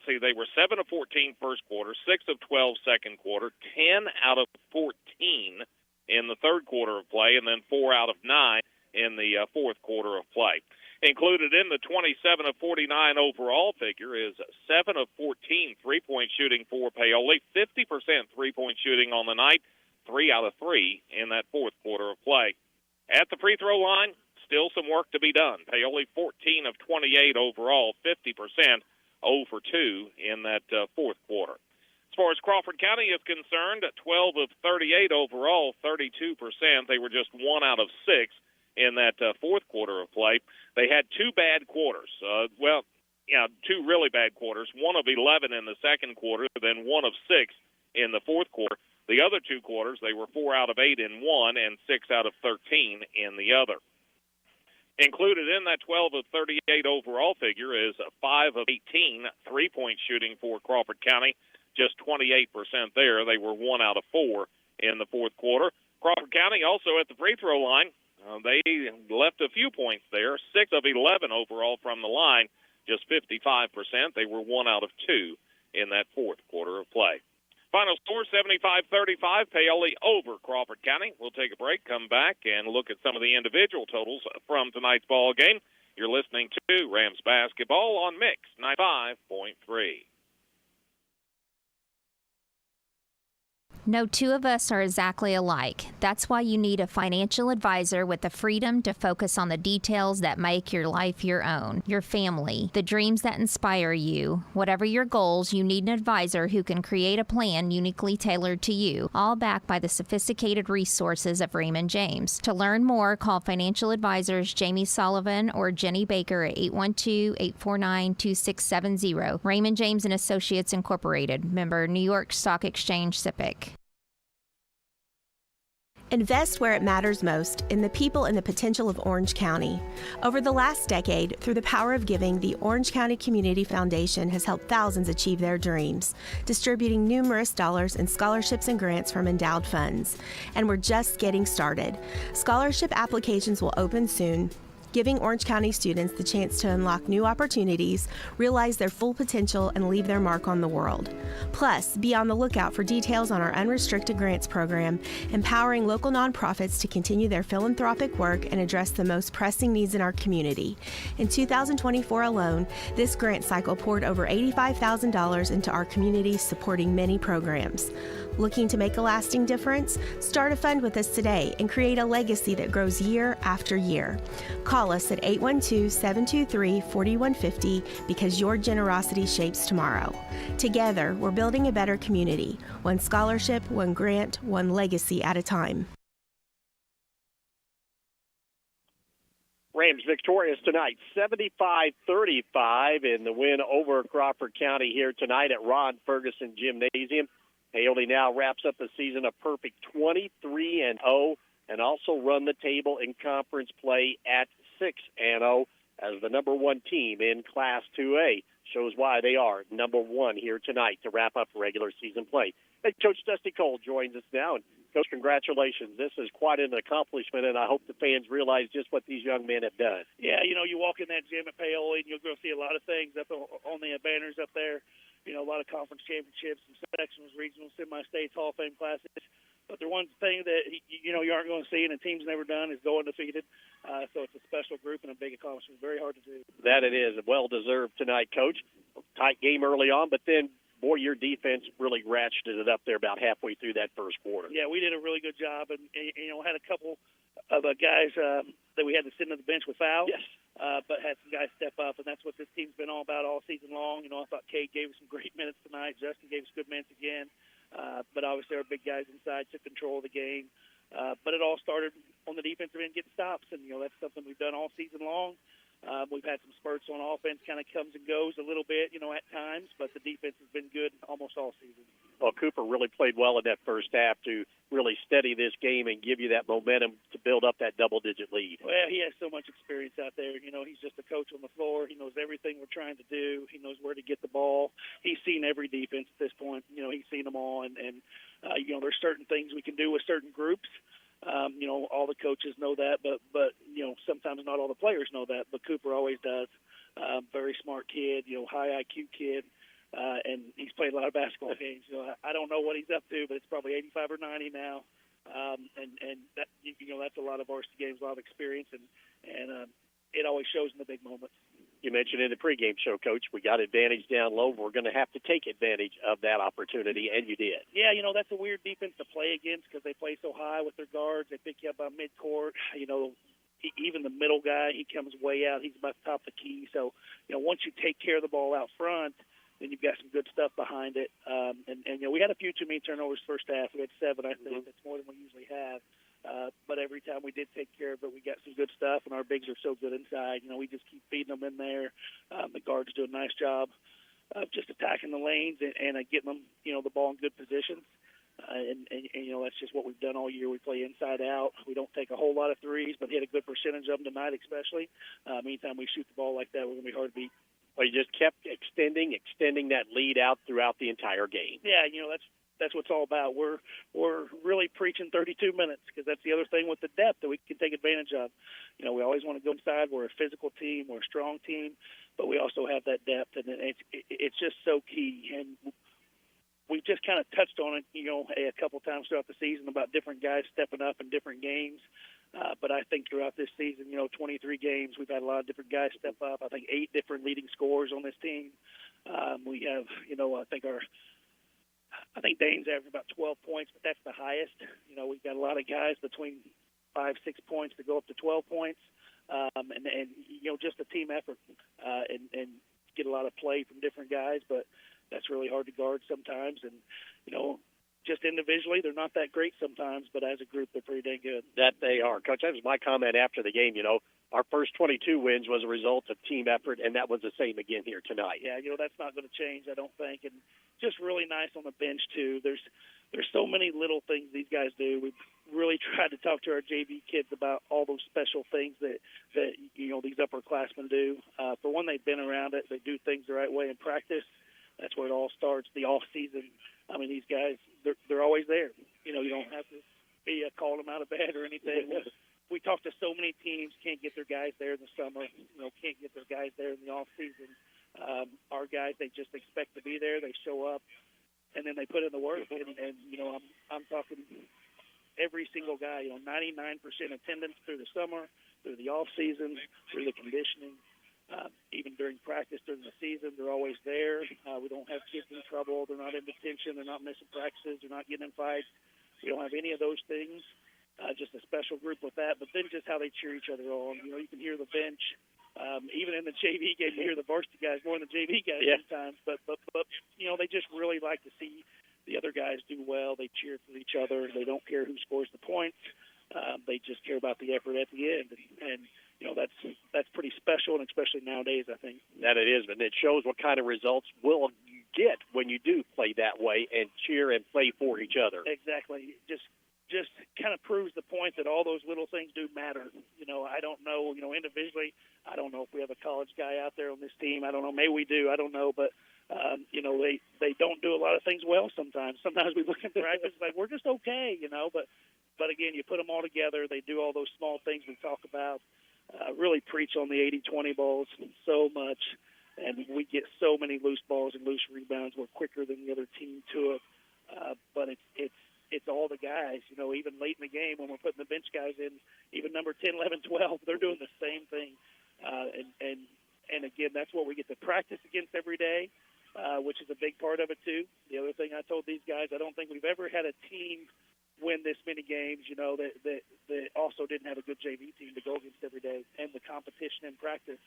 see, they were 7 of 14 first quarter, 6 of 12 second quarter, 10 out of 14 in the third quarter of play, and then 4 out of 9 in the fourth quarter of play. Included in the 27 of 49 overall figure is 7 of 14 three-point shooting for Paoli, 50% three-point shooting on the night, 3 out of 3 in that fourth quarter of play. At the free throw line, still some work to be done. Paoli 14 of 28 overall, 50%, 0 for 2 in that fourth quarter. As far as Crawford County is concerned, 12 of 38 overall, 32%. They were just 1 out of 6 in that fourth quarter of play. They had 2 bad quarters. 2 really bad quarters, 1 of 11 in the second quarter, then 1 of 6 in the fourth quarter. The other 2 quarters, they were 4 out of 8 in one and 6 out of 13 in the other. Included in that 12 of 38 overall figure is 5 of 18 three-point shooting for Crawford County, just 28% there. They were 1 out of 4 in the fourth quarter. Crawford County also at the free throw line, They left a few points there, 6 of 11 overall from the line, just 55%. They were 1 out of 2 in that fourth quarter of play. Final score, 75-35, Paoli over Crawford County. We'll take a break, come back, and look at some of the individual totals from tonight's ball game. You're listening to Rams Basketball on Mix 95.3. No two of us are exactly alike. That's why you need a financial advisor with the freedom to focus on the details that make your life your own, your family, the dreams that inspire you. Whatever your goals, you need an advisor who can create a plan uniquely tailored to you, all backed by the sophisticated resources of Raymond James. To learn more, call financial advisors Jamie Sullivan or Jenny Baker at 812-849-2670. Raymond James & Associates Incorporated, member New York Stock Exchange SIPC. Invest where it matters most, in the people and the potential of Orange County. Over the last decade, through the power of giving, the Orange County Community Foundation has helped thousands achieve their dreams, distributing numerous dollars in scholarships and grants from endowed funds. And we're just getting started. Scholarship applications will open soon, giving Orange County students the chance to unlock new opportunities, realize their full potential, and leave their mark on the world. Plus, be on the lookout for details on our unrestricted grants program, empowering local nonprofits to continue their philanthropic work and address the most pressing needs in our community. In 2024 alone, this grant cycle poured over $85,000 into our community, supporting many programs. Looking to make a lasting difference? Start a fund with us today and create a legacy that grows year after year. Call us at 812-723-4150 because your generosity shapes tomorrow. Together, we're building a better community, one scholarship, one grant, one legacy at a time. Rams victorious tonight, 75-35 in the win over Crawford County here tonight at Ron Ferguson Gymnasium. Paoli now wraps up the season a perfect 23-0 and also run the table in conference play at 6-0 as the number one team in Class 2A. Shows why they are number one here tonight to wrap up regular season play. Hey, Coach Dusty Cole joins us now. And Coach, congratulations. This is quite an accomplishment, and I hope the fans realize just what these young men have done. Yeah, you walk in that gym at Paoli, and you'll go see a lot of things up on the banners up there. A lot of conference championships, some sectionals, regional, semi-states, Hall of Fame classes. But the one thing that, you aren't going to see and the team's never done is go undefeated. So it's a special group and a big accomplishment. Very hard to do. That it is. Well-deserved tonight, Coach. Tight game early on, but then, boy, your defense really ratcheted it up there about halfway through that first quarter. Yeah, we did a really good job and had a couple of guys that we had to sit on the bench with fouls. Yes. But had some guys step up, and that's what this team's been all about all season long. I thought Kate gave us some great minutes tonight. Justin gave us good minutes again. But obviously our big guys inside took control of the game. But it all started on the defensive end getting stops, and, that's something we've done all season long. We've had some spurts on offense, kind of comes and goes a little bit, at times, but the defense has been good almost all season. Well, Cooper really played well in that first half to really steady this game and give you that momentum to build up that double-digit lead. Well, he has so much experience out there. He's just a coach on the floor. He knows everything we're trying to do. He knows where to get the ball. He's seen every defense at this point. He's seen them all, and there's certain things we can do with certain groups. All the coaches know that, but sometimes not all the players know that. But Cooper always does. Very smart kid, high IQ kid, and he's played a lot of basketball games. I don't know what he's up to, but it's probably 85 or 90 now. And that that's a lot of varsity games, a lot of experience, and it always shows in the big moments. You mentioned in the pregame show, Coach, we got advantage down low. We're going to have to take advantage of that opportunity, and you did. Yeah, that's a weird defense to play against because they play so high with their guards. They pick you up on midcourt. Even the middle guy, he comes way out. He's about the top of the key. So, once you take care of the ball out front, then you've got some good stuff behind it. And we had a few too many turnovers first half. We had 7, I think. That's more than we usually have. But every time we did take care of it, we got some good stuff, and our bigs are so good inside. We just keep feeding them in there. The guards do a nice job of just attacking the lanes and getting them, the ball in good positions. And that's just what we've done all year. We play inside out. We don't take a whole lot of threes, but hit a good percentage of them tonight especially. Anytime we shoot the ball like that, we're going to be hard to beat. Well, you just kept extending that lead out throughout the entire game. Yeah, that's what it's all about. We're really preaching 32 minutes because that's the other thing with the depth that we can take advantage of. You know, we always want to go inside. We're a physical team. We're a strong team, but we also have that depth, and it's just so key. And we've just kind of touched on it, you know, a couple times throughout the season about different guys stepping up in different games. But I think throughout this season, you know, 23 games, we've had a lot of different guys step up. I think 8 different leading scorers on this team. We have, you know, I think Dane's averaging about 12 points, but that's the highest. You know, we've got a lot of guys between 5-6 points to go up to 12 points, and you know, just a team effort, and get a lot of play from different guys. But that's really hard to guard sometimes, and you know, just individually, they're not that great sometimes, but as a group, they're pretty dang good. That they are. Coach, that was my comment after the game. You know, our first 22 wins was a result of team effort, and that was the same again here tonight. Yeah, you know, that's not going to change, I don't think. And just really nice on the bench, too. There's so many little things these guys do. We've really tried to talk to our JV kids about all those special things that you know, these upperclassmen do. For one, they've been around it. They do things the right way in practice. That's where it all starts, the off-season. I mean, these guys, they're always there. You know, you don't have to be calling them out of bed or anything. We talk to so many teams, can't get their guys there in the summer, you know, can't get their guys there in the off-season. Our guys, they just expect to be there. They show up, and then they put in the work. And you know, I'm talking every single guy, you know, 99% attendance through the summer, through the off-season, through the conditioning. Even during practice during the season, they're always there. We don't have kids in trouble. They're not in detention. They're not missing practices. They're not getting in fights. We don't have any of those things. Just a special group with that. But then just how they cheer each other on. You know, you can hear the bench. Even in the JV game, you hear the varsity guys more than the JV guys sometimes. But you know, they just really like to see the other guys do well. They cheer for each other. They don't care who scores the points. They just care about the effort at the end. And you know, that's pretty special, and especially nowadays, I think. That it is, and it shows what kind of results will you get when you do play that way and cheer and play for each other. Exactly. Just kind of proves the point that all those little things do matter. You know, I don't know, you know, individually, I don't know if we have a college guy out there on this team. I don't know. Maybe we do. I don't know. But, you know, they don't do a lot of things well sometimes. Sometimes we look at practice like we're just okay, you know. But again, you put them all together. They do all those small things we talk about. Really preach on the 80-20 balls so much, and we get so many loose balls and loose rebounds. We're quicker than the other team to it, but it's all the guys. You know, even late in the game when we're putting the bench guys in, even number 10, 11, 12, they're doing the same thing. And again, that's what we get to practice against every day, which is a big part of it too. The other thing I told these guys, I don't think we've ever had a team win this many games, you know, that also didn't have a good JV team to go against every day, and the competition in practice.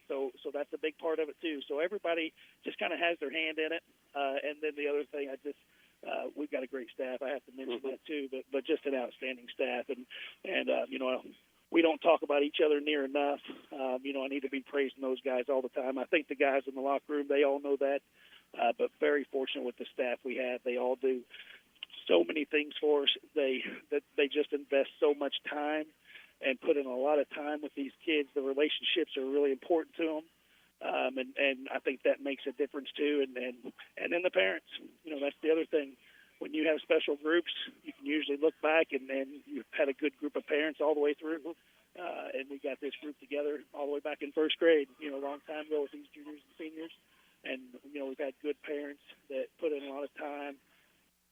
So that's a big part of it too. So everybody just kind of has their hand in it. And then the other thing, we've got a great staff. I have to mention that too, but just an outstanding staff. And you know, we don't talk about each other near enough. You know, I need to be praising those guys all the time. I think the guys in the locker room, they all know that. But very fortunate with the staff we have. They all do so many things for us. They just invest so much time and put in a lot of time with these kids. The relationships are really important to them, and I think that makes a difference too. And then the parents, you know, that's the other thing. When you have special groups, you can usually look back and you've had a good group of parents all the way through. And we got this group together all the way back in first grade, you know, a long time ago with these juniors and seniors. And, you know, we've had good parents that put in a lot of time.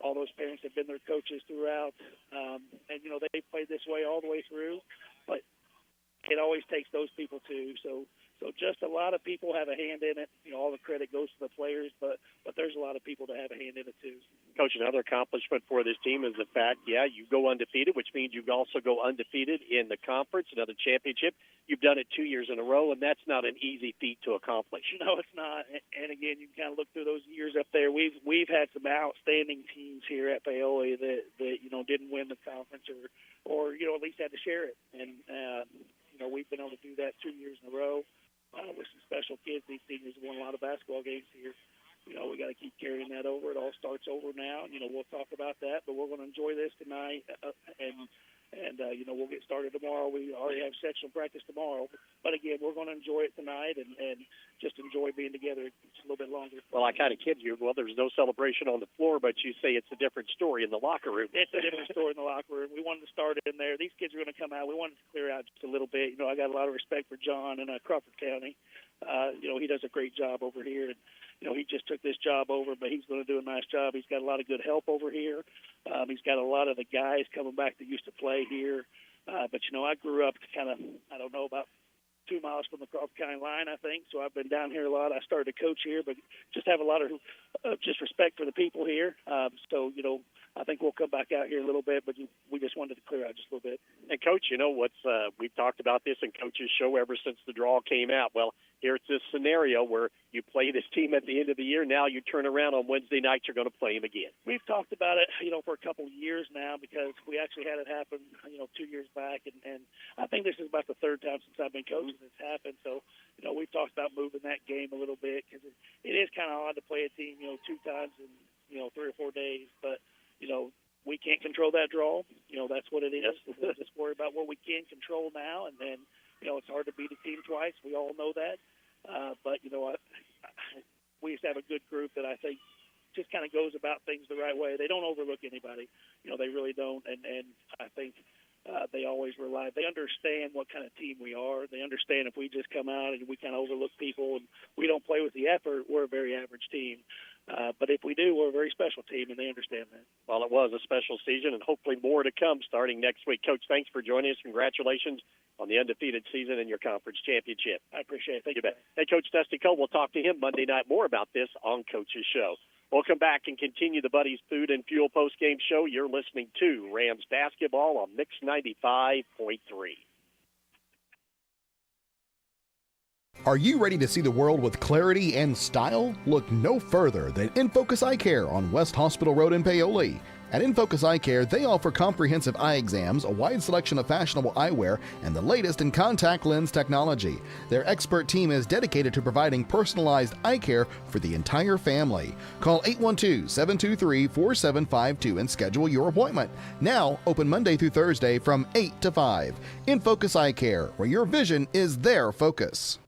All those parents have been their coaches throughout. And, you know, they played this way all the way through. But it always takes those people, too. So just a lot of people have a hand in it. You know, all the credit goes to the players, but there's a lot of people that have a hand in it, too. Coach, another accomplishment for this team is the fact, you go undefeated, which means you also go undefeated in the conference, another championship. You've done it 2 years in a row, and that's not an easy feat to accomplish. No, it's not. And again, you can kind of look through those years up there. We've had some outstanding teams here at Paoli that you know, didn't win the conference or you know, at least had to share it. And you know, we've been able to do that 2 years in a row with some special kids. These seniors have won a lot of basketball games here. You know, we got to keep carrying that over. It all starts over now. You know, we'll talk about that, but we're going to enjoy this tonight. And And, we'll get started tomorrow. We already have sectional practice tomorrow. But, again, we're going to enjoy it tonight and just enjoy being together just a little bit longer. Well, I kind of kid you. Well, there's no celebration on the floor, but you say it's a different story in the locker room. It's a different story in the locker room. We wanted to start in there. These kids are going to come out. We wanted to clear out just a little bit. I got a lot of respect for John in Crawford County. He does a great job over here. And, he just took this job over, but he's going to do a nice job. He's got a lot of good help over here. He's got a lot of the guys coming back that used to play here. But, I grew up kind of, about 2 miles from the Crawford County line, I think. So I've been down here a lot. I started to coach here, but just have a lot of just respect for the people here. I think we'll come back out here a little bit, but we just wanted to clear out just a little bit. And, Coach, we've talked about this in Coach's show ever since the draw came out. Well, here it's this scenario where you play this team at the end of the year. Now you turn around on Wednesday night, you're going to play them again. We've talked about it, for a couple of years now because we actually had it happen, 2 years back. And I think this is about the third time since I've been coaching this happened. So, we've talked about moving that game a little bit because it is kind of odd to play a team, 2 times in, 3 or 4 days. But, we can't control that draw. That's what it is. We'll just worry about what we can control now. And then, it's hard to beat a team twice. We all know that. But, we just have a good group that I think just kind of goes about things the right way. They don't overlook anybody. They really don't. And I think they always rely. They understand what kind of team we are. They understand if we just come out and we kind of overlook people and we don't play with the effort, we're a very average team. But if we do, we're a very special team, and they understand that. Well, it was a special season, and hopefully more to come starting next week. Coach, thanks for joining us. Congratulations on the undefeated season and your conference championship. I appreciate it. Thank you. Bet. Hey, Coach Dusty Cole, we'll talk to him Monday night more about this on Coach's show. We'll come back and continue the Buddies Food and Fuel postgame show. You're listening to Rams basketball on Mix 95.3. Are you ready to see the world with clarity and style? Look no further than InFocus Eye Care on West Hospital Road in Paoli. At InFocus Eye Care, they offer comprehensive eye exams, a wide selection of fashionable eyewear, and the latest in contact lens technology. Their expert team is dedicated to providing personalized eye care for the entire family. Call 812-723-4752 and schedule your appointment. Now, open Monday through Thursday from 8 to 5. InFocus Eye Care, where your vision is their focus.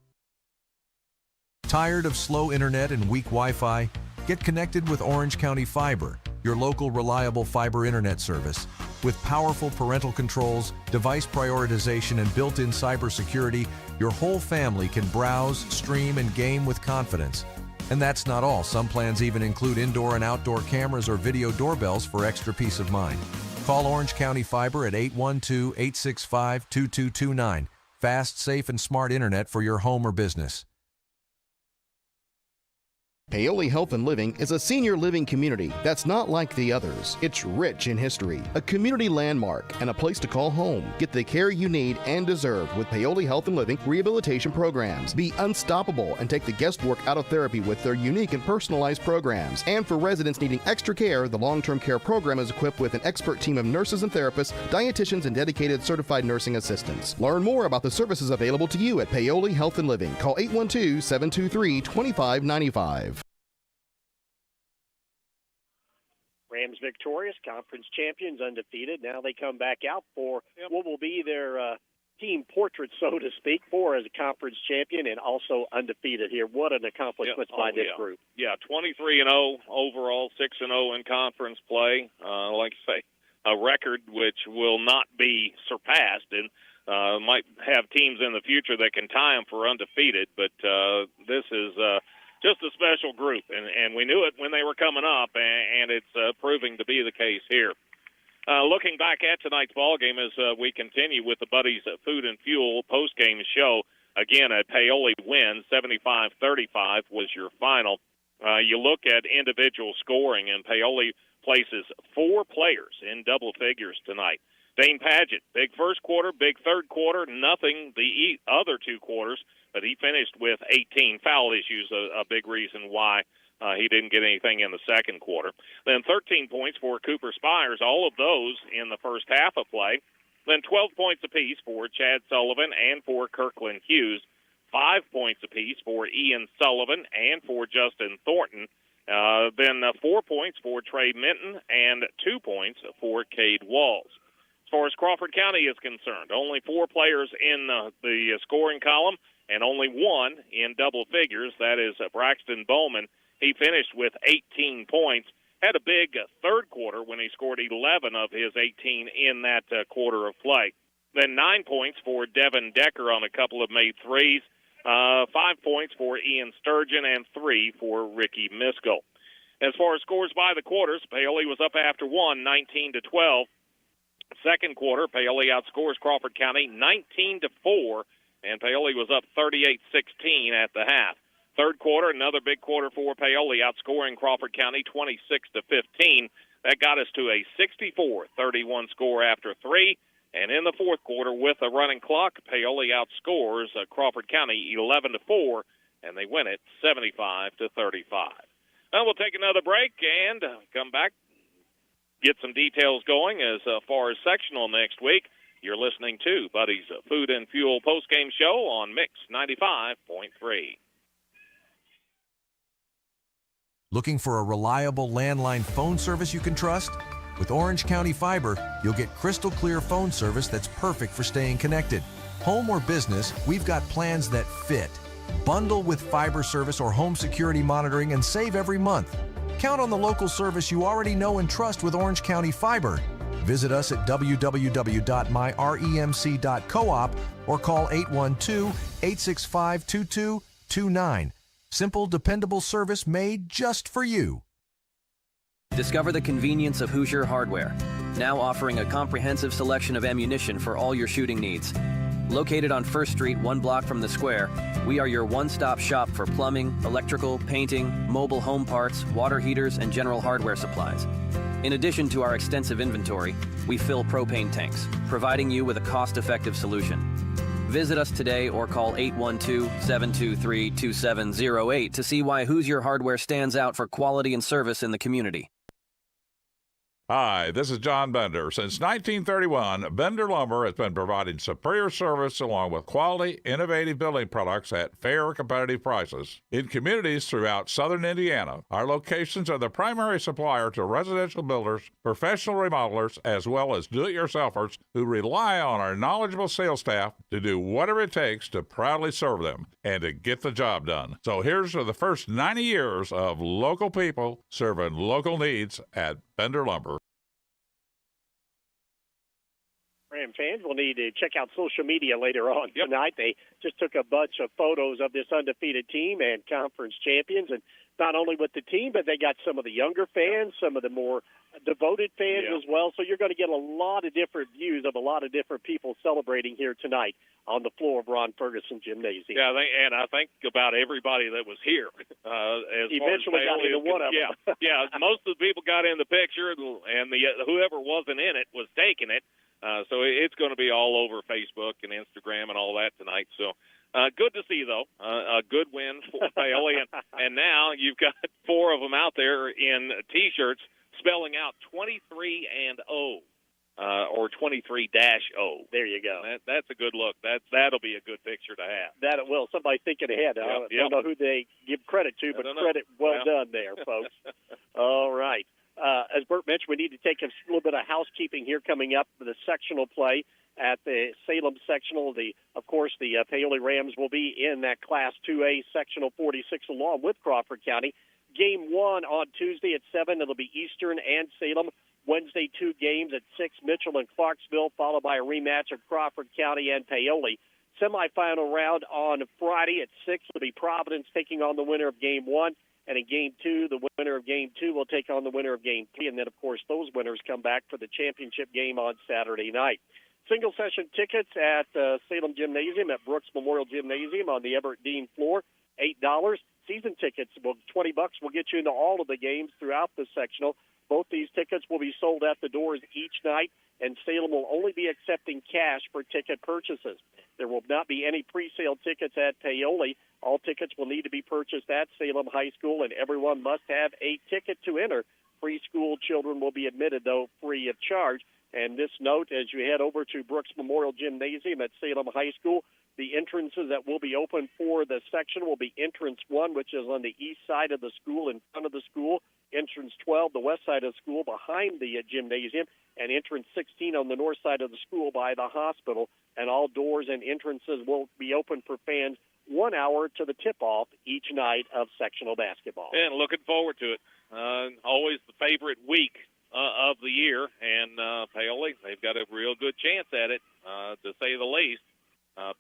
Tired of slow internet and weak Wi-Fi? Get connected with Orange County Fiber, your local reliable fiber internet service. With powerful parental controls, device prioritization, and built-in cybersecurity, your whole family can browse, stream, and game with confidence. And that's not all. Some plans even include indoor and outdoor cameras or video doorbells for extra peace of mind. Call Orange County Fiber at 812-865-2229. Fast, safe, and smart internet for your home or business. Paoli Health and Living is a senior living community that's not like the others. It's rich in history, a community landmark, and a place to call home. Get the care you need and deserve with Paoli Health and Living rehabilitation programs. Be unstoppable and take the guesswork out of therapy with their unique and personalized programs. And for residents needing extra care, the long-term care program is equipped with an expert team of nurses and therapists, dietitians, and dedicated certified nursing assistants. Learn more about the services available to you at Paoli Health and Living. Call 812-723-2595. Rams victorious, conference champions, undefeated. Now they come back out for what will be their team portrait, so to speak, for as a conference champion and also undefeated here. What an accomplishment by this group. Yeah, 23-0 overall, 6-0 in conference play. Like I say, a record which will not be surpassed, and might have teams in the future that can tie them for undefeated, but this is just a special group, and we knew it when they were coming up, and it's proving to be the case here. Looking back at tonight's ballgame as we continue with the Buddies Food and Fuel postgame show, again, a Paoli win, 75-35 was your final. You look at individual scoring, and Paoli places 4 players in double figures tonight. Dane Padgett, big first quarter, big third quarter, nothing the other 2 quarters, but he finished with 18 foul issues, a big reason why he didn't get anything in the second quarter. Then 13 points for Cooper Spires, all of those in the first half of play. Then 12 points apiece for Chad Sullivan and for Kirkland Hughes. 5 points apiece for Ian Sullivan and for Justin Thornton. Then 4 points for Trey Minton and 2 points for Cade Walls. As far as Crawford County is concerned, only 4 players in the scoring column and only 1 in double figures. That is Braxton Bowman. He finished with 18 points. Had a big third quarter when he scored 11 of his 18 in that quarter of play. Then 9 points for Devin Decker on a couple of made threes. 5 points for Ian Sturgeon and 3 for Ricky Miskell. As far as scores by the quarters, Paoli was up after 1, 19-12. Second quarter, Paoli outscores Crawford County 19-4, and Paoli was up 38-16 at the half. Third quarter, another big quarter for Paoli, outscoring Crawford County 26-15. That got us to a 64-31 score after 3. And in the fourth quarter, with a running clock, Paoli outscores Crawford County 11-4, and they win it 75-35. Now we'll take another break and come back, get some details going as far as sectional next week. You're listening to Buddy's Food and Fuel postgame show on Mix 95.3. Looking for a reliable landline phone service you can trust? With Orange County Fiber, you'll get crystal clear phone service that's perfect for staying connected. Home or business, we've got plans that fit. Bundle with fiber service or home security monitoring and save every month. Count on the local service you already know and trust with Orange County Fiber. Visit us at www.myremc.coop or call 812-865-2229. Simple, dependable service made just for you. Discover the convenience of Hoosier Hardware, now offering a comprehensive selection of ammunition for all your shooting needs. Located on 1st Street, 1 block from the square, we are your one-stop shop for plumbing, electrical, painting, mobile home parts, water heaters, and general hardware supplies. In addition to our extensive inventory, we fill propane tanks, providing you with a cost-effective solution. Visit us today or call 812-723-2708 to see why Hoosier Hardware stands out for quality and service in the community. Hi, this is John Bender. Since 1931, Bender Lumber has been providing superior service along with quality, innovative building products at fair, competitive prices. In communities throughout southern Indiana, our locations are the primary supplier to residential builders, professional remodelers, as well as do-it-yourselfers who rely on our knowledgeable sales staff to do whatever it takes to proudly serve them and to get the job done. So here's to the first 90 years of local people serving local needs at Bender Lumber. Ram fans will need to check out social media later on tonight. They just took a bunch of photos of this undefeated team and conference champions, and not only with the team, but they got some of the younger fans, some of the more devoted fans as well. So you're going to get a lot of different views of a lot of different people celebrating here tonight on the floor of Ron Ferguson Gymnasium. Yeah, and I think about everybody that was here. As eventually got into one of them. Yeah, most of the people got in the picture, and whoever wasn't in it was taking it. So it's going to be all over Facebook and Instagram and all that tonight. So good to see, though. A good win for Paoli. And now you've got 4 of them out there in T-shirts spelling out 23 and O. Or 23-0. There you go. That's a good look. That'll be a good picture to have. That it will. Somebody thinking ahead. I don't know who they give credit to, but credit well done there, folks. All right. As Bert mentioned, we need to take a little bit of housekeeping here coming up for the sectional play at the Salem sectional. Of course, the Paoli Rams will be in that Class 2A sectional 46 along with Crawford County. Game 1 on Tuesday at 7. It'll be Eastern and Salem. Wednesday, 2 games at 6, Mitchell and Clarksville, followed by a rematch of Crawford County and Paoli. Semifinal round on Friday at 6 will be Providence taking on the winner of Game 1. And in Game 2, the winner of Game 2 will take on the winner of Game 3. And then, of course, those winners come back for the championship game on Saturday night. Single-session tickets at Salem Gymnasium at Brooks Memorial Gymnasium on the Everett Dean floor, $8. Season tickets, $20 will get you into all of the games throughout the sectional. Both these tickets will be sold at the doors each night, and Salem will only be accepting cash for ticket purchases. There will not be any pre-sale tickets at Paoli. All tickets will need to be purchased at Salem High School, and everyone must have a ticket to enter. Preschool children will be admitted, though, free of charge. And this note, as you head over to Brooks Memorial Gymnasium at Salem High School, The entrances that will be open for the section will be entrance 1, which is on the east side of the school in front of the school, entrance 12, the west side of the school behind the gymnasium, and entrance 16 on the north side of the school by the hospital. And all doors and entrances will be open for fans 1 hour to the tip-off each night of sectional basketball. And looking forward to it. Always the favorite week of the year, and Paoli, they've got a real good chance at it, to say the least.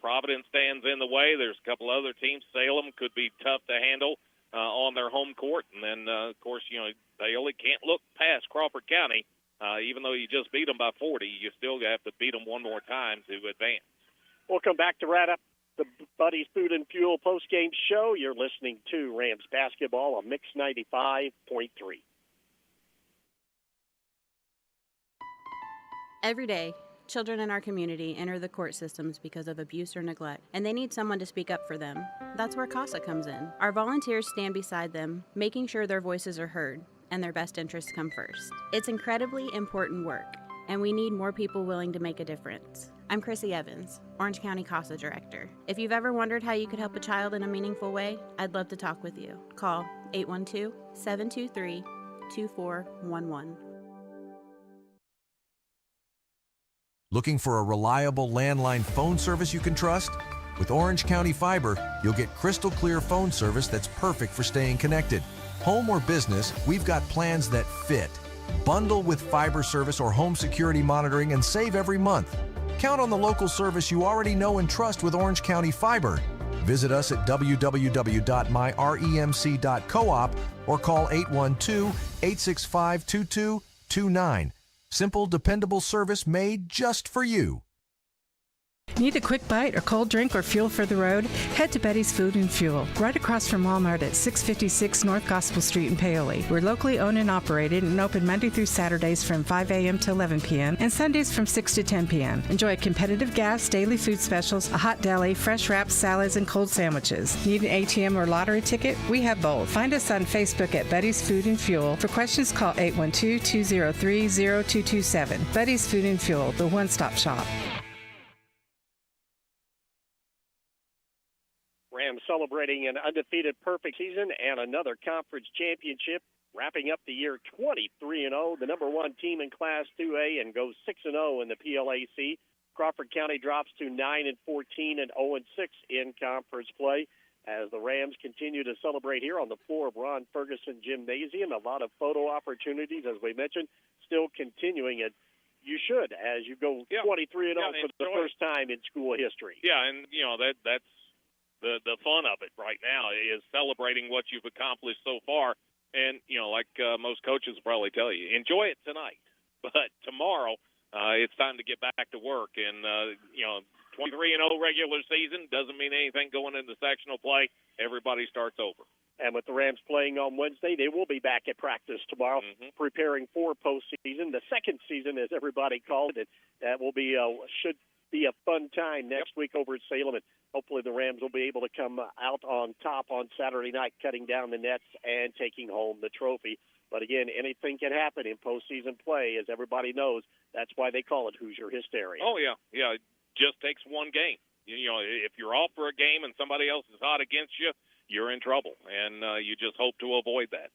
Providence stands in the way. There's a couple other teams. Salem could be tough to handle on their home court. And then, of course, Paoli can't look past Crawford County. Even though you just beat them by 40, you still have to beat them one more time to advance. We'll come back to wrap up the Buddy's Food and Fuel postgame show. You're listening to Rams basketball on Mix 95.3. Every day, children in our community enter the court systems because of abuse or neglect, and they need someone to speak up for them. That's where CASA comes in. Our volunteers stand beside them, making sure their voices are heard and their best interests come first. It's incredibly important work, and we need more people willing to make a difference. I'm Chrissy Evans, Orange County CASA Director. If you've ever wondered how you could help a child in a meaningful way, I'd love to talk with you. Call 812-723-2411. Looking for a reliable landline phone service you can trust? With Orange County Fiber, you'll get crystal clear phone service that's perfect for staying connected. Home or business, we've got plans that fit. Bundle with fiber service or home security monitoring and save every month. Count on the local service you already know and trust with Orange County Fiber. Visit us at www.myremc.coop or call 812-865-2229. Simple, dependable service made just for you. Need a quick bite or cold drink or fuel for the road? Head to Betty's Food and Fuel, right across from Walmart at 656 North Gospel Street in Paoli. We're locally owned and operated and open Monday through Saturdays from 5 a.m. to 11 p.m. and Sundays from 6 to 10 p.m. Enjoy competitive gas, daily food specials, a hot deli, fresh wraps, salads, and cold sandwiches. Need an ATM or lottery ticket? We have both. Find us on Facebook at Betty's Food and Fuel. For questions, call 812-203-0227. Betty's Food and Fuel, the one-stop shop. Rams celebrating an undefeated perfect season and another conference championship, wrapping up the year 23-0, the number one team in Class 2A, and goes 6-0 in the PLAC. Crawford County drops to 9-14 and 0-6 in conference play as the Rams continue to celebrate here on the floor of Ron Ferguson Gymnasium. A lot of photo opportunities, as we mentioned, still continuing it. You should, as you go 23-0 for the first time in school history. Yeah, and that's the fun of it right now is celebrating what you've accomplished so far. And, like most coaches will probably tell you, enjoy it tonight. But tomorrow, it's time to get back to work. And, 23-0 regular season doesn't mean anything going into sectional play. Everybody starts over. And with the Rams playing on Wednesday, they will be back at practice tomorrow, preparing for postseason. The second season, as everybody called it, that will be should be a fun time next week over at Salem. And hopefully the Rams will be able to come out on top on Saturday night, cutting down the nets and taking home the trophy. But again, anything can happen in postseason play, as everybody knows. That's why they call it Hoosier Hysteria. Oh, yeah. It just takes one game. If you're off for a game and somebody else is hot against you, you're in trouble, and you just hope to avoid that.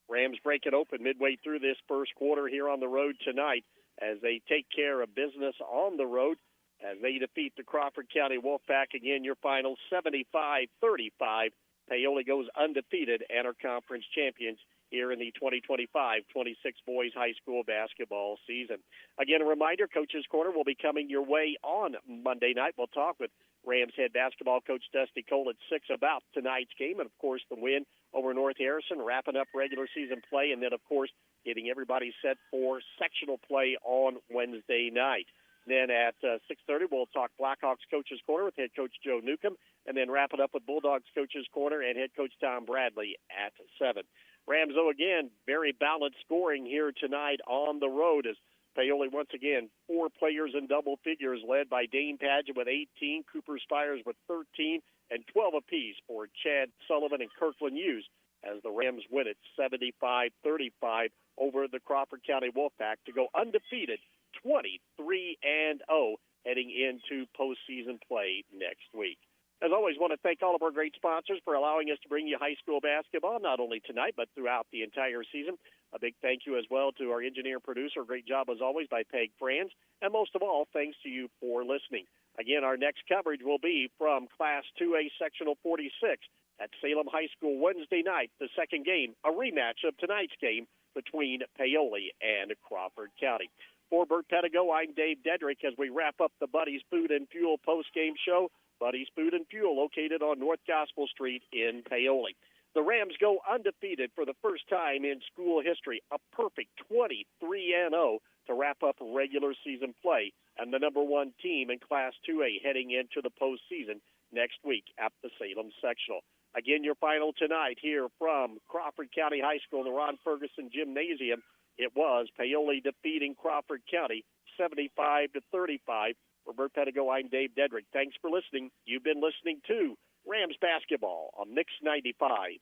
Rams break it open midway through this first quarter here on the road tonight as they take care of business on the road as they defeat the Crawford County Wolfpack. Again, your final 75-35. Paoli goes undefeated and are conference champions here in the 2025-26 boys high school basketball season. Again, a reminder, Coach's Corner will be coming your way on Monday night. We'll talk with Rams head basketball coach Dusty Cole at 6 about tonight's game and, of course, the win over North Harrison, wrapping up regular season play, and then, of course, getting everybody set for sectional play on Wednesday night. Then at 6:30, we'll talk Blackhawks Coach's Corner with head coach Joe Newcomb, and then wrap it up with Bulldogs Coach's Corner and head coach Tom Bradley at 7. Rams, though, again, very balanced scoring here tonight on the road as Paoli, once again, 4 players in double figures, led by Dane Padgett with 18, Cooper Spires with 13, and 12 apiece for Chad Sullivan and Kirkland Hughes as the Rams win it 75-35 over the Crawford County Wolfpack to go undefeated 23-0 heading heading into postseason play next week. As always, want to thank all of our great sponsors for allowing us to bring you high school basketball, not only tonight, but throughout the entire season. A big thank you as well to our engineer and producer. Great job, as always, by Peg Franz. And most of all, thanks to you for listening. Again, our next coverage will be from Class 2A Sectional 46 at Salem High School Wednesday night, the second game, a rematch of tonight's game between Paoli and Crawford County. For Bert Pedigo, I'm Dave Dedrick as we wrap up the Buddy's Food and Fuel postgame show. Buddy's Food and Fuel located on North Gospel Street in Paoli. The Rams go undefeated for the first time in school history, a perfect 23-0 to wrap up regular season play, and the number one team in Class 2A heading into the postseason next week at the Salem Sectional. Again, your final tonight here from Crawford County High School in the Ron Ferguson Gymnasium. It was Paoli defeating Crawford County 75-35. For Bert Pedigo, I'm Dave Dedrick. Thanks for listening. You've been listening to Rams Basketball on Mix 95.3.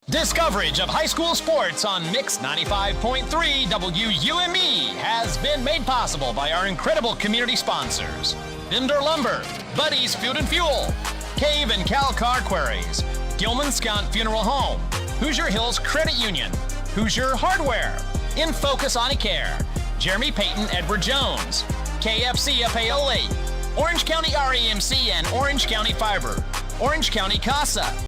This coverage of high school sports on Mix 95.3 WUME has been made possible by our incredible community sponsors: Bender Lumber, Buddy's Food and Fuel, Cave and Cal Car Quarries, Gilman Scott Funeral Home, Hoosier Hills Credit Union, Hoosier Hardware, In Focus Eye Care, Jeremy Payton Edward Jones, KFC of Paoli, Orange County REMC and Orange County Fiber, Orange County CASA,